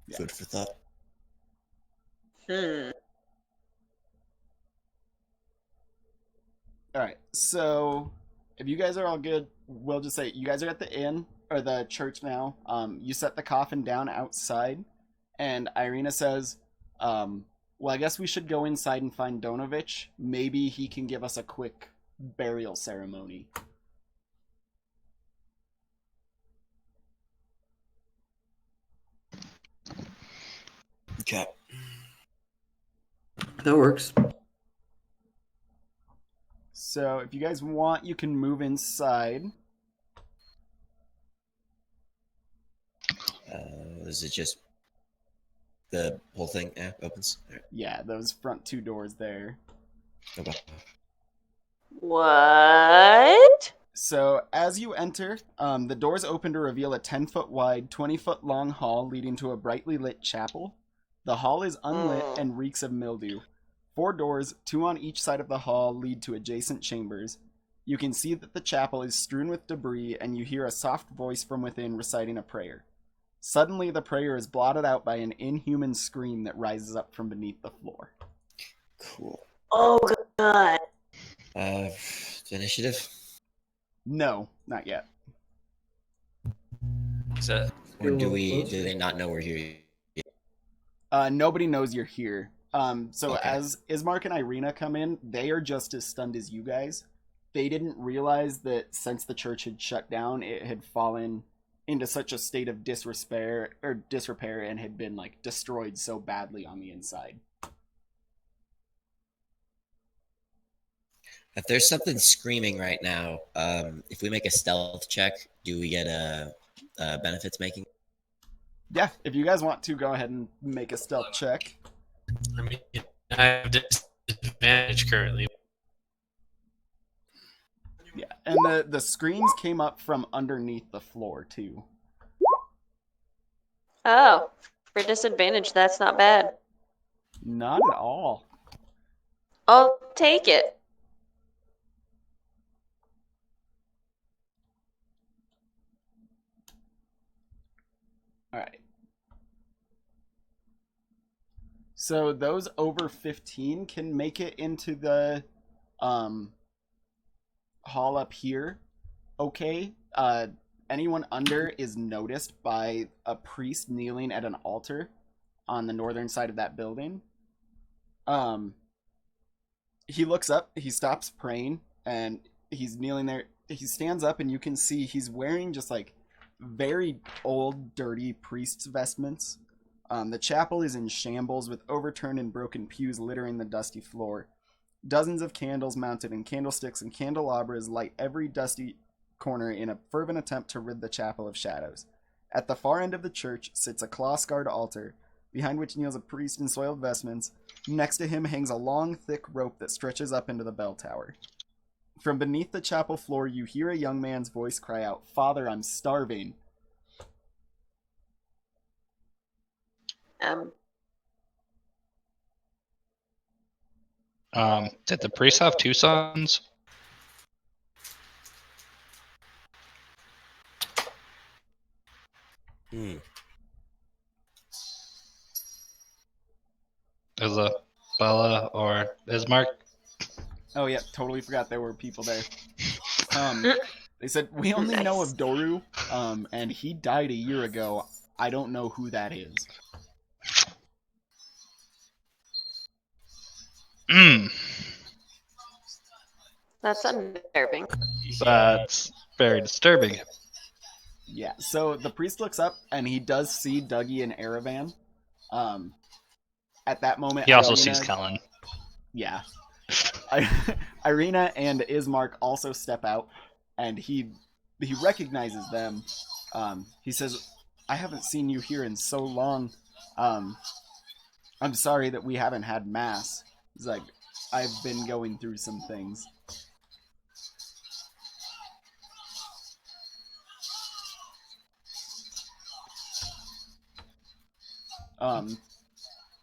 Yeah. Food for thought. Alright, so if you guys are all good, we'll just say you guys are at the inn, or the church now. You set the coffin down outside, and Irina says, well, I guess we should go inside and find Donovich. Maybe he can give us a quick burial ceremony. Okay. That works. So if you guys want, you can move inside. Is it just the whole thing opens? All right. Yeah, those front two doors there. Okay. What? So as you enter, the doors open to reveal a 10-foot wide, 20-foot long hall leading to a brightly lit chapel. The hall is unlit and reeks of mildew. 4 doors, 2 on each side of the hall, lead to adjacent chambers. You can see that the chapel is strewn with debris, and you hear a soft voice from within reciting a prayer. Suddenly, the prayer is blotted out by an inhuman scream that rises up from beneath the floor. Cool. Oh, God. Initiative? No, not yet. Is that Or do they not know we're here? Nobody knows you're here. So Okay. as Ismark and Irina come in, they are just as stunned as you guys. They didn't realize that since the church had shut down, it had fallen into such a state of disrepair and had been like destroyed so badly on the inside. If there's something screaming right now, if we make a stealth check, do we get a benefits making? Yeah, if you guys want to, go ahead and make a stealth check. I mean, I have disadvantage currently. Yeah, and the screams came up from underneath the floor too. Oh, for disadvantage, that's not bad. Not at all. I'll take it. All right. So those over 15 can make it into the hall up here. Okay. Anyone under is noticed by a priest kneeling at an altar on the northern side of that building. He looks up, he stops praying, and he's kneeling there. He stands up, and you can see he's wearing just like very old, dirty priest's vestments. The chapel is in shambles with overturned and broken pews littering the dusty floor. Dozens of candles mounted in candlesticks and candelabras light every dusty corner in a fervent attempt to rid the chapel of shadows. At the far end of the church sits a claw-scarred altar, behind which kneels a priest in soiled vestments. Next to him hangs a long, thick rope that stretches up into the bell tower. From beneath the chapel floor, you hear a young man's voice cry out, "Father, I'm starving." Did the priest have two sons? Isabella or Ismark? Oh yeah, totally forgot there were people there. They said, "We only know of Doru, and he died a year ago. I don't know who that is." That's unnerving. That's very disturbing. Yeah, so the priest looks up, and he does see Dougie and Aravan. At that moment, He also Irina, sees Kellen. Yeah. Irina and Ismark also step out, and he recognizes them. He says, "I haven't seen you here in so long. I'm sorry that we haven't had mass." He's like, "I've been going through some things."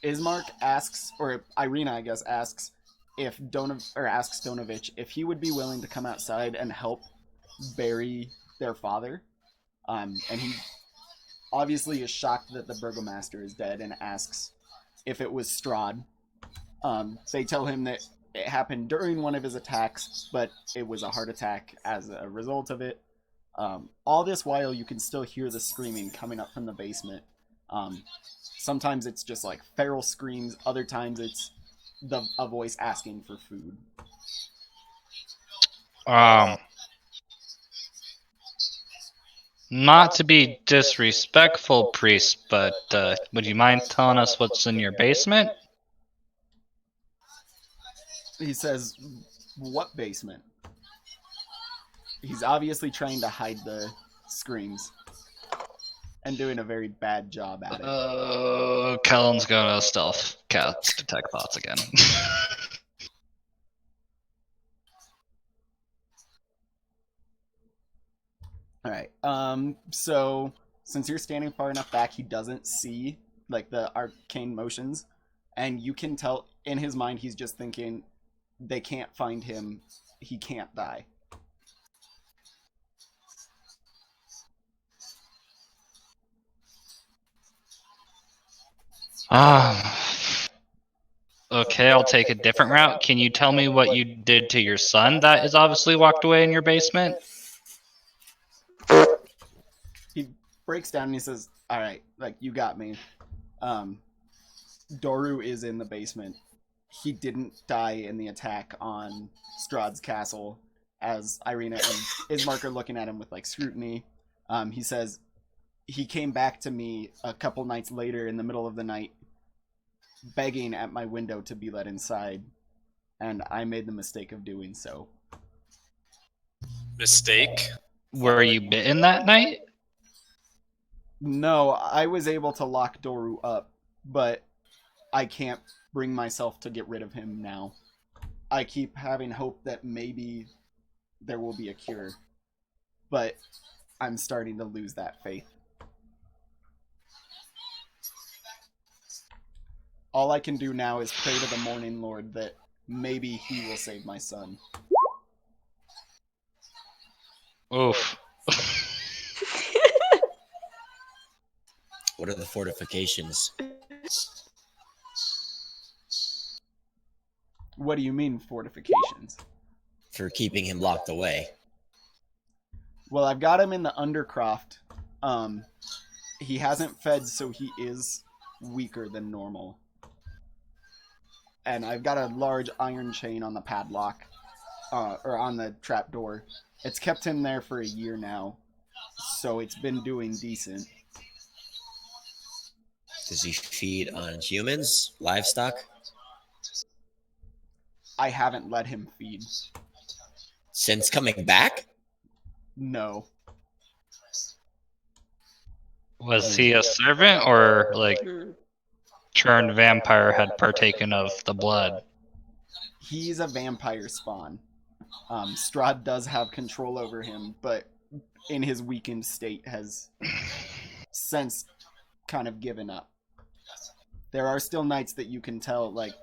Ismark asks, or Irina, I guess, asks if asks Donovich if he would be willing to come outside and help bury their father. And he obviously is shocked that the burgomaster is dead and asks if it was Strahd. They tell him that it happened during one of his attacks, but it was a heart attack as a result of it. All this while, you can still hear the screaming coming up from the basement. Sometimes it's just like feral screams. Other times it's a voice asking for food. Not to be disrespectful, priest, but would you mind telling us what's in your basement? He says, "What basement?" He's obviously trying to hide the screams and doing a very bad job at it. Kellen's gonna stealth cast detect thoughts again. All right. So since you're standing far enough back, he doesn't see like the arcane motions, and you can tell in his mind he's just thinking, "They can't find him. He can't die." Okay, I'll take a different route. Can you tell me what you did to your son that is obviously locked away in your basement? He breaks down and he says, "All right, like you got me. Doru is in the basement. He didn't die in the attack on Strahd's castle." As Irina and Ismark are looking at him with like scrutiny, he says, he came back to me a couple nights later in the middle of the night, begging at my window to be let inside, and I made the mistake of doing so. Mistake? Were you bitten that night? No, I was able to lock Doru up, but I can't bring myself to get rid of him now. I keep having hope that maybe there will be a cure, but I'm starting to lose that faith. All I can do now is pray to the Morning Lord that maybe he will save my son. Oof. What are the fortifications? What do you mean, fortifications? For keeping him locked away. Well, I've got him in the Undercroft. He hasn't fed, so he is weaker than normal. And I've got a large iron chain on the padlock, or on the trapdoor. It's kept him there for a year now, so it's been doing decent. Does he feed on humans, livestock? I haven't let him feed. Since coming back? No. Was he a servant or like turned vampire had partaken of the blood? He's a vampire spawn. Strahd does have control over him, but in his weakened state has since kind of given up. There are still nights that you can tell, like,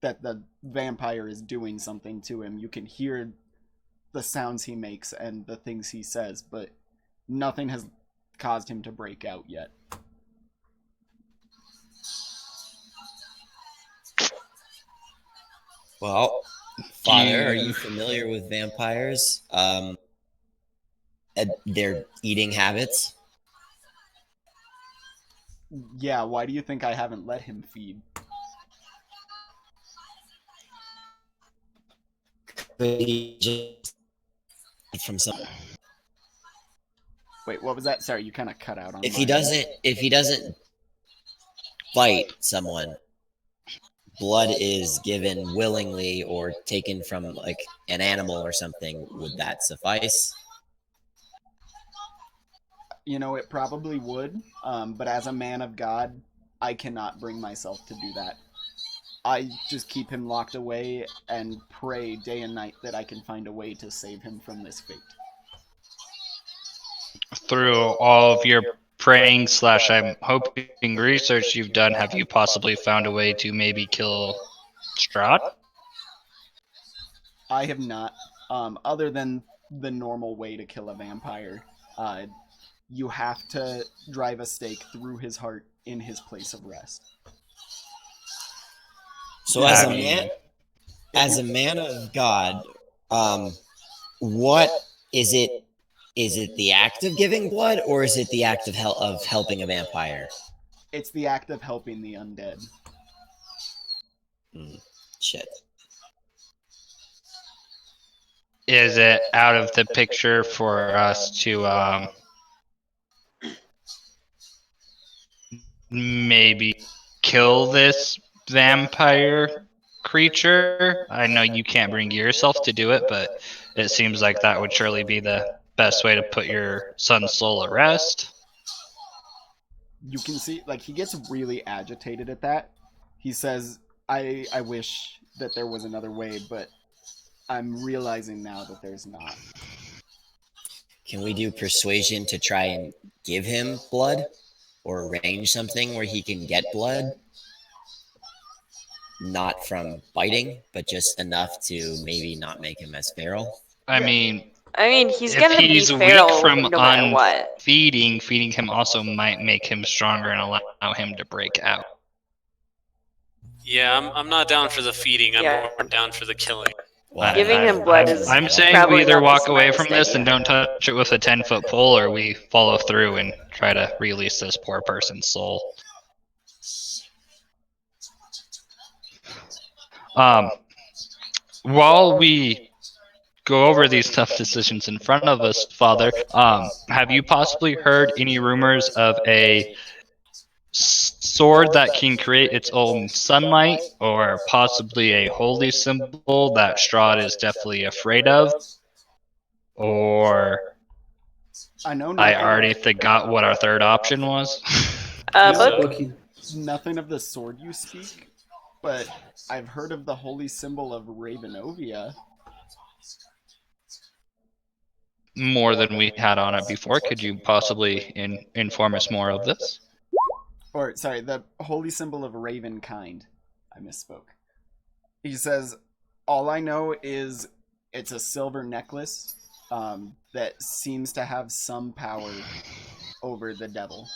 that the vampire is doing something to him. You can hear the sounds he makes and the things he says, but nothing has caused him to break out yet. Well, Father, are you familiar with vampires? Their eating habits? Yeah, why do you think I haven't let him feed? Could he just from some? Wait, what was that? Sorry, you kind of cut out on If my he doesn't fight someone, blood is given willingly or taken from like an animal or something. Would that suffice? You know, it probably would, but as a man of God, I cannot bring myself to do that. I just keep him locked away and pray day and night that I can find a way to save him from this fate. Through all of your praying / I'm hoping research you've done, have you possibly found a way to maybe kill Strahd? I have not, other than the normal way to kill a vampire. You have to drive a stake through his heart in his place of rest. So as a man of God, what is it? Is it the act of giving blood, or is it the act of helping a vampire? It's the act of helping the undead. Shit. Is it out of the picture for us to maybe kill this vampire creature? I know you can't bring yourself to do it, but it seems like that would surely be the best way to put your son's soul at rest. You can see, like, he gets really agitated at that. He says, I wish that there was another way, but I'm realizing now that there's not. Can we do persuasion to try and give him blood? Or arrange something where he can get blood? Not from biting, but just enough to maybe not make him as feral? I mean, he's if gonna be he's weak feral from no matter what. feeding him also might make him stronger and allow him to break out. Yeah, I'm not down for the feeding. I'm Yeah. more down for the killing. Well, Giving him blood is I'm saying probably we either not the walk away smartest from this and idea. don't touch it with a 10-foot pole, or we follow through and try to release this poor person's soul. While we go over these tough decisions in front of us, Father, have you possibly heard any rumors of a sword that can create its own sunlight, or possibly a holy symbol that Strahd is definitely afraid of? Or I know I nothing. already forgot what our third option was. I know But Look, he, nothing of the sword you speak, but I've heard of the holy symbol of Ravenovia. More than we had on it before. Could you possibly inform us more of this? Or, sorry, the holy symbol of Ravenkind. I misspoke. He says, all I know is it's a silver necklace that seems to have some power over the devil.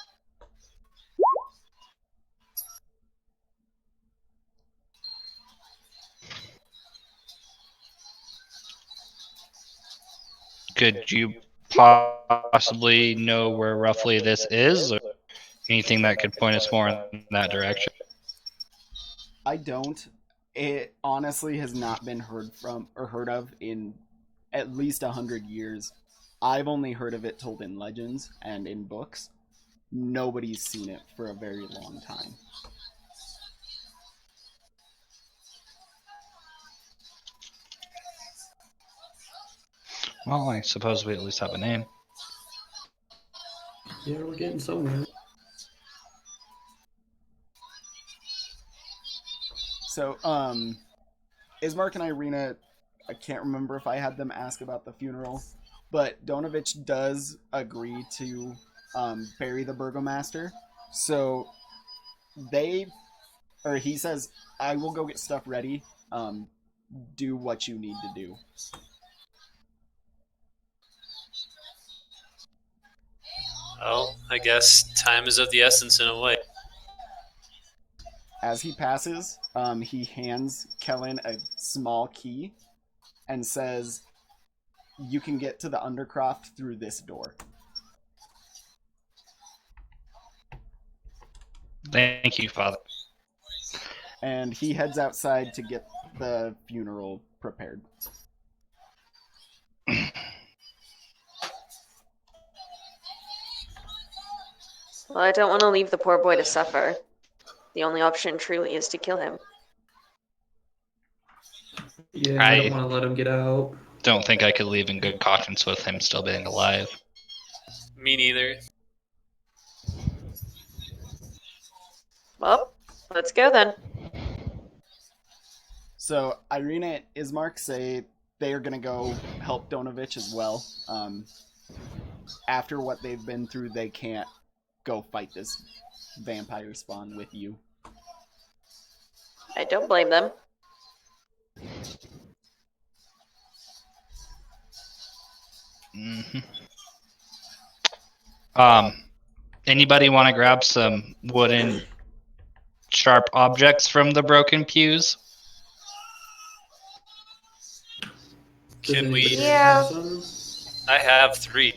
Could you possibly know where roughly this is, or anything that could point us more in that direction? I don't. It honestly has not been heard from or heard of in at least 100 years. I've only heard of it told in legends and in books. Nobody's seen it for a very long time. Well, I suppose we at least have a name. yeah, we're getting somewhere. So, Ismark and Irina, I can't remember if I had them ask about the funeral, but Donovich does agree to bury the burgomaster. So he says, I will go get stuff ready. Do what you need to do. Well, I guess time is of the essence in a way. As he passes, he hands Kellen a small key and says, you can get to the Undercroft through this door. Thank you, Father. And he heads outside to get the funeral prepared. well, I don't want to leave the poor boy to suffer. The only option truly is to kill him. Yeah, I don't want to let him get out. Don't think I could leave in good conscience with him still being alive. Me neither. Well, let's go then. So Irina and Ismark say they are going to go help Donovich as well. After what they've been through, they can't go fight this vampire spawn with you. I don't blame them. Mm-hmm. Anybody want to grab some wooden sharp objects from the broken pews? Does Can we? anybody Yeah. have some? I have 3.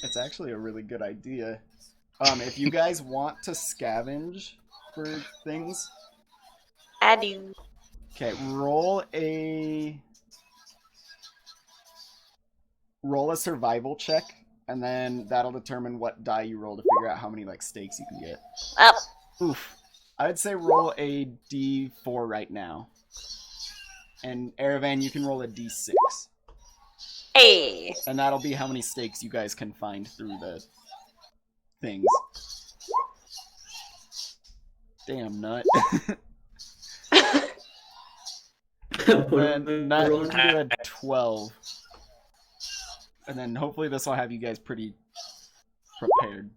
It's actually a really good idea. If you guys want to scavenge for things, I do. okay, roll a survival check, and then that'll determine what die you roll to figure out how many like stakes you can get. Up. Oof. I would say roll a d4 right now. And Erevan, you can roll a d6. Hey. And that'll be how many stakes you guys can find through the things. Damn nut. Then nut, you can do a 12. And then hopefully this will have you guys pretty prepared.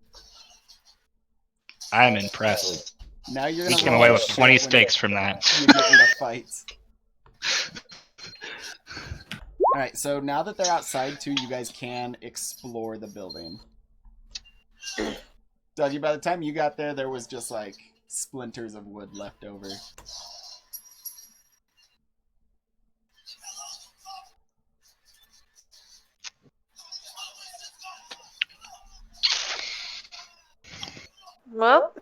I'm impressed. Now you're We gonna came roll away a with shit 20 when stakes from that. you get into fights. Alright, so now that they're outside too, you guys can explore the building. Dougie, by the time you got there, there was just like splinters of wood left over. Well,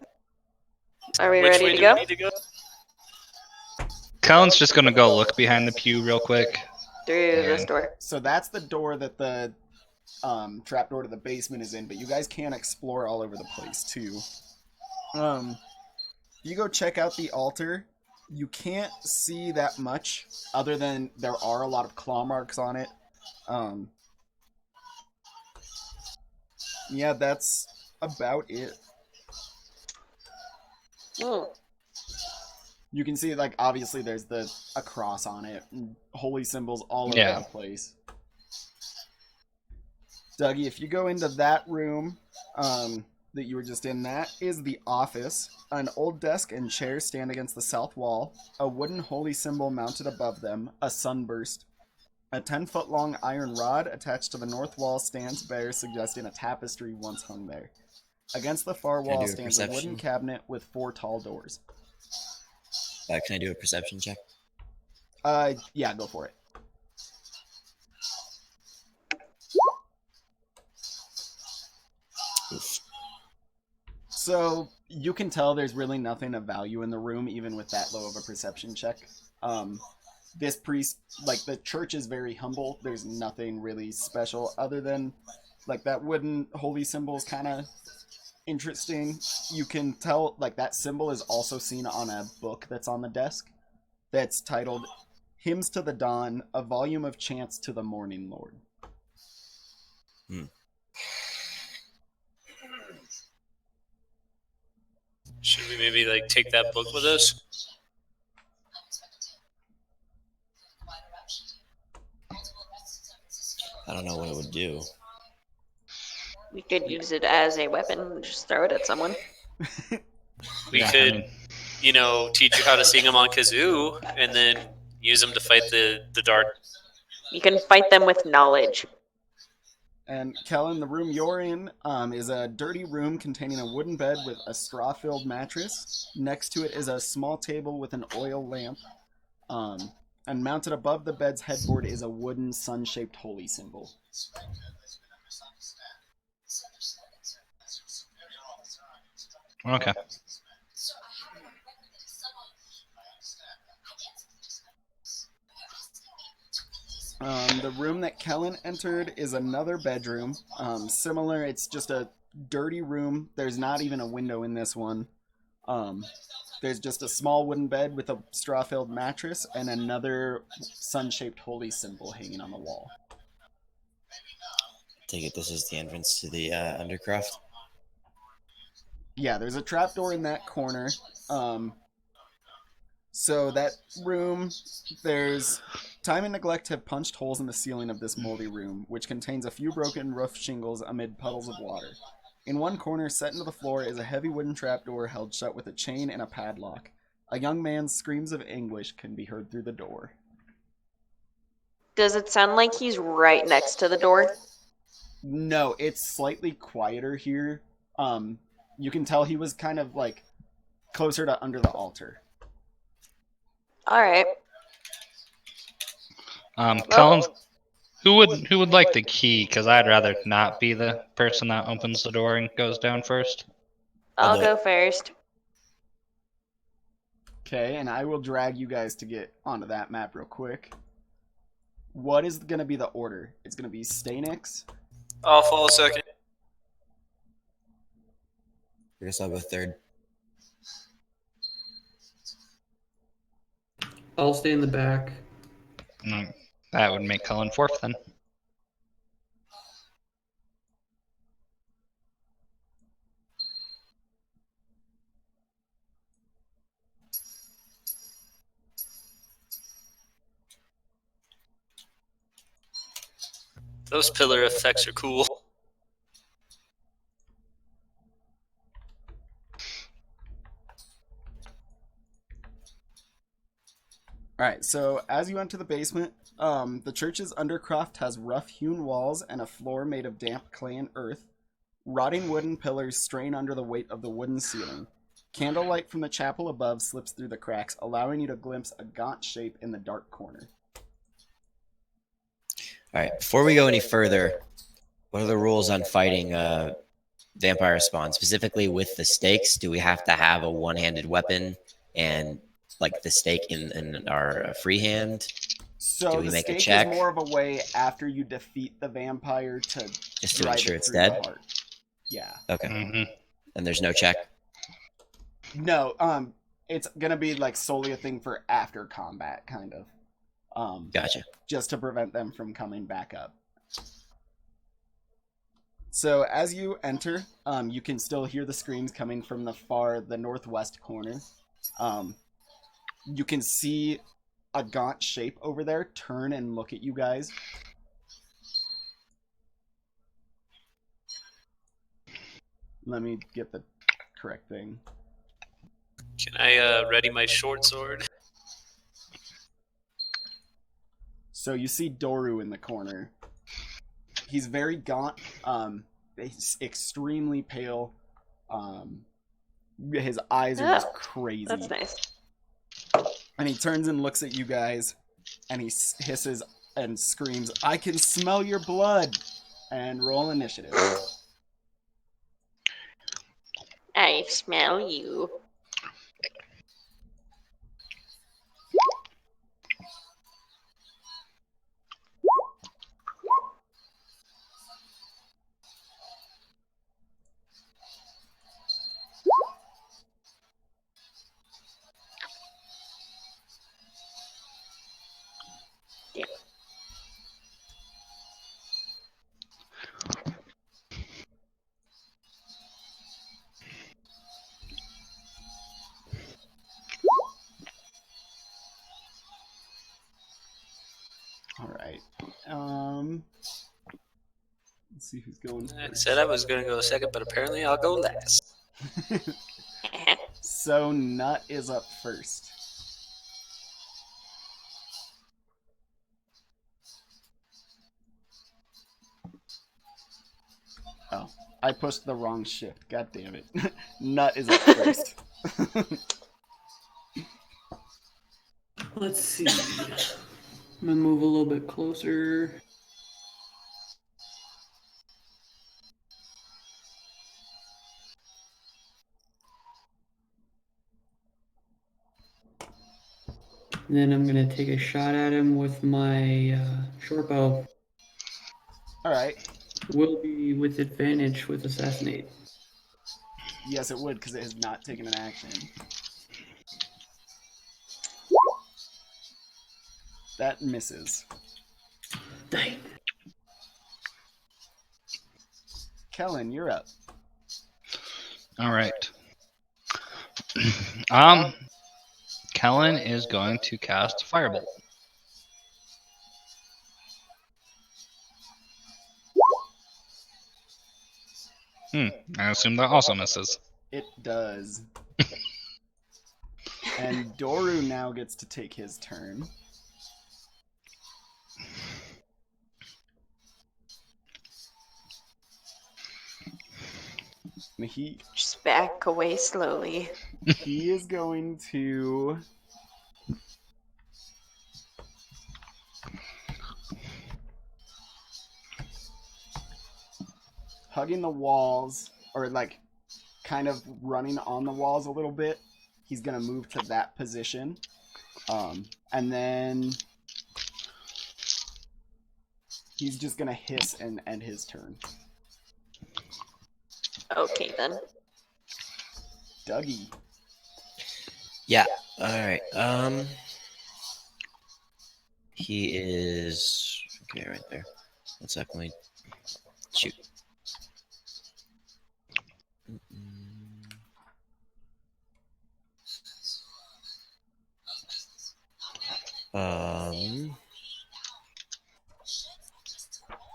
are we Which ready way to do go? we need to go? Cullen's just gonna go look behind the pew real quick. Through this And- door. So that's the door that the trapdoor to the basement is in, but you guys can explore all over the place too. You go check out the altar. You can't see that much other than there are a lot of claw marks on it. Yeah, that's about it. Mm. You can see, like, obviously there's a cross on it, and holy symbols all over Yeah. the place. Dougie, if you go into that room that you were just in, that is the office. An old desk and chair stand against the south wall, a wooden holy symbol mounted above them, a sunburst. A 10-foot-long iron rod attached to the north wall stands bare, suggesting a tapestry once hung there. Against the far Can I wall do a stands a wooden perception? cabinet with 4 tall doors. Can I do a perception check? Yeah, go for it. Oof. So you can tell there's really nothing of value in the room, even with that low of a perception check. This priest, like, the church is very humble. There's nothing really special other than, like, that wooden holy symbol is kind of interesting. You can tell, like, that symbol is also seen on a book that's on the desk that's titled Hymns to the Dawn, a volume of chants to the morning Lord. Should we maybe like take that book with us? I don't know what it would do. We could use it as a weapon and just throw it at someone. We Yeah, could, I mean- teach you how to sing them on kazoo, and then use them to fight the dark. You can fight them with knowledge. And Kellen, the room you're in is a dirty room containing a wooden bed with a straw-filled mattress. Next to it is a small table with an oil lamp. And mounted above the bed's headboard is a wooden sun-shaped holy symbol. Okay. The room that Kellen entered is another bedroom. Similar, it's just a dirty room. There's not even a window in this one. There's just a small wooden bed with a straw-filled mattress and another sun-shaped holy symbol hanging on the wall. Take it this is the entrance to the undercroft. Yeah, there's a trapdoor in that corner. So that room, there's time and neglect have punched holes in the ceiling of this moldy room, which contains a few broken roof shingles amid puddles of water. In one corner, set into the floor, is a heavy wooden trapdoor held shut with a chain and a padlock. A young man's screams of anguish can be heard through the door. Does it sound like he's right next to the door? No, it's slightly quieter here. You can tell he was kind of, like, closer to under the altar. Alright. Kellen, who would like the key? Because I'd rather not be the person that opens the door and goes down first. I'll go first. Okay, and I will drag you guys to get onto that map real quick. What is going to be the order? It's going to be Stanix. I'll fall second. I guess I'll go third. I'll stay in the back. That would make Cullen fourth then. Those pillar effects are cool. Alright, so as you enter the basement, the church's undercroft has rough-hewn walls and a floor made of damp clay and earth. Rotting wooden pillars strain under the weight of the wooden ceiling. Candlelight from the chapel above slips through the cracks, allowing you to glimpse a gaunt shape in the dark corner. All right. Before we go any further, what are the rules on fighting vampire spawn? Specifically with the stakes, do we have to have a one-handed weapon and like the stake in our free hand? So Do we the make a stake check? is more of a way after you defeat the vampire to Just to drive ensure it it's through dead? the heart. Yeah. Okay. Hmm. And there's no check? No, it's gonna be like solely a thing for after combat, kind of. Gotcha. Just to prevent them from coming back up. So as you enter, you can still hear the screams coming from the northwest corner. You can see a gaunt shape over there turn and look at you guys. Let me get the correct thing. Can I ready my short sword? So you see Doru in the corner. He's very gaunt. He's extremely pale. His eyes are just crazy. That's nice. And he turns and looks at you guys, and he hisses and screams, "I can smell your blood!" And roll initiative. I smell you. Yeah. All right. Let's see who's going I first. said I was going to go second, but apparently I'll go last. So Nut is up first. Oh, I pushed the wrong shift. God damn it. Nut is up first. Let's see. I'm gonna move a little bit closer. Then I'm gonna take a shot at him with my short bow. All right. Will be with advantage with assassinate. Yes, it would, because it has not taken an action. That misses. Dang. Kellen, you're up. All right. Kellen is going to cast Firebolt. I assume that also misses. It does. And Doru now gets to take his turn. He Just back away slowly. he is going to hugging the walls, or like kind of running on the walls a little bit. He's gonna move to that position, and then he's just gonna hiss and end his turn. Okay then. Dougie. Yeah. All right. He is okay right there. One second. Let me shoot. Let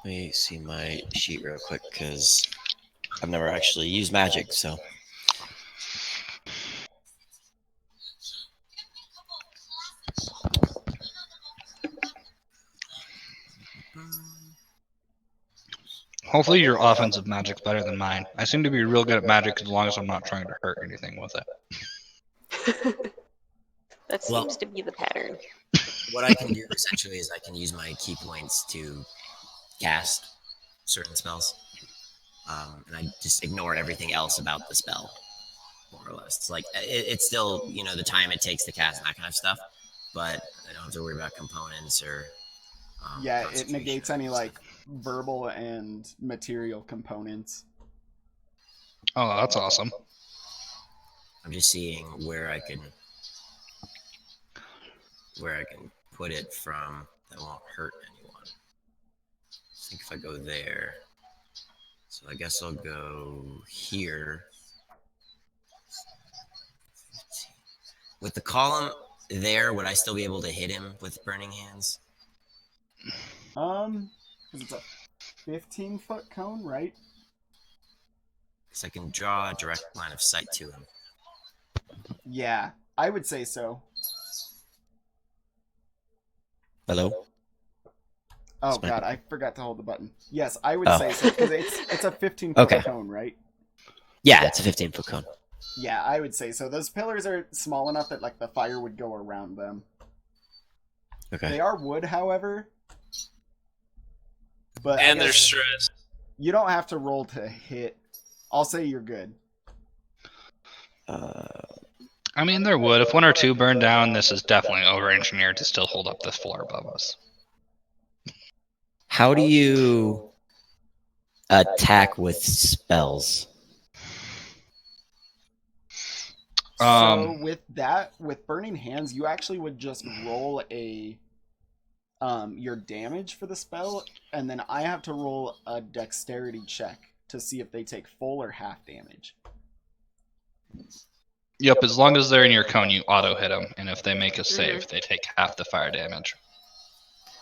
me see my sheet real quick because I've never actually used magic, so. Hopefully your offensive magic's better than mine. I seem to be real good at magic as long as I'm not trying to hurt anything with it. That Well- seems to be the pattern. What I can do essentially is I can use my key points to cast certain spells, and I just ignore everything else about the spell, more or less. It's like it's still, the time it takes to cast and that kind of stuff, but I don't have to worry about components or. Yeah, it concentration negates or any like stuff. verbal and material components. Oh, that's awesome. I'm just seeing where I can put it from that won't hurt anyone. I think if I go there, so I guess I'll go here. With the column there, would I still be able to hit him with burning hands? Because it's a 15-foot cone, right? Because I can draw a direct line of sight to him. Yeah, I would say so. Hello? Oh Smack. god, I forgot to hold the button. Yes, I would Oh. say so because it's a 15-foot Okay. cone, right? Yeah, it's a 15-foot cone. Yeah, I would say so. Those pillars are small enough that like the fire would go around them. Okay. They are wood, however. But I And they're guess stressed. you don't have to roll to hit. I'll say you're good. I mean, there would. If one or two burn down, this is definitely over-engineered to still hold up the floor above us. How do you attack with spells? So with burning hands, you actually would just roll a your damage for the spell, and then I have to roll a dexterity check to see if they take full or half damage. Yep, as long as they're in your cone, you auto-hit them, and if they make a save, they take half the fire damage.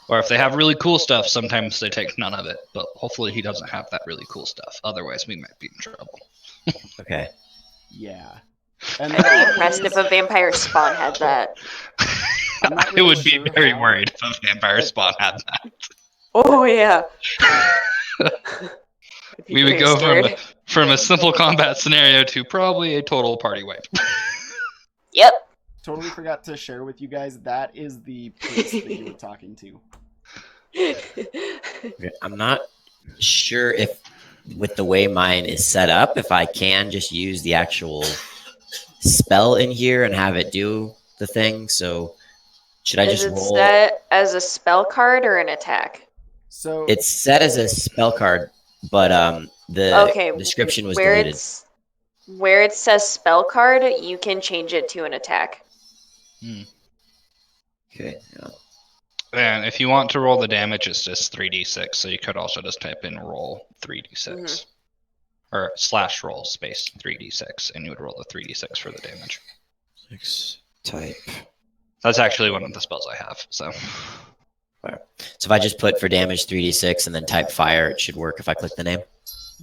Or if they have really cool stuff, sometimes they take none of it, but hopefully he doesn't have that really cool stuff. Otherwise, we might be in trouble. Okay. Yeah. And I'd there be are impressed ways- if a vampire spawn had that. I'm not I really would be sure very how, worried if a vampire but- spawn had that. Oh yeah. We would go from a simple combat scenario to probably a total party wipe. Yep. Totally forgot to share with you guys, that is the priest that you were talking to. Okay, I'm not sure if, with the way mine is set up, if I can just use the actual spell in here and have it do the thing. So should I Is just it roll? set as a spell card or an attack? So It's set as a spell card, but the description was deleted. Where it says spell card, you can change it to an attack. Okay. Yeah. And if you want to roll the damage, it's just 3d6, so you could also just type in roll 3d6. Or slash roll space 3d6, and you would roll the 3d6 for the damage. 6 type. That's actually one of the spells I have, so. So if I just put for damage 3d6 and then type fire, it should work if I click the name.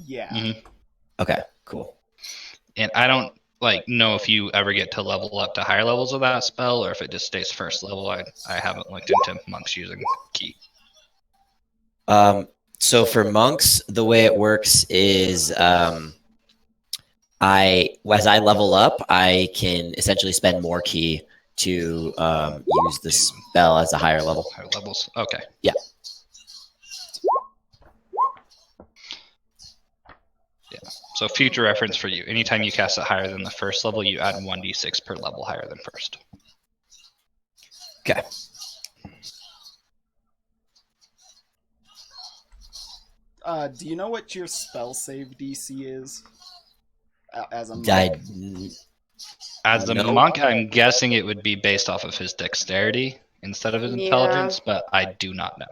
yeah. Okay, cool. And I don't know if you ever get to level up to higher levels of that spell, or if it just stays first level. I haven't looked into monks using key. So for monks, the way it works is as I level up, I can essentially spend more key to use the spell as a higher level. Higher levels. Okay. Yeah. Yeah. So future reference for you. Anytime you cast it higher than the first level, you add 1d6 per level higher than first. Okay. Do you know what your spell save DC is? As a monk? As a No. monk, I'm guessing it would be based off of his dexterity instead of his intelligence, but I do not know.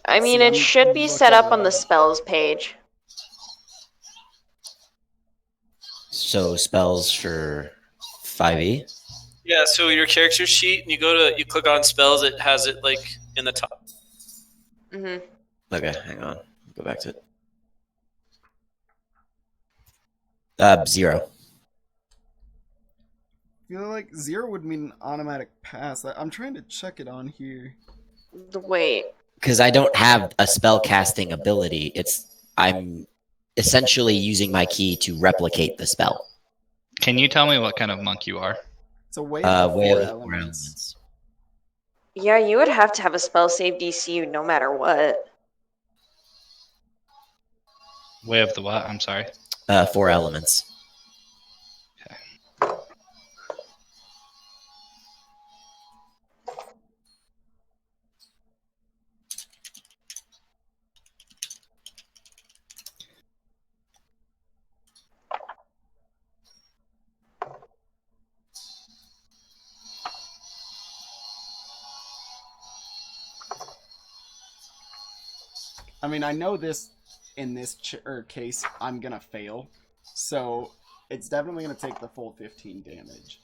I mean, See, it I'm should be set looking up on it the up. spells page. So spells for 5e. Yeah, so your character sheet, and you click on spells, it has it like in the top. Mm-hmm. Okay, hang on. Go back to it. 0. I feel like 0 would mean an automatic pass. I'm trying to check it on here. Wait. Because I don't have a spell casting ability. I'm essentially using my key to replicate the spell. Can you tell me what kind of monk you are? It's a way of the Way four of the elements. 4 elements. Yeah, you would have to have a spell save DC no matter what. Way of the what? I'm sorry. 4 elements. I mean, I know this in this case, I'm gonna fail, so it's definitely gonna take the full 15 damage.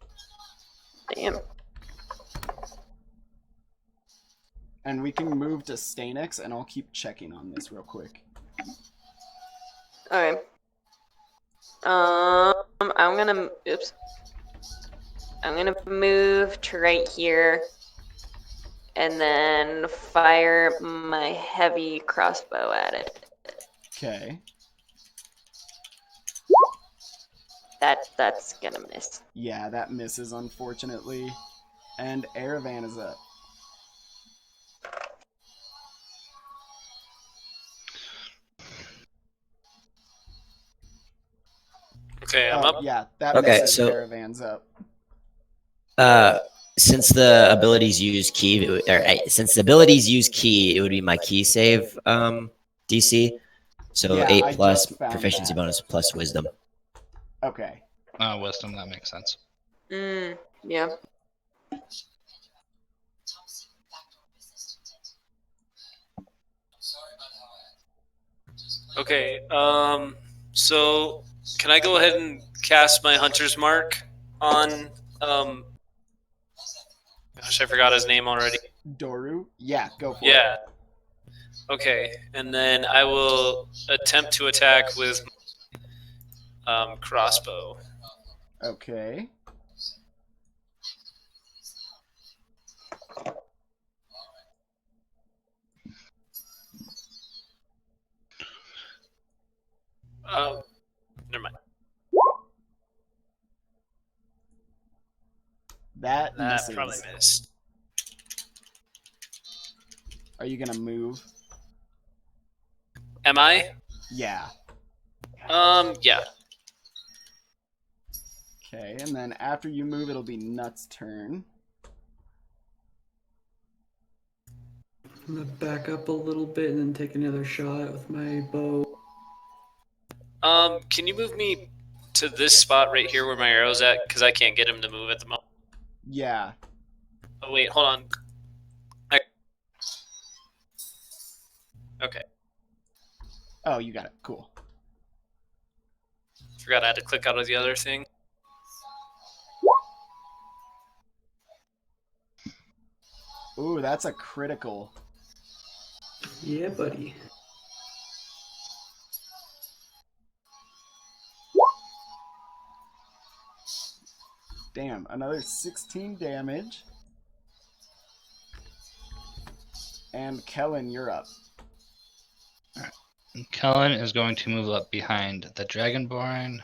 Damn. And we can move to Stanex, and I'll keep checking on this real quick. Okay. I'm gonna. Oops. I'm gonna move to right here, and then fire my heavy crossbow at it. Okay. That's gonna miss. Yeah, that misses, unfortunately. And Aravan is up. Okay, I'm up. Yeah, that Okay, misses. so- Aravan's up. Since the abilities use key, it would be my key save DC. So Yeah, 8 I plus just found proficiency that. bonus plus wisdom. Okay. Wisdom, that makes sense. Yeah. Okay, so can I go ahead and cast my Hunter's Mark on, gosh, I forgot his name already. Doru? Yeah, go for Yeah. Okay, and then I will attempt to attack with crossbow. it. Okay. Never mind. That That misses. probably missed. Are you gonna move? Am I? Yeah. Yeah. Okay, and then after you move, it'll be Nut's turn. I'm gonna back up a little bit and then take another shot with my bow. Can you move me to this spot right here where my arrow's at? Because I can't get him to move at the moment. Yeah. Oh, wait, hold on. Okay. Oh, you got it. Cool. Forgot I had to click out of the other thing. Ooh, that's a critical. Yeah, buddy. Damn, another 16 damage. And Kellen, you're up. Kellen is going to move up behind the Dragonborn.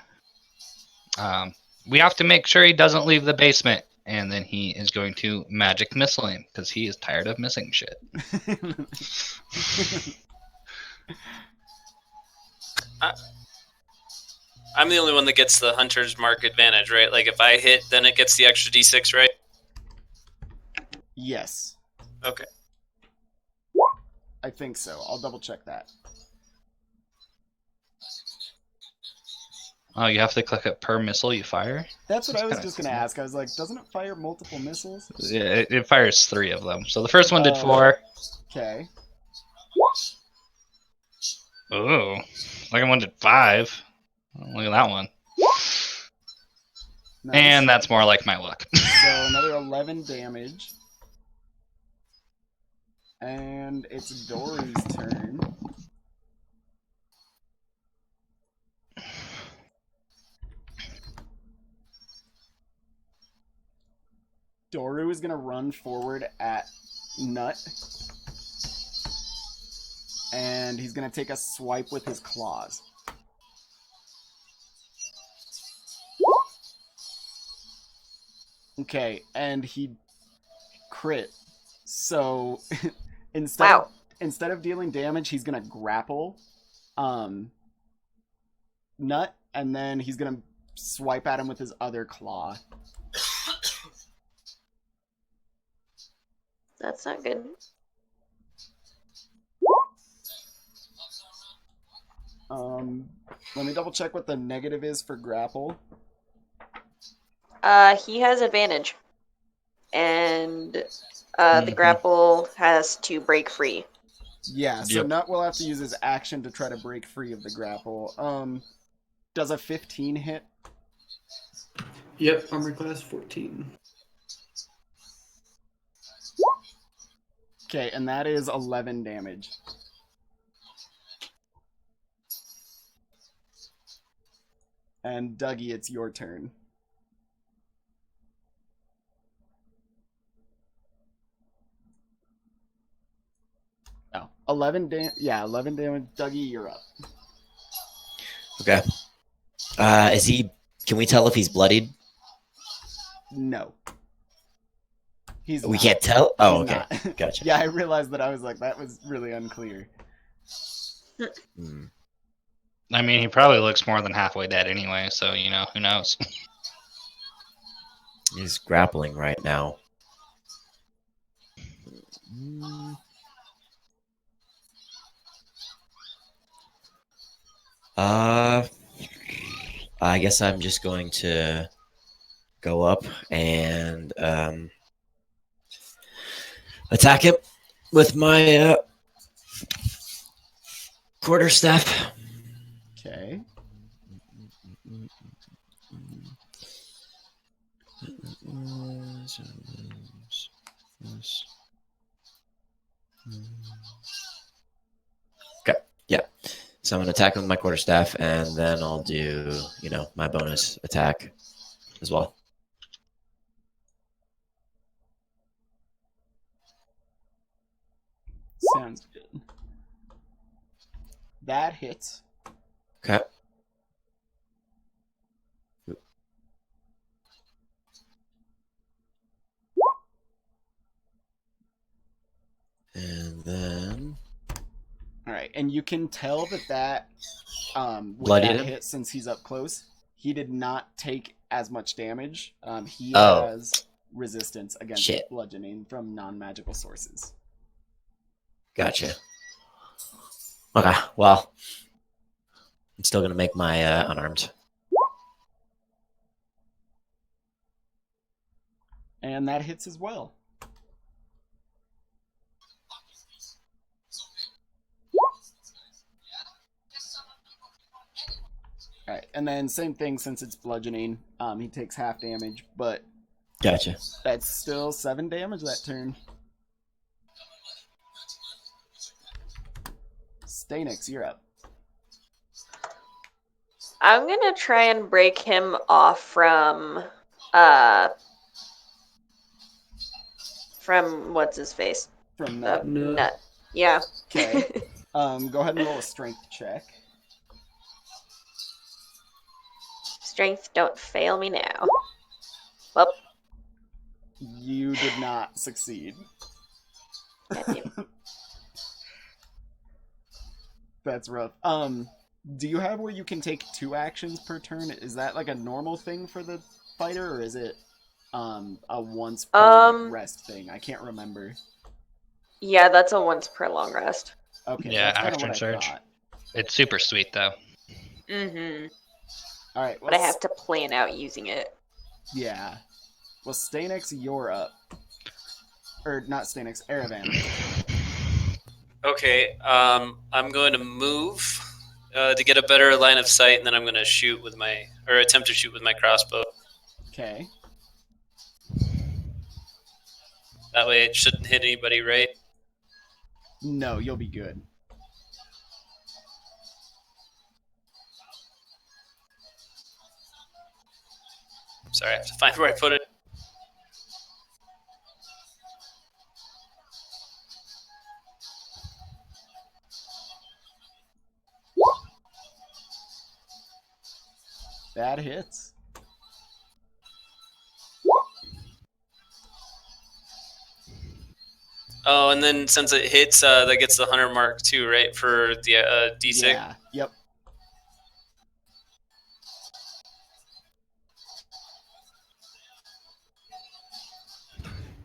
We have to make sure he doesn't leave the basement. And then he is going to magic missile him because he is tired of missing shit. I'm the only one that gets the Hunter's Mark advantage, right? Like, if I hit, then it gets the extra d6, right? Yes. Okay. I think so. I'll double check that. Oh, you have to click it per missile you fire? That's what That's I was kinda just going to cool. ask. I was like, doesn't it fire multiple missiles? Yeah, it fires 3 of them. So the first one did 4. Okay. Ooh. Second one did 5. Look at that one. Nice. And that's more like my luck. So another 11 damage. And it's Dory's turn. Doru is going to run forward at Nut. And he's going to take a swipe with his claws. Okay, and he crit. So instead of dealing damage, he's going to grapple Nut, and then he's going to swipe at him with his other claw. That's not good. Let me double check what the negative is for grapple. He has advantage. And the grapple has to break free. Yeah, so Yep. Nut will have to use his action to try to break free of the grapple. Does a 15 hit? Yep, armor class 14. Okay, and that is 11 damage. And Dougie, it's your turn. Oh, 11 damage. Yeah, 11 damage. Dougie, you're up. Okay. Is he? Can we tell if he's bloodied? No. He's We not. can't tell. Oh, He's okay. not. Gotcha. Yeah, I realized that. I was like, that was really unclear. Hmm. I mean, he probably looks more than halfway dead anyway, so, you know, who knows? He's grappling right now. Hmm. I guess I'm just going to go up and attack him with my quarterstaff. Okay. Okay, yeah. So I'm going to attack him with my quarterstaff, and then I'll do, my bonus attack as well. Sounds good. That hits. Okay. And then All right, and you can tell that with Bloodied that him? hit, since he's up close, he did not take as much damage. He Oh. has resistance against Shit. bludgeoning from non-magical sources. Gotcha. Okay, well, I'm still going to make my unarmed. And that hits as well. Alright, and then same thing, since it's bludgeoning, he takes half damage, but Gotcha. that's still 7 damage that turn. Stanix, you're up. I'm gonna try and break him off from what's his face? From The Nut. nut. Yeah. Okay. Go ahead and roll a strength check. Strength, don't fail me now. Well, You did not succeed. goddamn. That's rough. Do you have where you can take 2 actions per turn? Is that like a normal thing for the fighter, or is it a once per like, rest thing? I can't remember. Yeah, that's a once per long rest. Okay, Yeah, that's kind of action what I surge. thought. It's super sweet, though. Mm-hmm. All right, well, But I have to plan out using it. Yeah. Well, Stanix, you're up. Or not Stanix, Aravan. Okay, I'm going to move to get a better line of sight, and then I'm going to attempt to shoot with my crossbow. Okay. That way it shouldn't hit anybody, right? No, you'll be good. Sorry, I have to find where I put it. That hits. Oh, and then since it hits, that gets the 100 mark too, right? For the D6? Yeah, yep.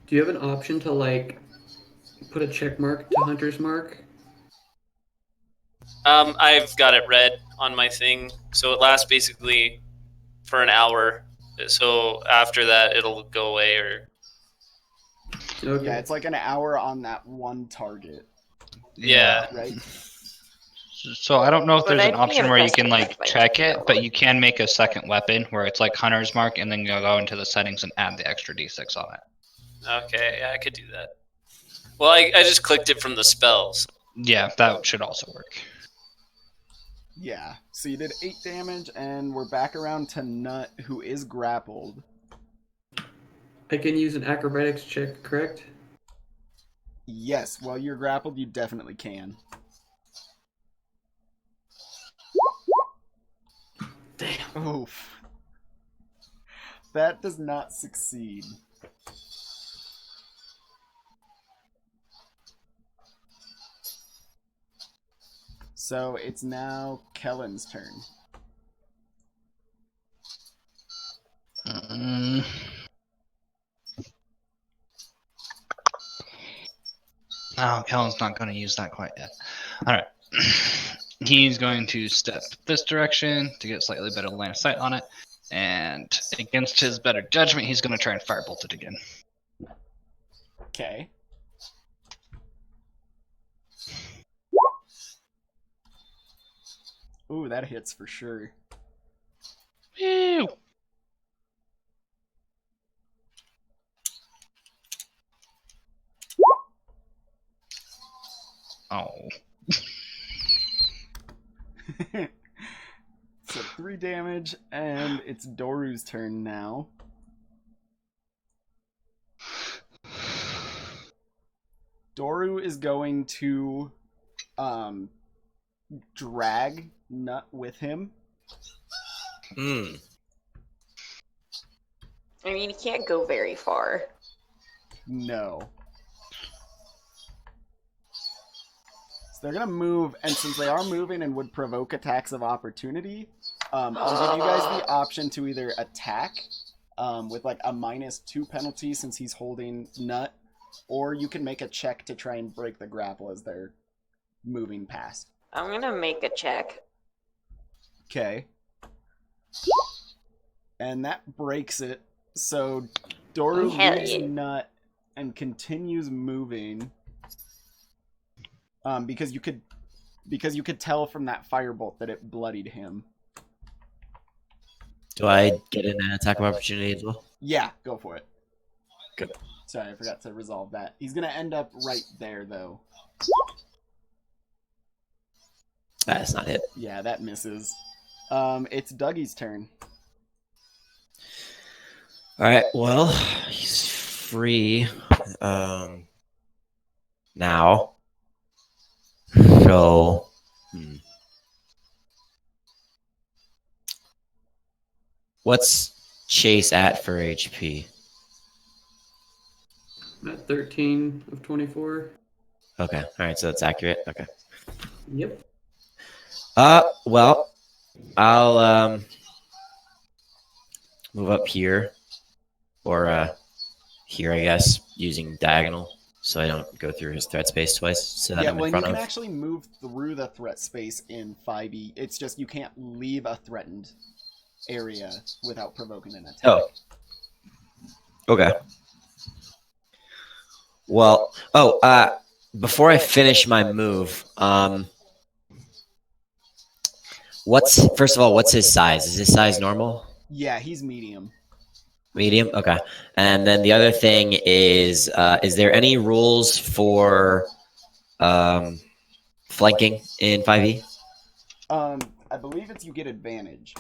Do you have an option to like put a check mark to Hunter's Mark? I've got it red on my thing, so it lasts basically for an hour. So after that, it'll go away. Or Okay. Yeah, it's like an hour on that one target. Yeah. right? So I don't know if But there's an I'd be option where you can impressed like if I check did it, that but one. you can make a second weapon where it's like Hunter's Mark, and then you'll go into the settings and add the extra D6 on it. Okay, yeah, I could do that. Well, I just clicked it from the spells. Yeah, that should also work. Yeah. So you did 8 damage, and we're back around to Nut, who is grappled. I can use an acrobatics check, correct? Yes, while you're grappled, you definitely can. Damn. Oof. That does not succeed. So it's now Kellen's turn. Oh, Kellen's not going to use that quite yet. All right. He's going to step this direction to get slightly better line of sight on it. And against his better judgment, he's going to try and firebolt it again. Okay. Ooh, that hits for sure. Ew. Oh. So 3 damage, and it's Doru's turn now. Doru is going to drag Nut with him. Hmm. I mean, you can't go very far. No. So they're gonna move, and since they are moving and would provoke attacks of opportunity, I'll give you guys the option to either attack with like a -2 penalty since he's holding Nut, or you can make a check to try and break the grapple as they're moving past. I'm gonna make a check. Okay. And that breaks it. So Doru Hell leaves yeah. Nut and continues moving. Because you could tell from that firebolt that it bloodied him. Do I get an attack of opportunity as well? Yeah, go for it. Good. Sorry, I forgot to resolve that. He's gonna end up right there though. That's not hit. Yeah, that misses. It's Dougie's turn. All right. Well, he's free. Now. So. What's Chase at for HP? I'm at 13 of 24. Okay. All right. So that's accurate. Okay. Yep. Well, I'll move up here, or here, I guess, using diagonal, so I don't go through his threat space twice. So that Yeah, I'm well, in you front can of. actually move through the threat space in 5e. It's just you can't leave a threatened area without provoking an attack. Oh. Okay. Well, before I finish my move, first of all, what's his size? Is his size normal? Yeah, he's medium. Medium? Okay. And then the other thing is there any rules for flanking in 5e? I believe it's you get advantage.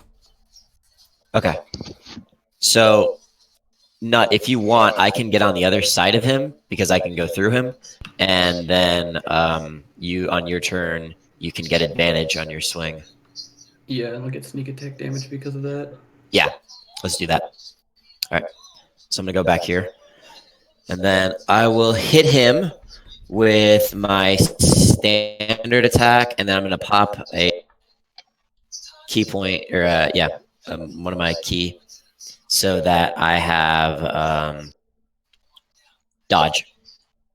Okay. So, Nut, if you want, I can get on the other side of him because I can go through him, and then you, on your turn, you can get advantage on your swing. Yeah, and I'll get sneak attack damage because of that. Yeah, let's do that. All right. So I'm going to go back here. And then I will hit him with my standard attack, and then I'm going to pop a key point, or one of my key, so that I have dodge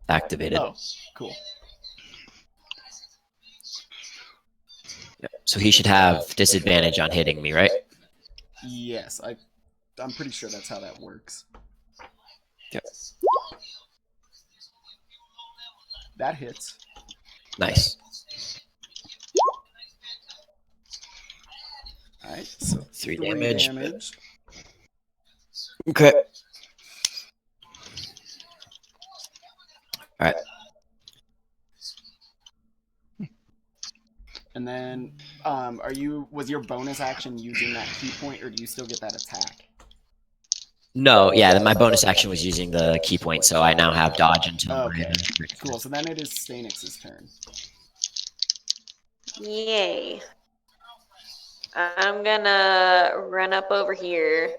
activated. Oh, cool. Yep. So he should have disadvantage on hitting me, right? Yes, I'm pretty sure that's how that works. Yep. That hits. Nice. Alright, so 3 3 damage. damage. Okay. All right. And then, was your bonus action using that key point, or do you still get that attack? No, yeah, my bonus action was using the key point, so I now have dodge until Okay, cool. So then it is Stanix's turn. Yay. I'm gonna run up over here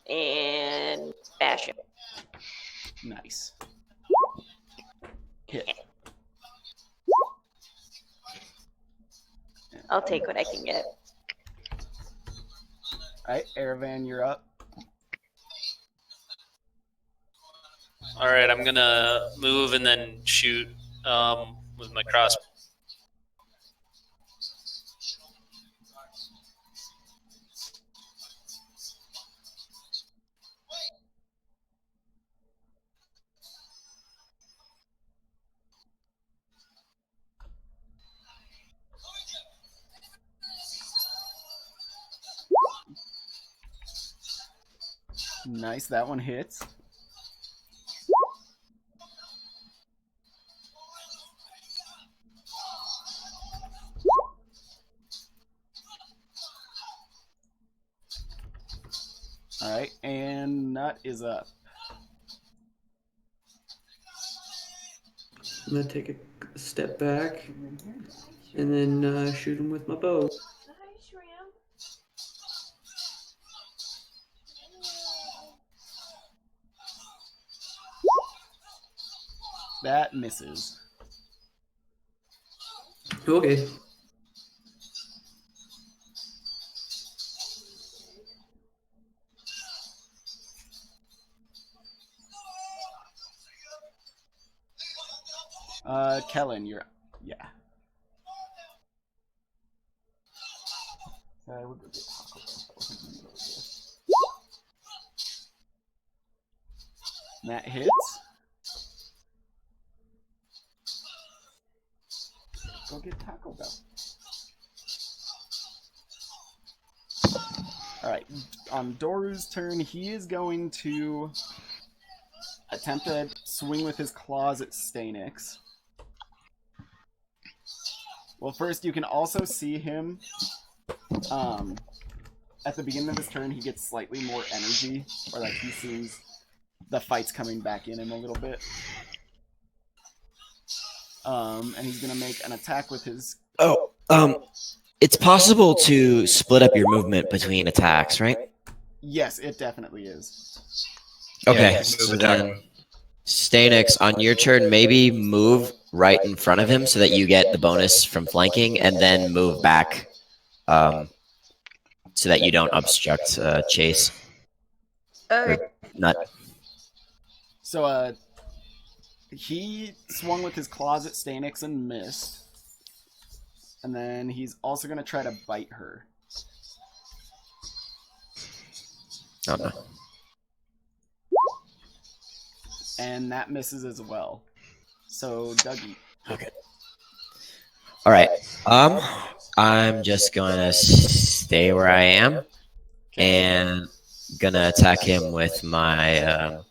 and bash him. Nice. Hit. I'll take what I can get. Alright, Aravan, you're up. All right, I'm gonna move and then shoot with my crossbow. Nice, that one hits. Alright, and Nut is up. I'm gonna take a step back and then shoot him with my bow. That misses. Okay. Kellen, you're up. Yeah. We'll go get Taco Bell. That hits. Go get Taco Bell. Alright, on Doru's turn, he is going to attempt to swing with his claws at Stanix. Well, first, you can also see him, at the beginning of his turn, he gets slightly more energy, or like he sees the fight's coming back in him a little bit. And he's gonna make an attack with his... It's possible to split up your movement between attacks, right? Yes, it definitely is. Okay, Yeah, so move attack. then Stanix, on your turn, maybe move right in front of him so that you get the bonus from flanking, and then move back so that you don't obstruct Chase. Okay. Not. So, he swung with his claws at Stanix and missed. And then he's also going to try to bite her. Oh, no. And that misses as well. So, Dougie. Okay. All right. I'm just gonna stay where I am and gonna attack him with my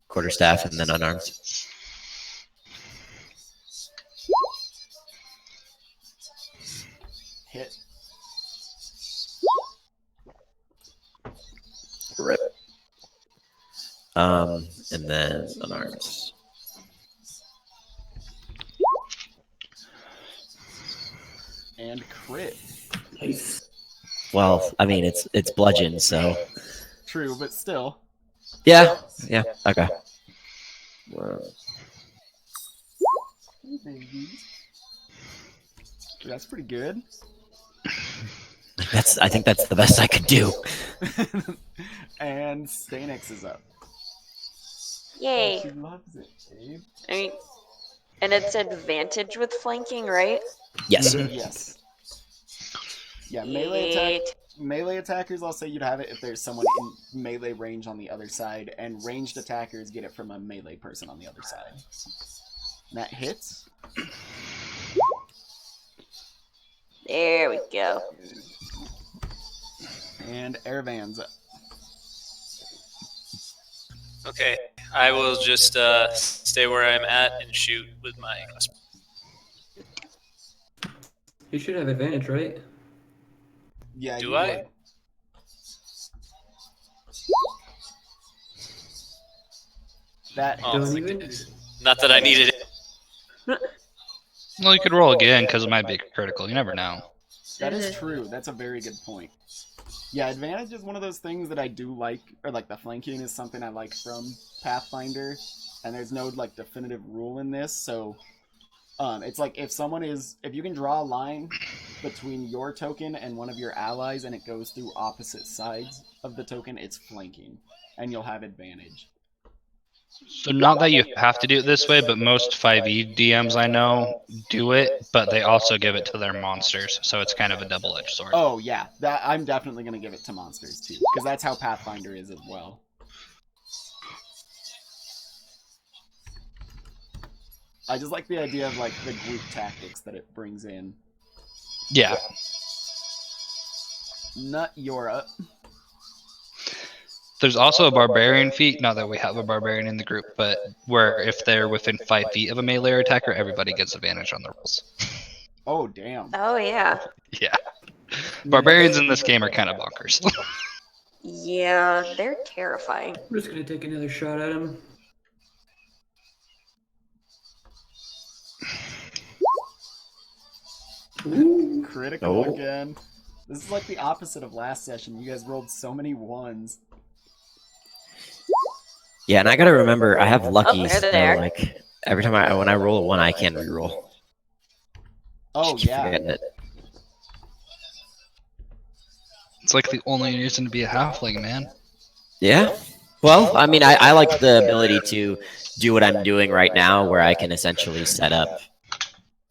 quarterstaff and then unarmed. Hit. Rip. And then unarmed. And crit. Nice. Well, I mean, it's bludgeon, so True, but still. yeah, okay. That's pretty good. I think that's the best I could do. And Stanix is up. Yay. She loves it, Abe. I mean, and it's advantage with flanking, right? Yes. Yes. Yeah, melee attackers, I'll say you'd have it if there's someone in melee range on the other side, and ranged attackers get it from a melee person on the other side. And that hits. There we go. And Airvan's up. Okay, I will just stay where I'm at and shoot with my crossbow. You should have advantage, right? Yeah, Do you I? would. That Oh, Don't hits. even. not that I needed it. Well, you could roll again because it might be critical. You never know. That is true. That's a very good point. Yeah, advantage is one of those things that I do like, or like the flanking is something I like from Pathfinder, and there's no like definitive rule in this, so it's like if you can draw a line between your token and one of your allies and it goes through opposite sides of the token, it's flanking, and you'll have advantage. So not that you have to do it this way, but most 5e DMs I know do it, but they also give it to their monsters, so it's kind of a double-edged sword. Oh yeah, that I'm definitely gonna give it to monsters too, because that's how Pathfinder is as well. I just like the idea of like the group tactics that it brings in. Yeah. Nut, you're up. There's also a barbarian feat, not that we have a barbarian in the group, but where if they're within 5 feet of a melee attacker, everybody gets advantage on the rolls. Oh damn. Oh yeah. Yeah. Barbarians in this game are kind of bonkers. Yeah, they're terrifying. I'm just gonna take another shot at him. Ooh. Critical Oh. again. This is like the opposite of last session. You guys rolled so many ones. Yeah, and I gotta remember I have luckies. there So they are. like every time when I roll a 1, I can reroll. Oh Keep yeah. forgetting it. It's like the only reason to be a halfling, man. Yeah. Well, I mean, I like the ability to do what I'm doing right now, where I can essentially set up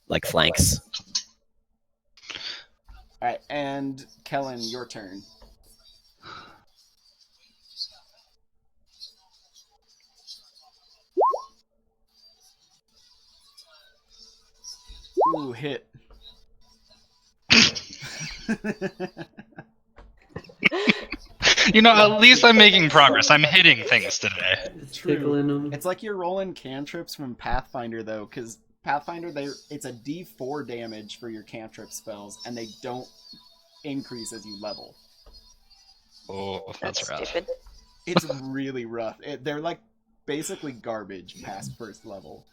like flanks. Alright, and Kellen, your turn. Ooh, hit. You know, at least I'm making progress. I'm hitting things today. It's True. tickling him. It's like you're rolling cantrips from Pathfinder though, because Pathfinder it's a D4 damage for your cantrip spells, and they don't increase as you level. Oh, that's rough. Stupid. It's really rough. They're like basically garbage past first level.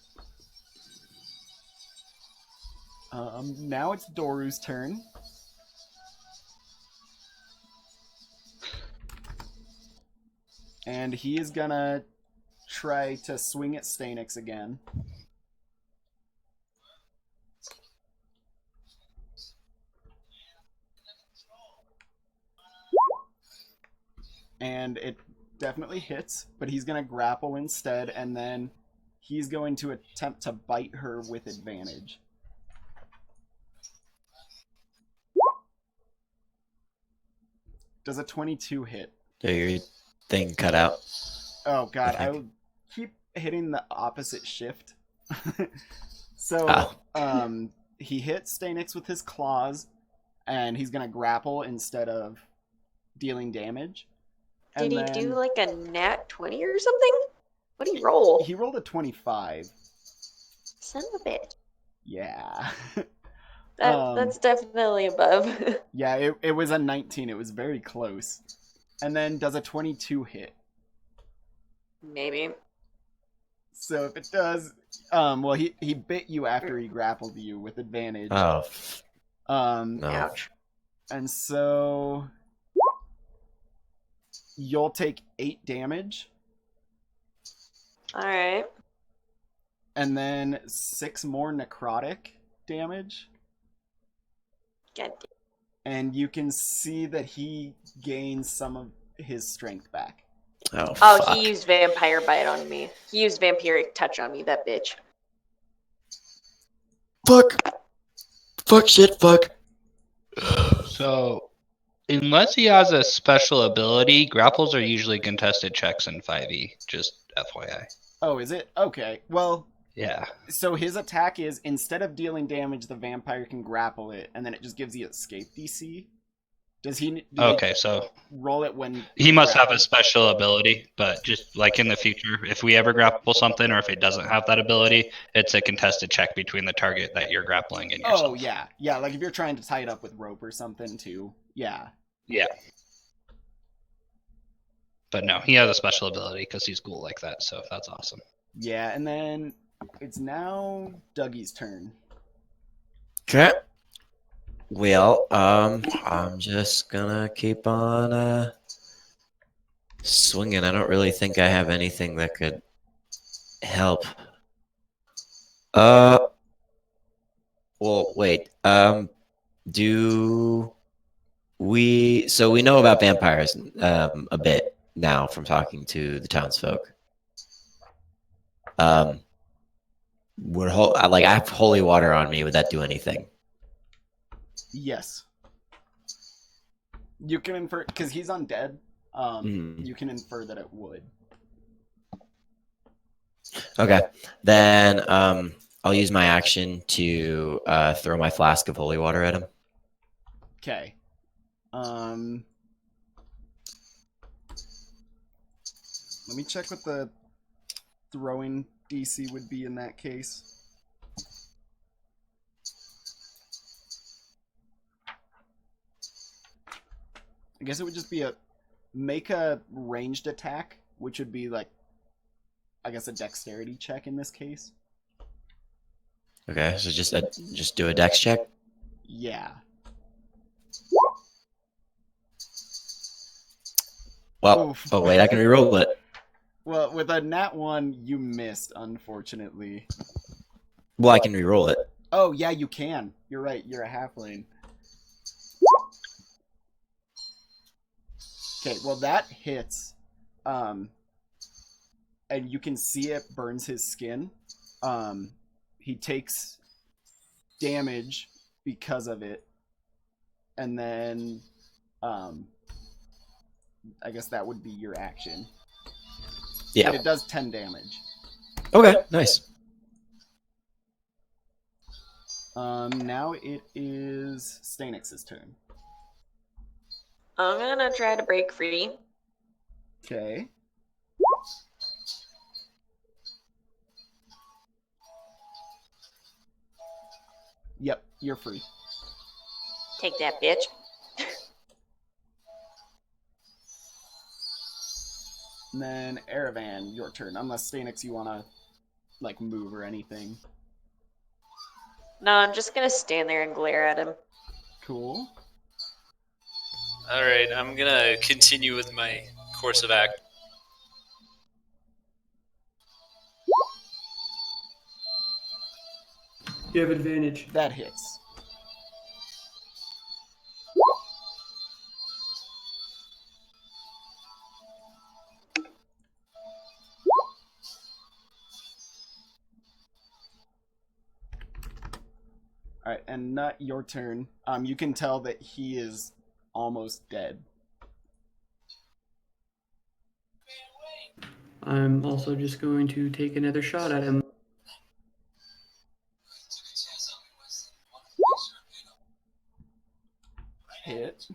Now it's Doru's turn. And he is gonna try to swing at Stanix again. And it definitely hits, but he's gonna grapple instead, and then he's going to attempt to bite her with advantage. Does a 22 hit? So your thing cut out. Oh god, I I think. will keep hitting the opposite shift. So, Oh. He hits Stanix with his claws, and he's gonna grapple instead of dealing damage. Did And he do then like a nat 20 or something? What did he roll? he rolled a 25. Son of a bitch. Yeah. That's definitely above. Yeah, it was a 19. It was very close. And then does a 22 hit? Maybe. So if it does, well, he bit you after he grappled you with advantage. Oh. No. Ouch. And so you'll take 8 damage, Alright. and then 6 more necrotic damage. God And you can see that he gains some of his strength back. Oh, Oh, fuck. he used Vampire Bite on me. He used Vampiric Touch on me, that bitch. Fuck. Fuck, shit, fuck. So, unless he has a special ability, grapples are usually contested checks in 5e. Just FYI. Oh, is it? Okay. Well, Yeah. So his attack is, instead of dealing damage, the vampire can grapple it, and then it just gives you escape DC. Does he? Do they Okay, so roll it when he must have a grappled? special ability, but just like in the future, if we ever grapple something, or if it doesn't have that ability, it's a contested check between the target that you're grappling and yourself. Oh yeah. Like if you're trying to tie it up with rope or something too. Yeah. Yeah. But no, he has a special ability because he's cool like that, so that's awesome. Yeah, and then it's now Dougie's turn. Okay. Well, I'm just gonna keep on swinging. I don't really think I have anything that could help. Well, wait. Do we? So we know about vampires a bit now from talking to the townsfolk. Like I have holy water on me. Would that do anything? Yes. You can infer, because he's undead, you can infer that it would. Okay. Then I'll use my action to throw my flask of holy water at him. Okay. Let me check what the throwing DC would be in that case. I guess it would just be make a ranged attack, which would be like, I guess, a dexterity check in this case. Okay, so just do a dex check. Yeah. Well, Oof. oh wait, I can reroll it. Well, with a nat 1, you missed, unfortunately. Well, I can reroll it. Oh, yeah, you can. You're right, you're a halfling. Okay, well, that hits. And you can see it burns his skin. He takes damage because of it. And then, I guess that would be your action. Yeah. But it does 10 damage. Okay, nice. Now it is Stanix's turn. I'm gonna try to break free. Okay. Yep, you're free. Take that, bitch. And then Erevan, your turn. Unless Stanix, you wanna like move or anything. No, I'm just gonna stand there and glare at him. Cool. All right, I'm gonna continue with my course of act. You have advantage. That hits. Alright, and Nut, your turn. You can tell that he is almost dead. I'm also just going to take another shot at him. Hit.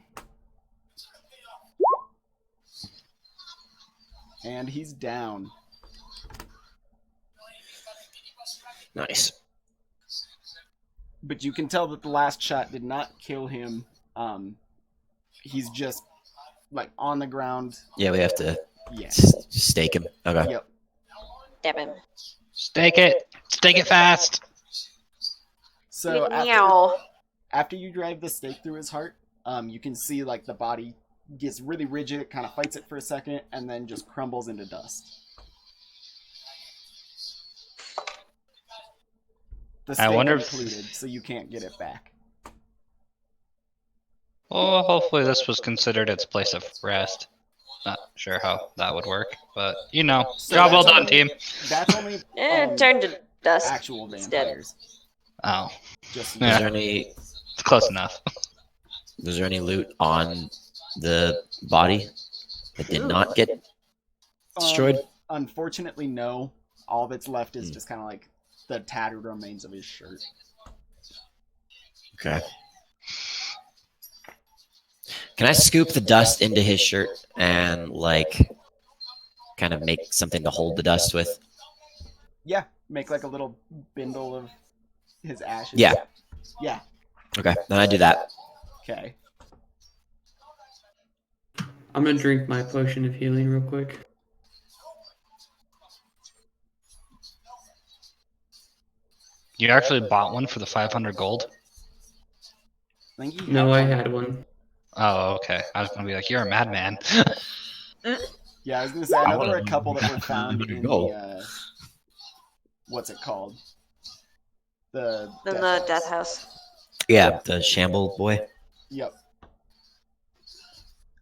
And he's down. Nice. But you can tell that the last shot did not kill him. He's just like on the ground. Yeah, we have to Yeah. stake him. Okay. Yep. Dab him. Stake it. Stake it fast. So Meow. after you drive the stake through his heart, you can see like the body gets really rigid, kind of fights it for a second, and then just crumbles into dust. The stake wonder if- included, so you can't get it back. Well, hopefully this was considered its place of rest. Not sure how that would work, but you know, So job well that's done, only- team. That's only Turned to dust. actual instead. vampires. Oh, Just Yeah. Was there any it's close enough. was there any loot on the body that did not get destroyed? Unfortunately, no. All that's left is just kind of like the tattered remains of his shirt. Okay. Can I scoop the dust into his shirt and like kind of make something to hold the dust with? Yeah, make like a little bindle of his ashes. Yeah. Yeah. Okay, then I do that. Okay. I'm gonna drink my potion of healing real quick. You actually bought one for the 500 gold? I think he No, I one. had one. Oh, okay. I was gonna be like, you're a madman. Yeah, I was gonna say I know there were a wanna- couple that were found in Go. the what's it called? The In the death house. Yeah, the shamble boy. Yep.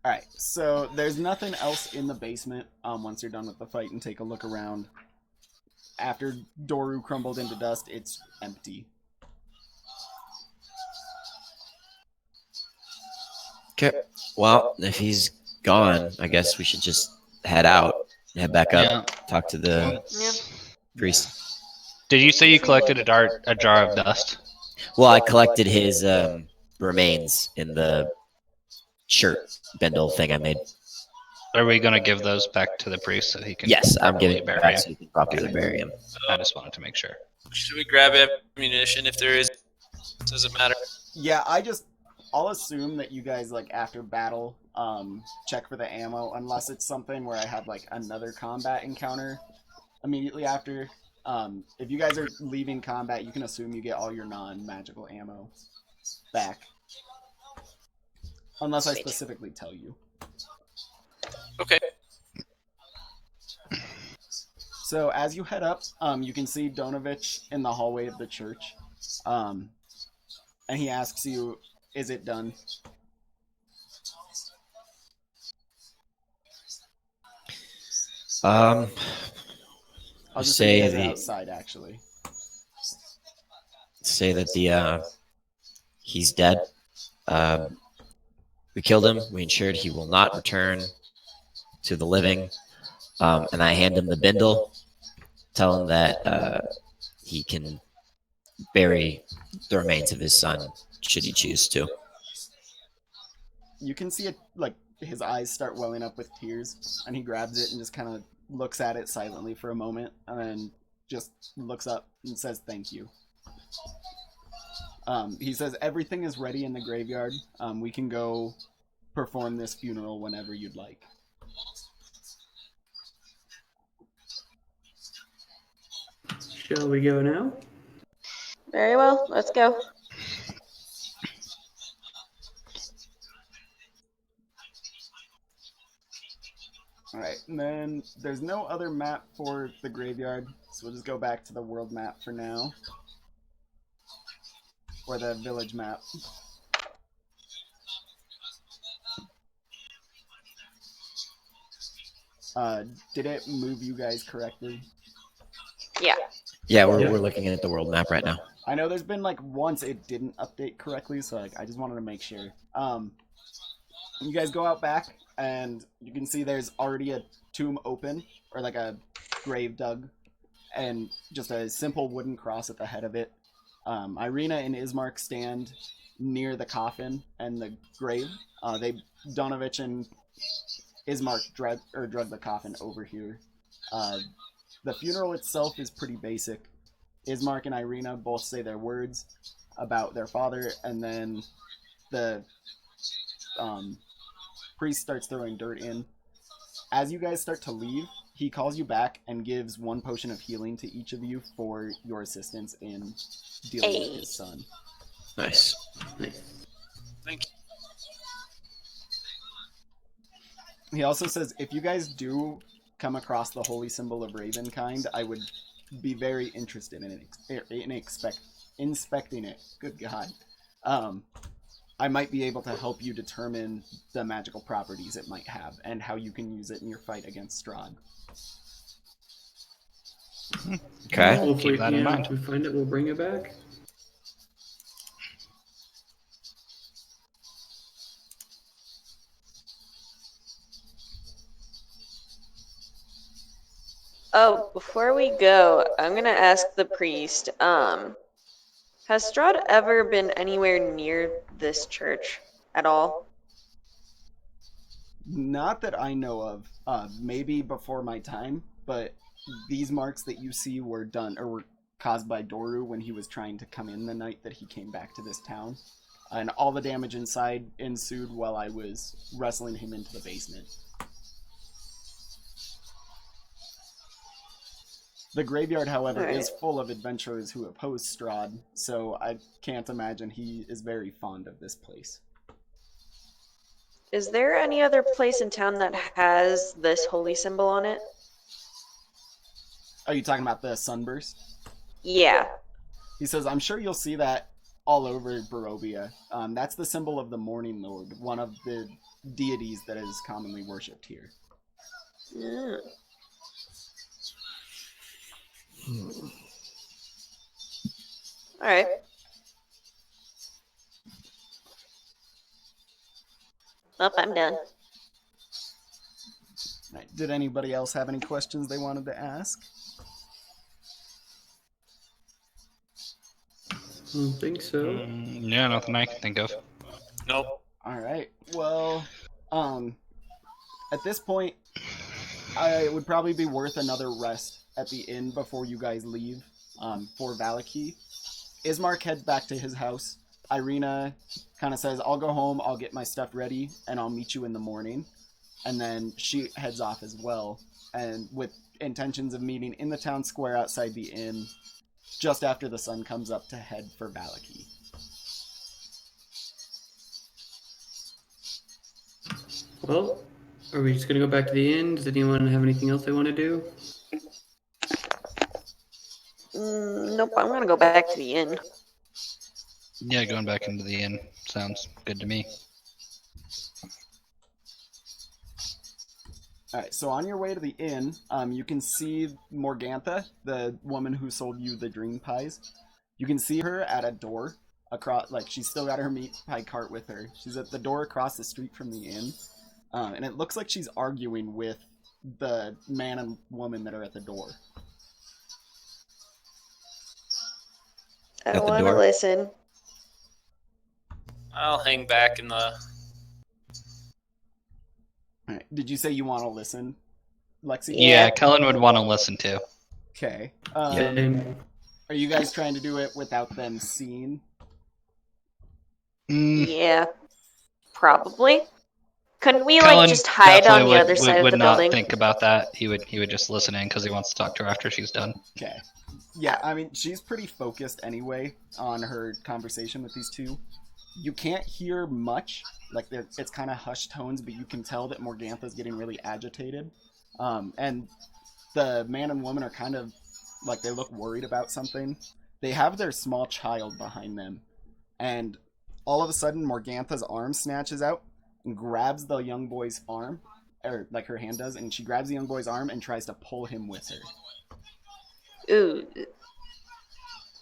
All right. So there's nothing else in the basement. Once you're done with the fight and take a look around, after Doru crumbled into dust, it's empty. Okay. Well, if he's gone, I guess we should just head out, head back up, Yeah. talk to the Yeah. priest. Did you say you collected a jar of dust? Well, I collected his remains in the shirt bindle thing I made. Are we gonna give those back to the priest so he can? Yes, I'm properly giving it bury back him? so you can properly bury him. I just wanted to make sure. Should we grab ammunition if there is? Does it matter? Yeah, I'll assume that you guys like after battle check for the ammo unless it's something where I have like another combat encounter immediately after. If you guys are leaving combat, you can assume you get all your non-magical ammo back. Unless I specifically tell you. Okay. So as you head up, you can see Donovich in the hallway of the church. And he asks you, is it done? Um, I'll just say say you guys are the outside, actually. say that the he's dead. We killed him. We ensured he will not return to the living. And I hand him the bindle. Tell him that he can bury the remains of his son, should he choose to. You can see it, like, his eyes start welling up with tears, and he grabs it and just kind of looks at it silently for a moment, and then just looks up and says thank you. He says everything is ready in the graveyard. We can go perform this funeral whenever you'd like. Shall we go now? Very well. Let's go. Alright, and then there's no other map for the graveyard, so we'll just go back to the world map for now. Or the village map. Did it move you guys correctly? Yeah. Yeah, we're looking at the world map right now. I know there's been like once it didn't update correctly, so like I just wanted to make sure. You guys go out back and you can see there's already a tomb open, or like a grave dug, and just a simple wooden cross at the head of it. Irina and Ismark stand near the coffin and the grave. Donovich and Ismark drug the coffin over here. The funeral itself is pretty basic. Ismark and Irina both say their words about their father, and then the priest starts throwing dirt in. As you guys start to leave, he calls you back and gives one potion of healing to each of you for your assistance in dealing with his son. Nice. Thank you. He also says, if you guys do come across the holy symbol of Ravenkind, I would be very interested in inspecting it. Good God. I might be able to help you determine the magical properties it might have and how you can use it in your fight against Strahd. Okay. Well, Keep that in mind. If we find it, we'll bring it back. Oh, before we go, I'm gonna ask the priest, has Strahd ever been anywhere near this church at all? Not that I know of. Maybe before my time, but these marks that you see were done or were caused by Doru when he was trying to come in the night that he came back to this town. And all the damage inside ensued while I was wrestling him into the basement. The graveyard, however, is full of adventurers who oppose Strahd, so I can't imagine he is very fond of this place. Is there any other place in town that has this holy symbol on it? Are you talking about the sunburst? Yeah. He says, I'm sure you'll see that all over Barovia. That's the symbol of the Morning Lord, one of the deities that is commonly worshipped here. Mm. Alright. Well, I'm done. Right. Did anybody else have any questions they wanted to ask? I don't think so. Yeah, nothing I can think of. Nope. All right. Well, at this point, it would probably be worth another rest at the inn before you guys leave for Valaki. Ismark heads back to his house. Irina kind of says, I'll go home, I'll get my stuff ready, and I'll meet you in the morning. And then she heads off as well, and with intentions of meeting in the town square outside the inn just after the sun comes up to head for Valaki. Well, are we just gonna go back to the inn? Does anyone have anything else they want to do? Nope, I'm gonna go back to the inn. Yeah, going back into the inn sounds good to me. Alright, so on your way to the inn, you can see Morgantha, the woman who sold you the dream pies. You can see her at a door across, like she's still got her meat pie cart with her. She's at the door across the street from the inn, and it looks like she's arguing with the man and woman that are at the door. I don't want to listen. I'll hang back in the. Alright, did you say you want to listen, Lexi? Yeah, Kellen would want to listen to. Okay. Same. Are you guys trying to do it without them seeing? Yeah. Probably. Couldn't we, Kellen just hide on definitely the other side of would the not building? think about that. He would just listen in because he wants to talk to her after she's done. Okay. Yeah, I mean, she's pretty focused anyway on her conversation with these two. You can't hear much, like it's kind of hushed tones, but you can tell that Morgantha's getting really agitated. And the man and woman are kind of, like, they look worried about something. They have their small child behind them. And all of a sudden, Morgantha's arm snatches out and grabs the young boy's arm, or like her hand does, and she grabs the young boy's arm and tries to pull him with her. Ooh.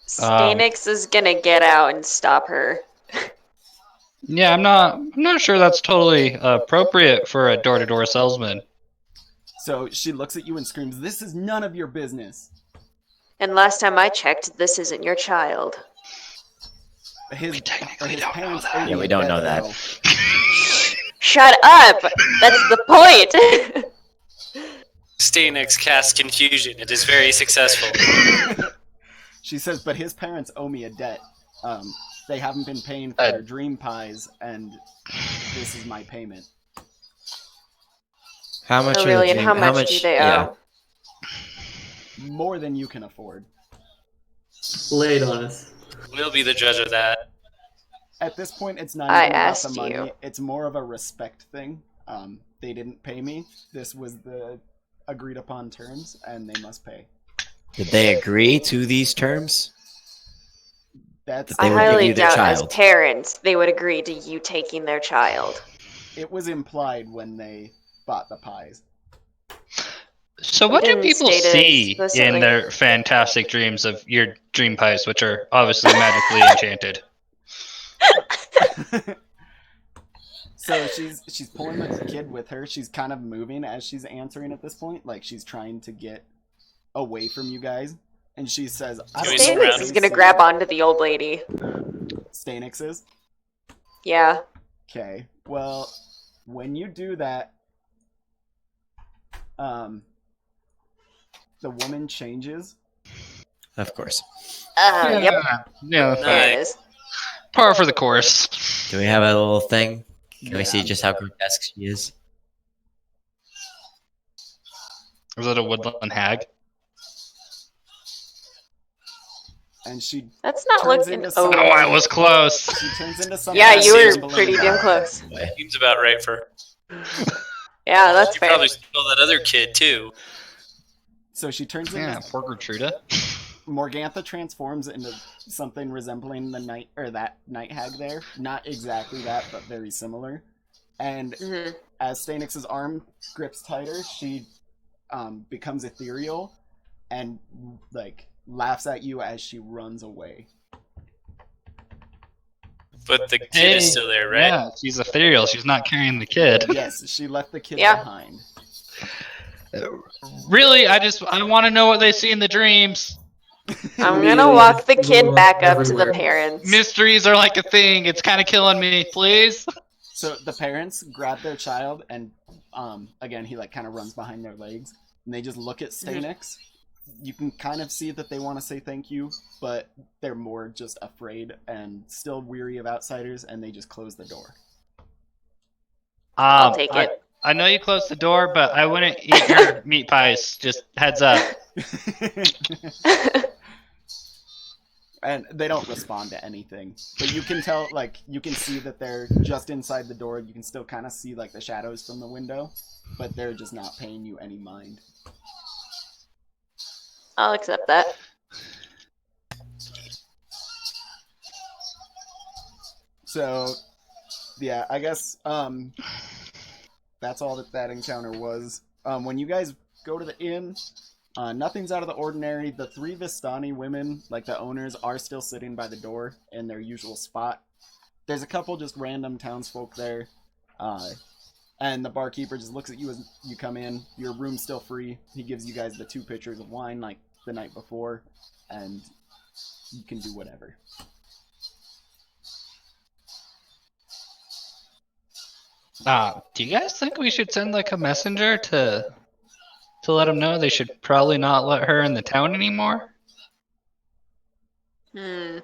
Stanix is gonna get out and stop her. Yeah, I'm not sure that's totally appropriate for a door-to-door salesman. So she looks at you and screams, "This is none of your business." And last time I checked, this isn't your child. His technically don't know parents. that. Yeah, we don't know that. Shut up! That's the point! Stanix casts confusion. It is very successful. She says, but his parents owe me a debt. They haven't been paying for their dream pies, and this is my payment. How much? Oh, really? And how much do they owe? More than you can afford. Lay it on us. We'll be the judge of that. At this point, it's not I even about the asked money. you. It's more of a respect thing. They didn't pay me. This was the agreed upon terms, and they must pay. Did they agree to these terms? That's They I would give highly you their doubt as child. parents they would agree to you taking their child. it was implied when they bought the pies. So what do didn't people state it see explicitly. in their fantastic dreams of your dream pies, which are obviously magically enchanted? So she's pulling the kid with her. She's kind of moving as she's answering at this point, like she's trying to get away from you guys, and she says, "I Can don't we know what surround Stanix they is gonna see." grab onto the old lady. Stanix is? Yeah. Okay. Well, when you do that, the woman changes. Of course. Yep. Yeah, There it Nice. is. par for the course. Do we have a little thing? Can we Yeah. see just how grotesque she is? Was it a woodland hag? And she That's not turns looking. into Oh. Oh, I was close. She turns into something. Yeah, you were resembling pretty a damn dog. close. Seems about right for her. Yeah, that's You fair. probably stole that other kid too. So she turns Yeah, into poor Gertruda. Morgantha transforms into something resembling the night or that night hag there. Not exactly that, but very similar. And Mhm. as Stanix's arm grips tighter, she becomes ethereal and like laughs at you as she runs away. But the kid is still there, right? Yeah, she's ethereal. She's not carrying the kid. Yes, she left the kid Yeah. behind. Really, I want to know what they see in the dreams. I'm gonna Immediately walk just the kid blow back up to everywhere. the parents. Mysteries are like a thing. It's kind of killing me. Please. So the parents grab their child and again he like kind of runs behind their legs and they just look at Stanix. You can kind of see that they want to say thank you, but they're more just afraid and still weary of outsiders, and they just close the door. I'll take it. I know you closed the door, but I wouldn't eat your meat pies. Just heads up. And they don't respond to anything, but you can tell, like, you can see that they're just inside the door. You can still kind of see like the shadows from the window, but they're just not paying you any mind. I'll accept that. So yeah, I guess that's all that encounter was. When you guys go to the inn, nothing's out of the ordinary. The 3 Vistani women, like the owners, are still sitting by the door in their usual spot. There's a couple just random townsfolk there, and the barkeeper just looks at you as you come in. Your room's still free. He gives you guys the 2 pitchers of wine like the night before, and you can do whatever. Do you guys think we should send like a messenger to let them know they should probably not let her in the town anymore? I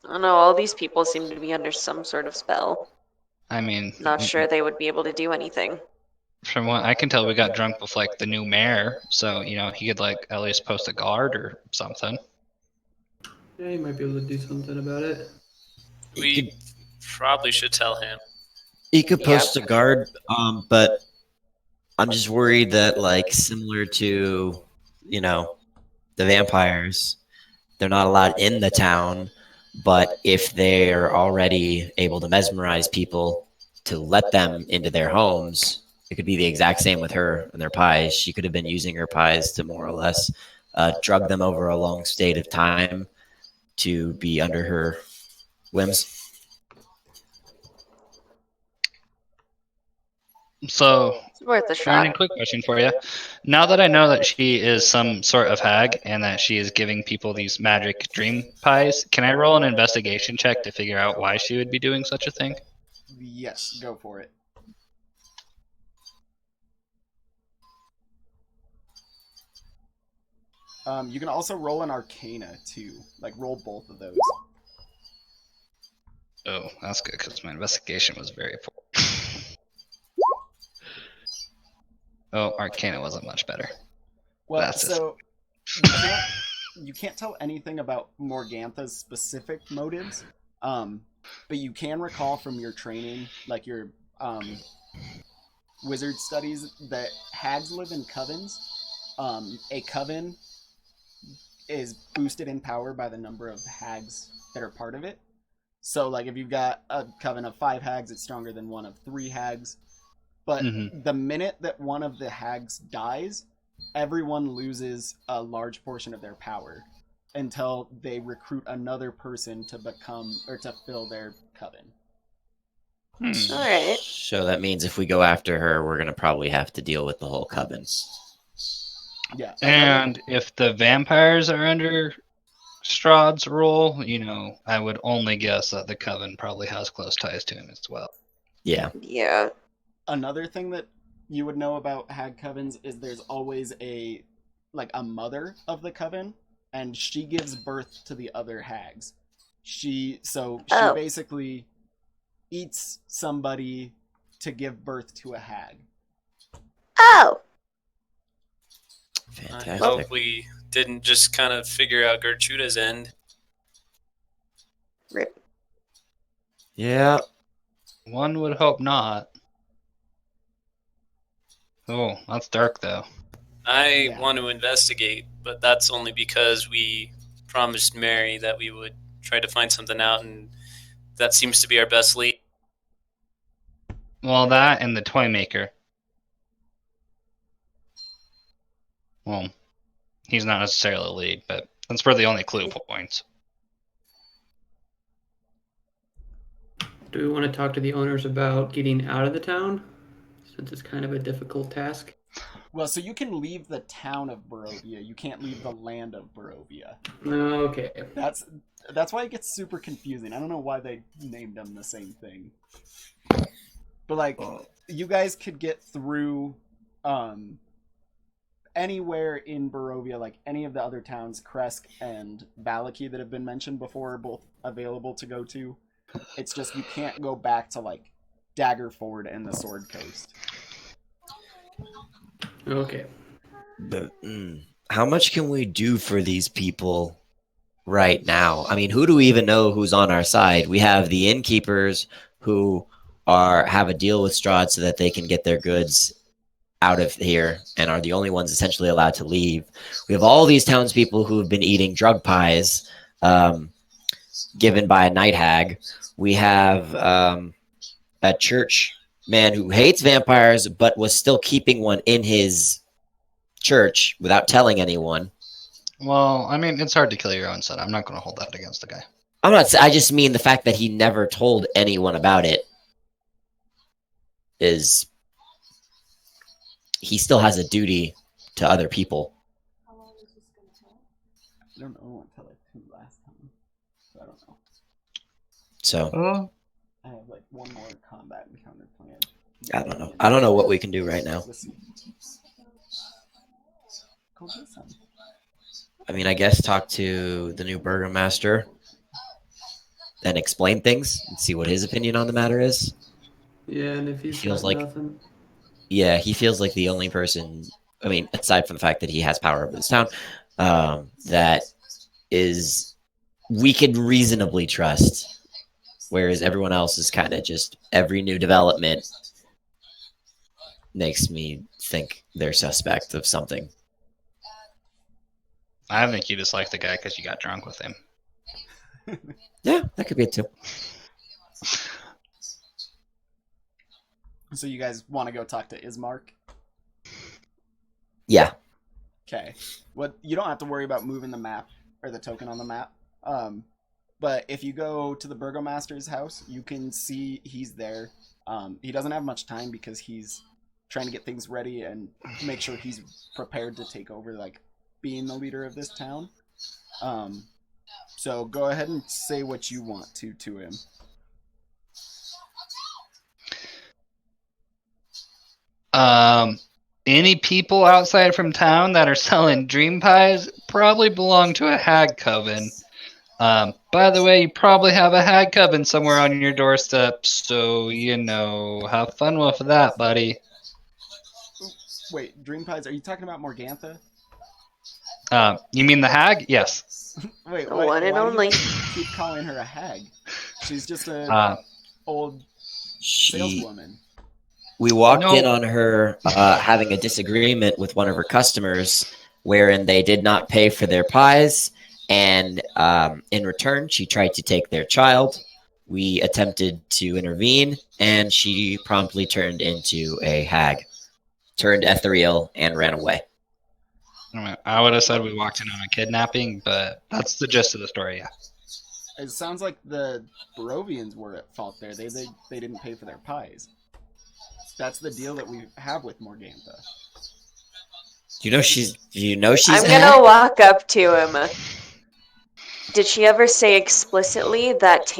don't know, all these people seem to be under some sort of spell. I mean, Not sure they would be able to do anything. from what I can tell, we got drunk with like the new mayor, so he could like at least post a guard or something. Yeah, you might be able to do something about it. We probably should tell him. He could post a guard, but I'm just worried that, like, similar to, the vampires, they're not allowed in the town, but if they're already able to mesmerize people to let them into their homes, it could be the exact same with her and their pies. She could have been using her pies to more or less drug them over a long state of time to be under her whims. So, It's worth a Brandon, shot. quick question for you. Now that I know that she is some sort of hag and that she is giving people these magic dream pies, can I roll an investigation check to figure out why she would be doing such a thing? Yes, go for it. You can also roll an Arcana too. Like, roll both of those. Oh, that's good because my investigation was very poor. Oh, Arcana wasn't much better. Well, That's so you can't tell anything about Morgantha's specific motives, but you can recall from your training, like your wizard studies, that hags live in covens. A coven is boosted in power by the number of hags that are part of it. So, like, if you've got a coven of 5 hags, it's stronger than one of 3 hags. But the minute that one of the hags dies, everyone loses a large portion of their power until they recruit another person to become or to fill their coven. Alright. So that means if we go after her, we're going to probably have to deal with the whole coven. Yeah. And if the vampires are under Strahd's rule, I would only guess that the Coven probably has close ties to him as well. Yeah. Yeah. Another thing that you would know about hag covens is there's always a mother of the coven, and she gives birth to the other hags. She Oh. basically eats somebody to give birth to a hag. Oh. I Fantastic. hope we didn't just kind of figure out Gertruda's end. Rip. Yeah. One would hope not. Oh, that's dark though. I Yeah. want to investigate, but that's only because we promised Mary that we would try to find something out, and that seems to be our best lead. Well, that and the toy maker. Well, he's not necessarily a lead, but that's where the only clue points. Do we want to talk to the owners about getting out of the town? Since it's kind of a difficult task. Well, so you can leave the town of Barovia. You can't leave the land of Barovia. Okay. That's why it gets super confusing. I don't know why they named them the same thing. But you guys could get through anywhere in Barovia, like any of the other towns, Kresk and Valaki that have been mentioned before, are both available to go to. It's just you can't go back to Daggerford and the Sword Coast. Okay. But how much can we do for these people right now? I mean, who do we even know who's on our side? We have the innkeepers who have a deal with Strahd so that they can get their goods out of here and are the only ones essentially allowed to leave. We have all these townspeople who have been eating drug pies given by a night hag. We have a church man who hates vampires but was still keeping one in his church without telling anyone. Well, I mean, it's hard to kill your own son. I'm not going to hold that against the guy. I just mean the fact that he never told anyone about it is he still has a duty to other people. I don't know until I tuned last time. So I don't know. So I have one more combat encounter planned. I don't know. I don't know what we can do right now. Let's see. Go get some. I mean, I guess talk to the new burgomaster and explain things and see what his opinion on the matter is. Yeah, and if he's Feels got like- nothing. Yeah, he feels like the only person, I mean, aside from the fact that he has power over this town, that we could reasonably trust. Whereas everyone else is kind of just, every new development makes me think they're suspect of something. I think you just like the guy because you got drunk with him. Yeah, that could be it too. So you guys want to go talk to Ismark? Yeah. Okay. You don't have to worry about moving the map or the token on the map. But if you go to the burgomaster's house, you can see he's there. He doesn't have much time because he's trying to get things ready and make sure he's prepared to take over, being the leader of this town. So go ahead and say what you want to him. Any people outside from town that are selling dream pies probably belong to a hag coven. By the way, you probably have a hag coven somewhere on your doorstep, so have fun with that, buddy. Wait, dream pies? Are you talking about Morgantha? You mean the hag? Yes. Wait, The one and why only. do you keep calling her a hag? She's just a old saleswoman. We walked in on her having a disagreement with one of her customers wherein they did not pay for their pies, and in return, she tried to take their child. We attempted to intervene, and she promptly turned into a hag, turned ethereal, and ran away. I would have said we walked in on a kidnapping, but that's the gist of the story, yeah. It sounds like the Barovians were at fault there. They didn't pay for their pies. That's the deal that we have with Morgantha. You know she's I'm a gonna hag? walk up to him. Did she ever say explicitly that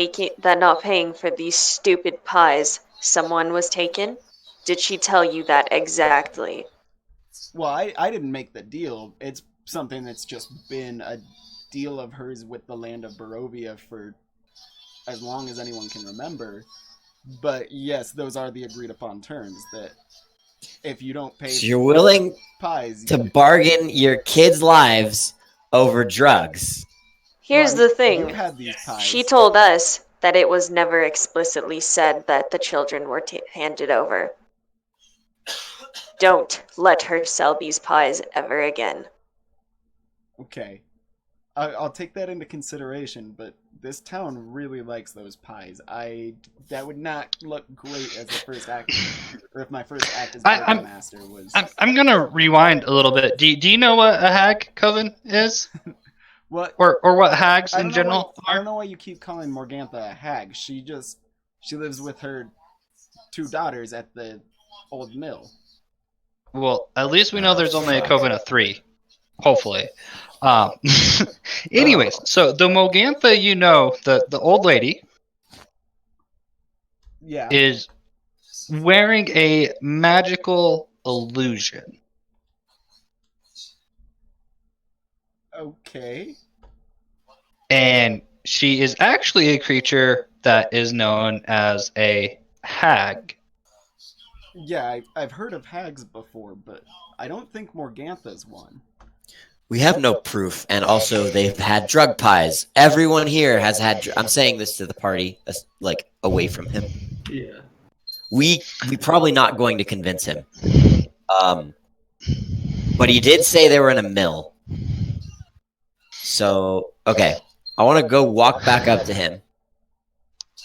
not paying for these stupid pies someone was taken? Did she tell you that exactly? Well, I didn't make the deal. It's something that's just been a deal of hers with the land of Barovia for as long as anyone can remember. But yes, those are the agreed upon terms that if you don't pay So you're willing pies, to bargain your kids' lives over drugs. Here's well, the thing. You've had these pies. She told us that it was never explicitly said that the children were handed over. Don't let her sell these pies ever again. Okay. I'll take that into consideration, but this town really likes those pies. That would not look great as the first act, or if my first act as master was. I'm gonna rewind a little bit. Do you know what a hag coven is? What? Or what hags in general I are? don't know why you keep calling Morgantha a hag. She lives with her 2 daughters at the old mill. Well, at least we know there's only a coven of 3. Hopefully. Anyways, so the Mogantha, the old lady, Yeah. is wearing a magical illusion. Okay. And she is actually a creature that is known as a hag. Yeah, I've heard of hags before, but I don't think Morgantha's one. We have no proof, and also they've had drug pies. Everyone here has had. I'm saying this to the party, like away from him. Yeah. We probably not going to convince him. But he did say they were in a mill. So okay, I want to go walk back up to him,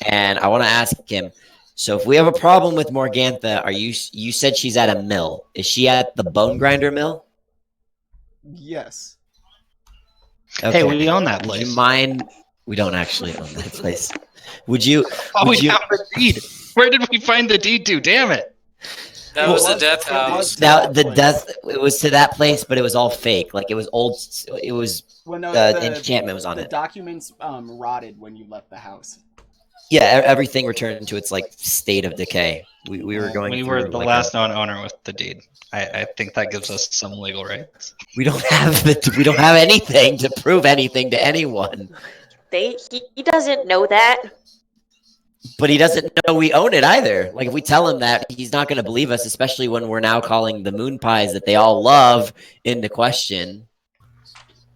and I want to ask him. So if we have a problem with Morgantha, you said she's at a mill? Is she at the bone grinder mill? Yes. Okay. Hey, we own that Would place. you mind? We don't actually own that place. Would you? Oh, would we you? have the deed. Where did we find the deed to? Damn it! That was the death house. Now the death. It was to that place, but it was all fake. Like it was old. It was. Well, no, The enchantment was on the it. documents rotted when you left the house. Yeah, everything returned to its like state of decay. We were going. We through, were the like, last known owner with the deed. I think that gives us some legal rights. We don't have we don't have anything to prove anything to anyone. He doesn't know that. But he doesn't know we own it either. Like if we tell him that, he's not going to believe us, especially when we're now calling the moon pies that they all love into question.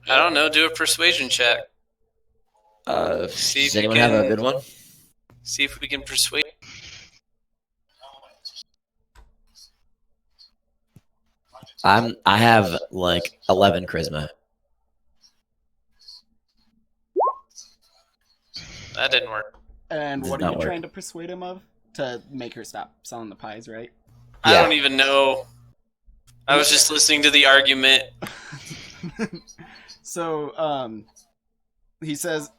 I don't know. Do a persuasion check. See if Does you anyone have a can- good one? See if we can persuade. I have like 11 charisma. That didn't work. And Does what are not you work. trying to persuade him of? To make her stop selling the pies, right? I Yeah. don't even know. I was just listening to the argument. So, he says,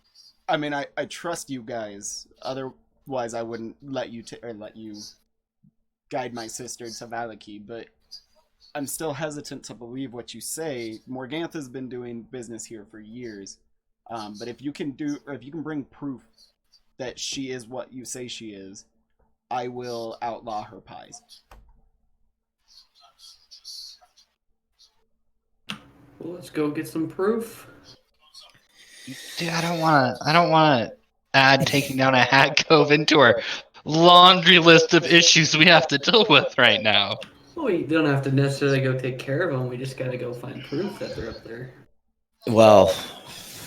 I mean, I trust you guys. Otherwise, I wouldn't let you guide my sister to Valaki, but I'm still hesitant to believe what you say. Morgantha's been doing business here for years. But if you can bring proof that she is what you say she is, I will outlaw her pies. Well, let's go get some proof. Dude, I don't want to add taking down a hag coven to our laundry list of issues we have to deal with right now. Well, we don't have to necessarily go take care of them. We just got to go find proof that they're up there. Well,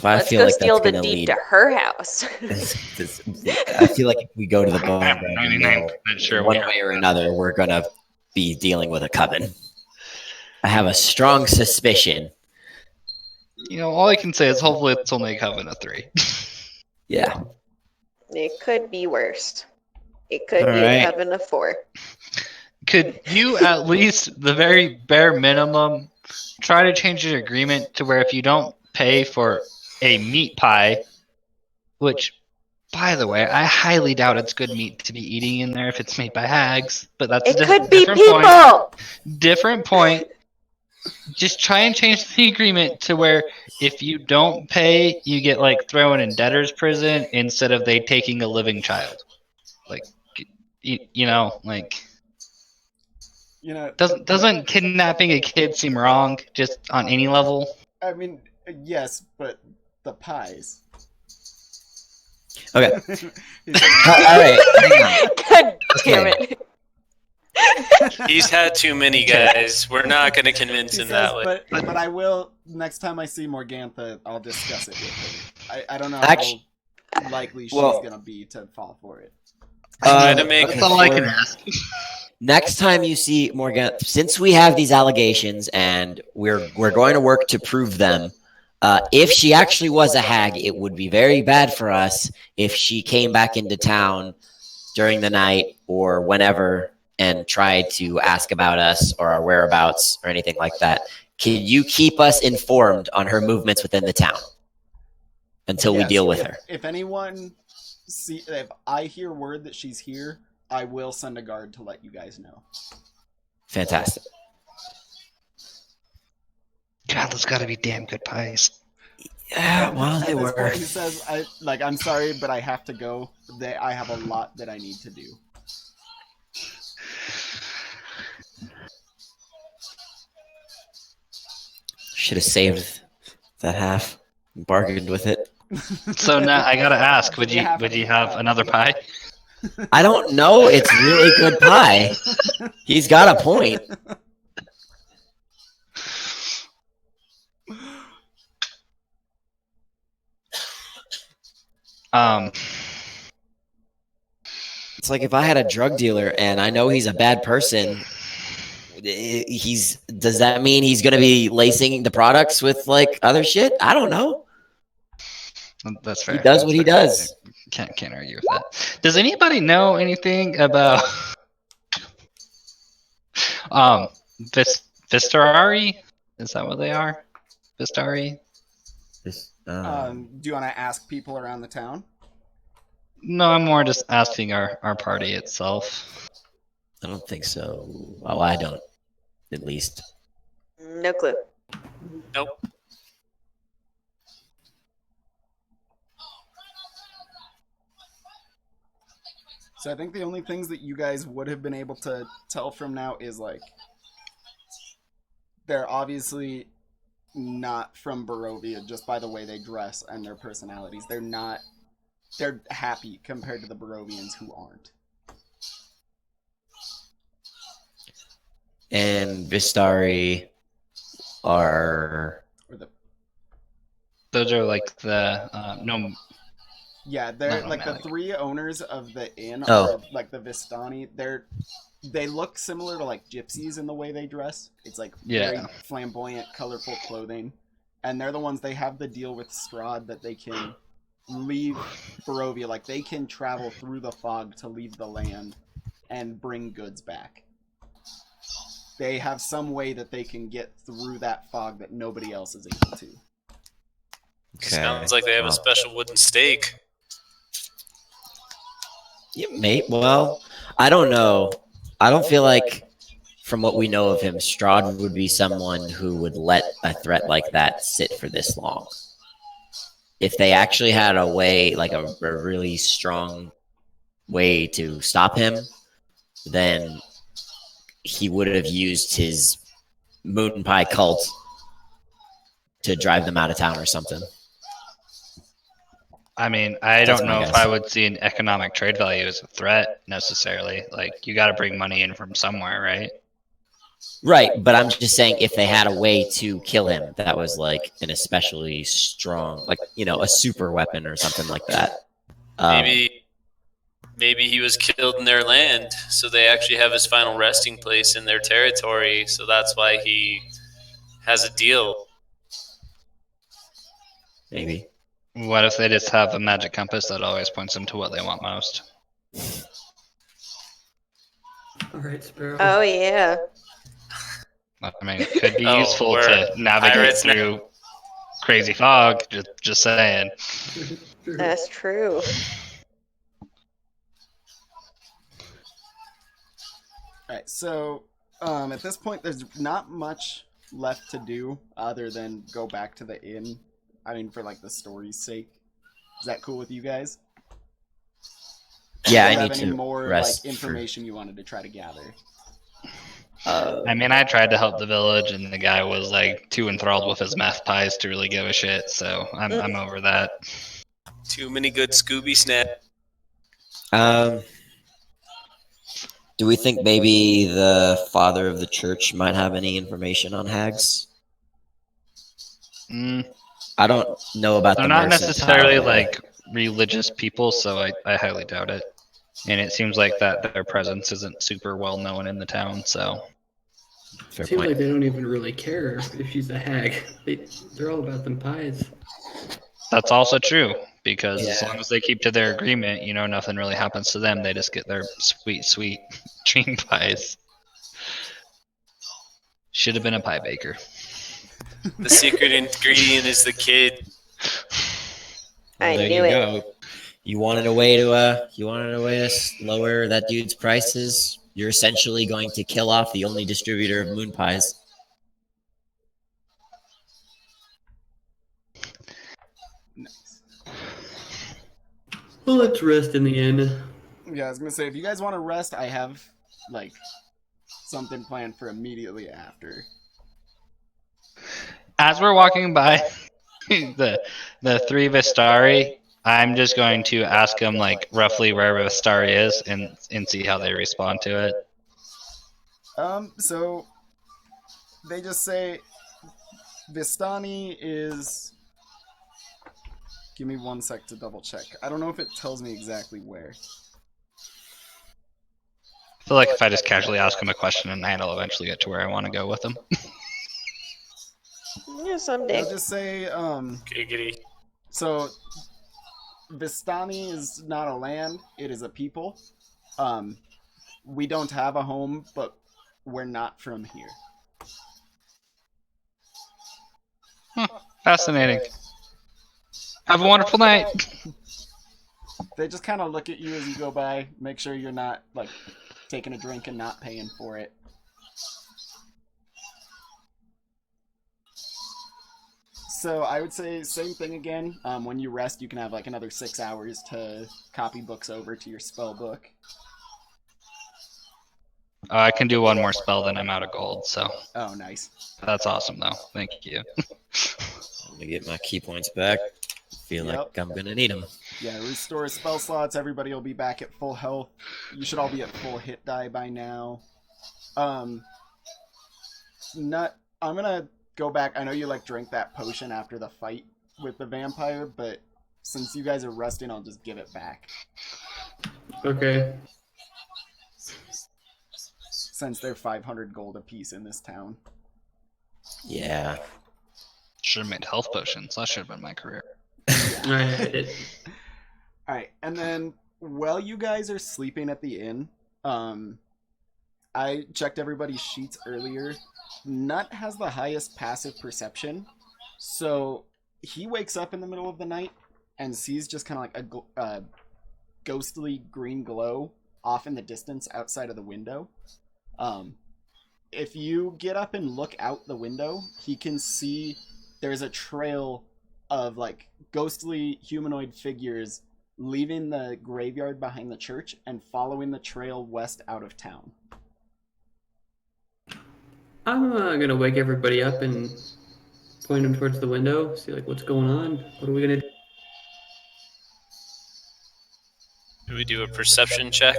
I Let's feel go like steal that's the going to deed lead. to her house. I feel like if we go to the bone I'm grinder 99% mill, sure one we are. way or another, we're going to be dealing with a coven. I have a strong suspicion. All I can say is hopefully it's only a coven of 3. Yeah. It could be worse. It could All be right. a coven of 4. Could you at least, the very bare minimum, try to change your agreement to where if you don't pay for a meat pie, which, by the way, I highly doubt it's good meat to be eating in there if it's made by hags, but that's It a could be different people! point. Different point. just try and change the agreement to where if you don't pay, you get like thrown in debtor's prison instead of they taking a living child. Like, you know, like doesn't kidnapping a kid seem wrong just on any level? I mean, yes, but the pies. Okay. He says, All right. Hang on. God damn Okay. it. He's had too many guys. We're not going to convince he him says, that way. but I will, next time I see Morgantha, I'll discuss it with her. I don't know Actu- how likely she's well- going to be to fall for it. Try to make That's all I can ask. Next time you see Morgan, since we have these allegations and we're going to work to prove them, if she actually was a hag, it would be very bad for us if she came back into town during the night or whenever and tried to ask about us or our whereabouts or anything like that. Can you keep us informed on her movements within the town until we Yes, deal with her? If anyone if I hear word that she's here, I will send a guard to let you guys know. Fantastic. God, those gotta be damn good pies. Yeah, well, At they this were. point, he says, I'm sorry, but I have to go. I have a lot that I need to do. Should have saved that half, bargained with it. So now I gotta ask, would you have another pie? I don't know. It's really good pie. He's got a point. It's like if I had a drug dealer and I know he's a bad person, does that mean he's going to be lacing the products with like other shit? I don't know. That's fair. He does what he does. Can't argue with that. Does anybody know anything about Vistarari? Is that what they are? Vistari? Do you want to ask people around the town? No, I'm more just asking our party itself. I don't think so. Well, I don't, at least. No clue. Nope. So I think the only things that you guys would have been able to tell from now is like they're obviously not from Barovia just by the way they dress and their personalities. They're happy compared to the Barovians who aren't. And Vistari are... Those are like the no. Yeah, they're Not like the nomadic. 3 owners of the inn Oh. are like the Vistani. They look similar to like gypsies in the way they dress. It's like very Yeah. flamboyant, colorful clothing. And they're the ones they have the deal with Strahd that they can leave Barovia. Like they can travel through the fog to leave the land and bring goods back. They have some way that they can get through that fog that nobody else is able to. Sounds like they have a special wooden stake. Yeah, mate. Well, I don't know. I don't feel like, from what we know of him, Strahd would be someone who would let a threat like that sit for this long. If they actually had a way, like a really strong way to stop him, then he would have used his moon pie cult to drive them out of town or something. I mean, I That's don't my know if guess. I would see an economic trade value as a threat necessarily. Like, you got to bring money in from somewhere, right? Right, but I'm just saying if they had a way to kill him that was like an especially strong, like, you know, a super weapon or something like that. Maybe he was killed in their land, so they actually have his final resting place in their territory, so that's why he has a deal. Maybe. What if they just have a magic compass that always points them to what they want most? All right, Sparrow. Oh, yeah. I mean, it could be Oh, useful we're to navigate pirates now. through crazy fog. Just saying. That's true. Alright, so at this point there's not much left to do other than go back to the inn. I mean, for like the story's sake. Is that cool with you guys? Yeah, Do you I have need any to more rest like information you wanted to try to gather? I mean, I tried to help the village, and the guy was like too enthralled with his meth pies to really give a shit. So I'm over that. Too many good Scooby snacks. Do we think maybe the father of the church might have any information on hags? Mm, I don't know about they're the not necessarily mercantile. like religious people, so I highly doubt it. And it seems like that their presence isn't super well known in the town. So Fair Seems point. like they don't even really care if she's a hag. They're all about them pies. that's also true because as Yeah. long as they keep to their agreement, nothing really happens to them. They just get their sweet, sweet dream pies. Should have been a pie baker. The secret ingredient is the kid. I There knew you it. go. You wanted a way to lower that dude's prices. You're essentially going to kill off the only distributor of moon pies. Nice. Well, let's rest in the inn. Yeah, I was gonna say, if you guys want to rest, I have like something planned for immediately after. As we're walking by the three Vistari, I'm just going to ask them like roughly where Vistari is and see how they respond to it. So they just say Vistani is. Give me 1 sec to double check. I don't know if it tells me exactly where. I feel like if I just casually ask them a question and I'll eventually get to where I want to go with them. Yeah, someday. They'll just say, Giggity. so Vistani is not a land, it is a people. We don't have a home, but we're not from here. Fascinating. Have a wonderful night. They just kind of look at you as you go by, make sure you're not like taking a drink and not paying for it. So I would say same thing again. When you rest, you can have like another 6 hours to copy books over to your spell book. I can do one more spell, then I'm out of gold. So Oh, nice. that's awesome, though. Thank you. Let me get my key points back. Feel like I'm gonna need them. Yeah, restore spell slots. Everybody will be back at full health. You should all be at full hit die by now. I'm gonna go back. I know you like drank that potion after the fight with the vampire, but since you guys are resting, I'll just give it back. Okay. Since they're 500 gold apiece in this town. Yeah. Should have made health potions. That should have been my career. I had it. Alright, and then while you guys are sleeping at the inn, I checked everybody's sheets earlier. Nut has the highest passive perception, so he wakes up in the middle of the night and sees just kind of like a ghostly green glow off in the distance outside of the window. If you get up and look out the window, he can see there's a trail of like ghostly humanoid figures leaving the graveyard behind the church and following the trail west out of town. I'm gonna wake everybody up and point them towards the window. See like what's going on. What are we gonna do? Do we do a perception check?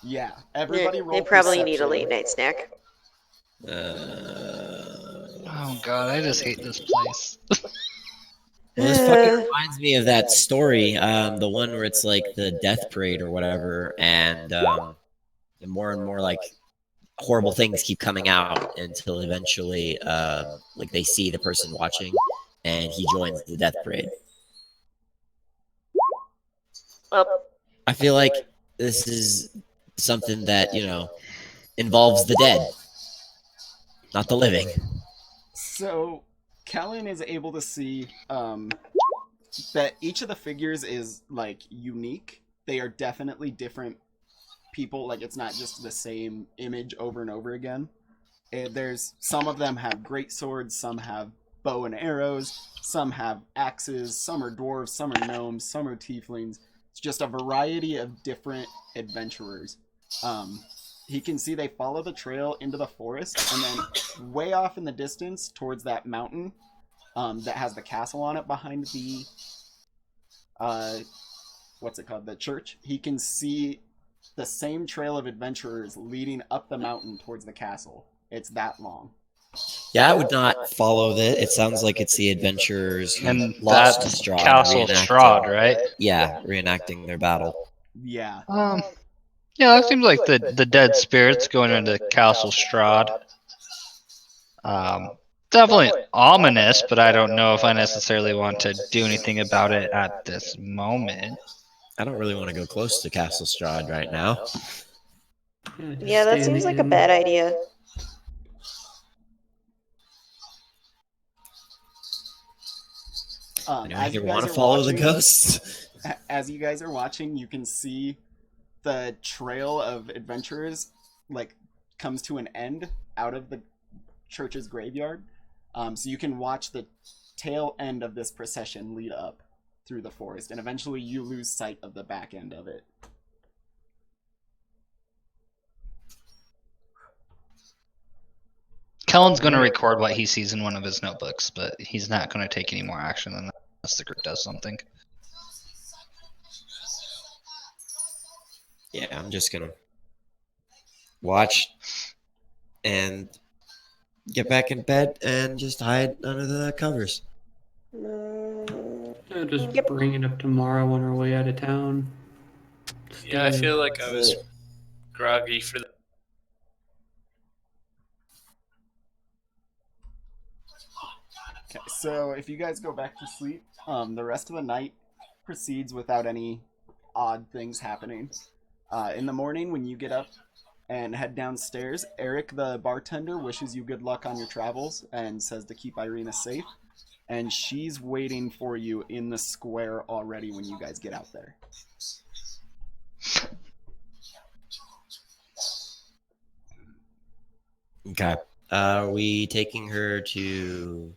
Yeah, everybody roll They probably need a perception. late night snack. Oh god, I just hate this place. Well, this fucking reminds me of that story, the one where it's like the death parade or whatever, and more and more like horrible things keep coming out until eventually, like they see the person watching, and he joins the death parade. Well, I feel like this is something that involves the dead, not the living. So, Kellen is able to see that each of the figures is like unique. They are definitely different people. Like it's not just the same image over and over again. There's some of them have great swords, some have bow and arrows, some have axes, some are dwarves, some are gnomes, some are tieflings. It's just a variety of different adventurers. He can see they follow the trail into the forest, and then way off in the distance towards that mountain that has the castle on it behind the what's it called, the church. He can see the same trail of adventurers leading up the mountain towards the castle. It's that long. Yeah, I would not follow that. It sounds like it's the adventurers who And lost to that's Strahd. Castle Strahd, right? Yeah, reenacting their battle. Yeah. Yeah, that seems like the dead spirits going into Castle Strahd. Definitely ominous, but I don't know if I necessarily want to do anything about it at this moment. I don't really want to go close to Castle Strahd right now. Yeah, that seems like a bad idea. I either want to follow the ghosts. As you guys are watching, you can see the trail of adventurers like comes to an end out of the church's graveyard. So you can watch the tail end of this procession lead up through the forest, and eventually you lose sight of the back end of it. Kellen's going to record what he sees in one of his notebooks, but he's not going to take any more action unless the group does something. Yeah, I'm just gonna watch and get back in bed and just hide under the covers. Just bring it up tomorrow on our way out of town. Yeah, I feel like I was groggy for that. Okay, so if you guys go back to sleep, the rest of the night proceeds without any odd things happening. In the morning, when you get up and head downstairs, Eric, the bartender, wishes you good luck on your travels and says to keep Irina safe. And she's waiting for you in the square already when you guys get out there. Okay. Are we taking her to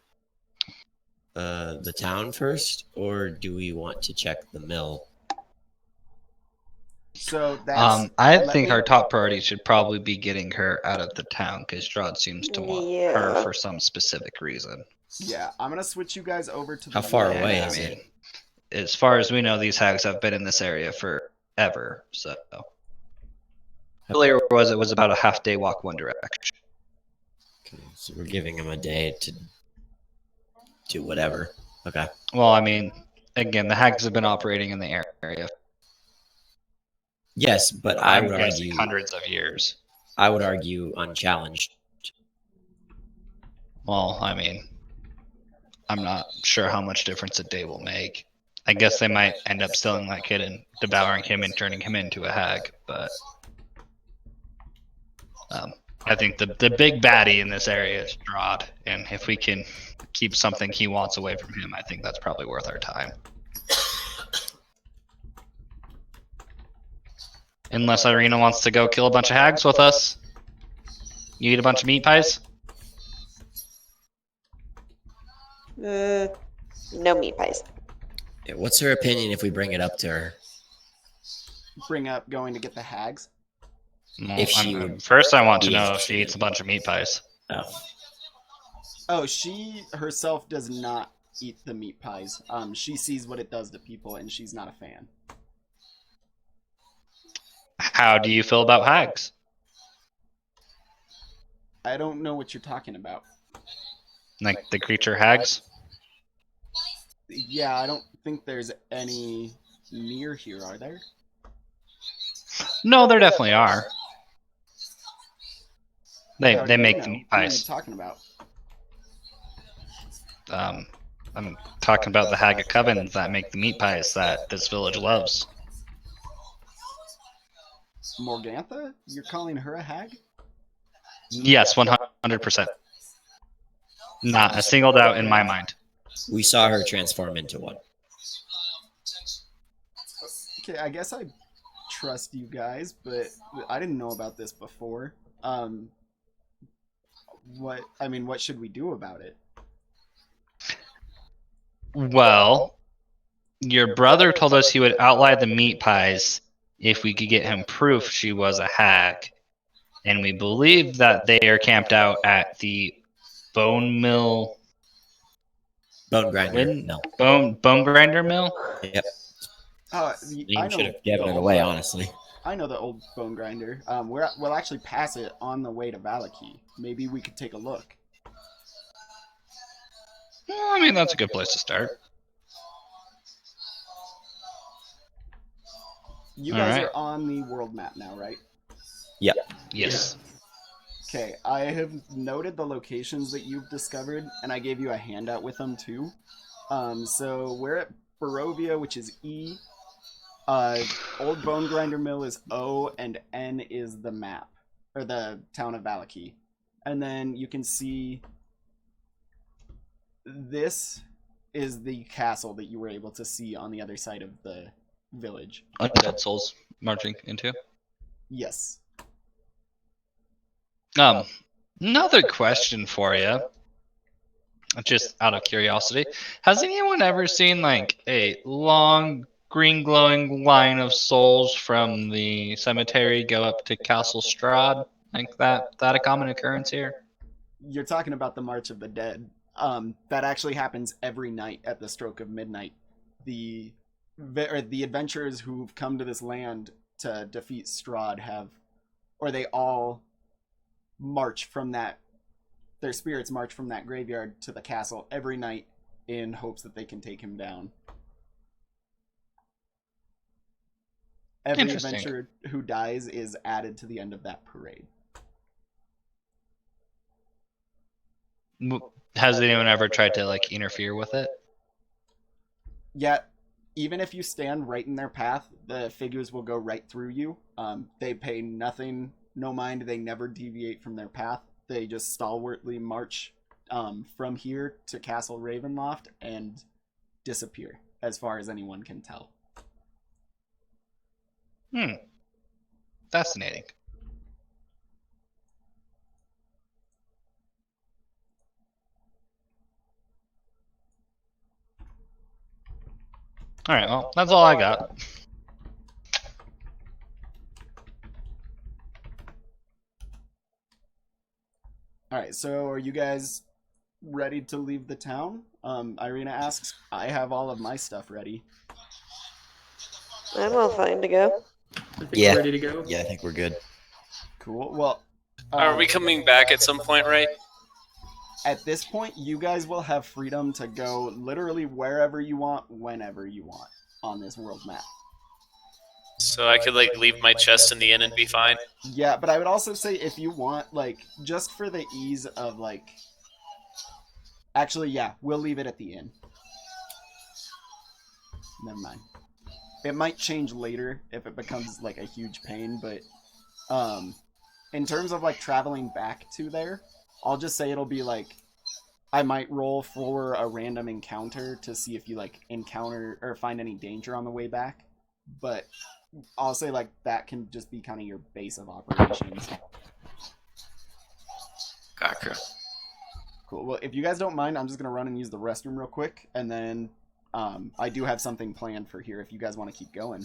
the town first, or do we want to check the mill? So that's. I think our top priority should probably be getting her out of the town because Strahd seems to want her for some specific reason. Yeah, I'm gonna switch you guys over to. How far And, away I is mean, it? as far as we know, these hags have been in this area forever. So earlier it was about a half-day walk one direction. Okay, so we're giving him a day to do whatever. Okay. Well, I mean, again, the hags have been operating in the area. Yes, but I I'm would guessing argue hundreds of years. I would argue unchallenged. Well, I mean, I'm not sure how much difference a day will make. I guess they might end up stealing that kid and devouring him and turning him into a hag, but I think the big baddie in this area is Strahd, and if we can keep something he wants away from him, I think that's probably worth our time. Unless Irina wants to go kill a bunch of hags with us. You eat a bunch of meat pies? No meat pies. Yeah, what's her opinion if we bring it up to her? Bring up going to get the hags. No, If she would first, I want to be know if she interested. eats a bunch of meat pies. Oh, she herself does not eat the meat pies. She sees what it does to people, and she's not a fan. How do you feel about hags? I don't know what you're talking about. Like the creature hags? Yeah, I don't think there's any near here, are there? No, there definitely are. They How do make you the know? meat What are you pies. talking about? I'm talking about the hag of covens that make the meat pies that this village loves. Morgantha? You're calling her a hag? Yes, 100%. Not a single doubt in my mind. We saw her transform into one. Okay, I guess I trust you guys, but I didn't know about this before. what should we do about it? Well, your brother told us he would outlie the meat pies if we could get him proof she was a hag. And we believe that they are camped out at the bone mill. Bone grinder. No. Bone grinder mill? Yep. I You should know have given it away, honestly. I know the old bone grinder. We'll actually pass it on the way to Valaki. Maybe we could take a look. Well, I mean, that's a good place to start. You guys are on the world map now, right? Yep. Yes. Okay, I have noted the locations that you've discovered, and I gave you a handout with them too. So we're at Barovia, which is E. Old Bone Grinder Mill is O, and N is the map, or the town of Valaki. And then you can see this is the castle that you were able to see on the other side of the village. Undead souls marching into. Yes. Another question for you, just out of curiosity. Has anyone ever seen like a long green glowing line of souls from the cemetery go up to Castle Strahd? Like that a common occurrence here? You're talking about the March of the Dead. That actually happens every night at the stroke of midnight. The adventurers who've come to this land to defeat Strahd they all march from that. Their spirits march from that graveyard to the castle every night in hopes that they can take him down. Every adventurer who dies is added to the end of that parade. Has anyone ever tried to like interfere with it? Yeah, even if you stand right in their path, the figures will go right through you. They pay no mind. They never deviate from their path. They just stalwartly march from here to Castle Ravenloft and disappear, as far as anyone can tell. Fascinating. Alright, well, that's all I got. Alright, so are you guys ready to leave the town? Irina asks. I have all of my stuff ready. I'm all fine to go. I think Yeah. we're ready to go. Yeah, I think we're good. Cool. Well, Are we coming back at some point, right? at this point, you guys will have freedom to go literally wherever you want, whenever you want on this world map. So I could like leave my chest in the inn and be fine. Yeah, but I would also say if you want, like, just for the ease of, like... Actually, yeah, we'll leave it at the inn. Never mind. It might change later if it becomes, like, a huge pain, but... in terms of, like, traveling back to there, I'll just say it'll be, like... I might roll for a random encounter to see if you, like, encounter or find any danger on the way back. But I'll say, like, that can just be kind of your base of operations. Gotcha. Cool. Well, if you guys don't mind, I'm just going to run and use the restroom real quick. And then I do have something planned for here if you guys want to keep going.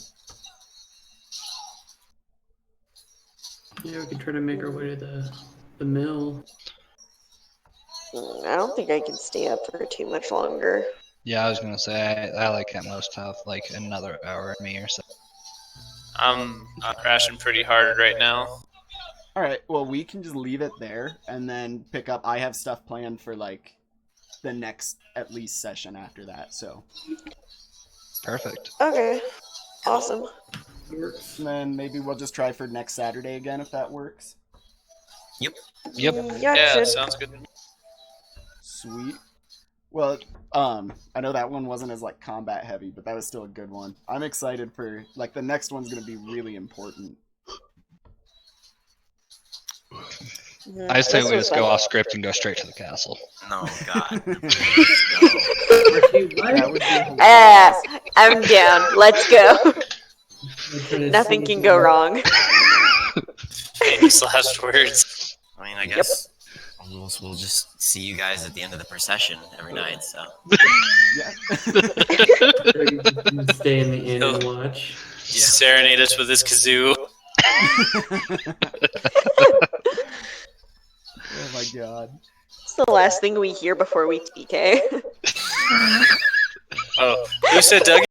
Yeah, we can try to make our way to the mill. I don't think I can stay up for too much longer. Yeah, I was gonna say I like at most have like another hour in me or so. I'm crashing pretty hard right now. Alright, well, we can just leave it there and then pick up. I have stuff planned for, like, the next, at least, session after that, so. Perfect. Okay. Awesome. And then maybe we'll just try for next Saturday again if that works. Yep. Yeah, Yeah, should. sounds good. Sweet. Well, I know that one wasn't as, like, combat heavy, but that was still a good one. I'm excited for, like, the next one's gonna be really important. I say This we was just go fun. off script and go straight to the castle. No, God. That would be hilarious. I'm down. Let's go. Nothing can go wrong. Famous last words. I mean, I guess we'll just see you guys at the end of the procession every night. So Yeah. You stay in the inn and watch. Serenade us with his kazoo. Oh my god. It's the last thing we hear before we TK. Oh, who said Doug?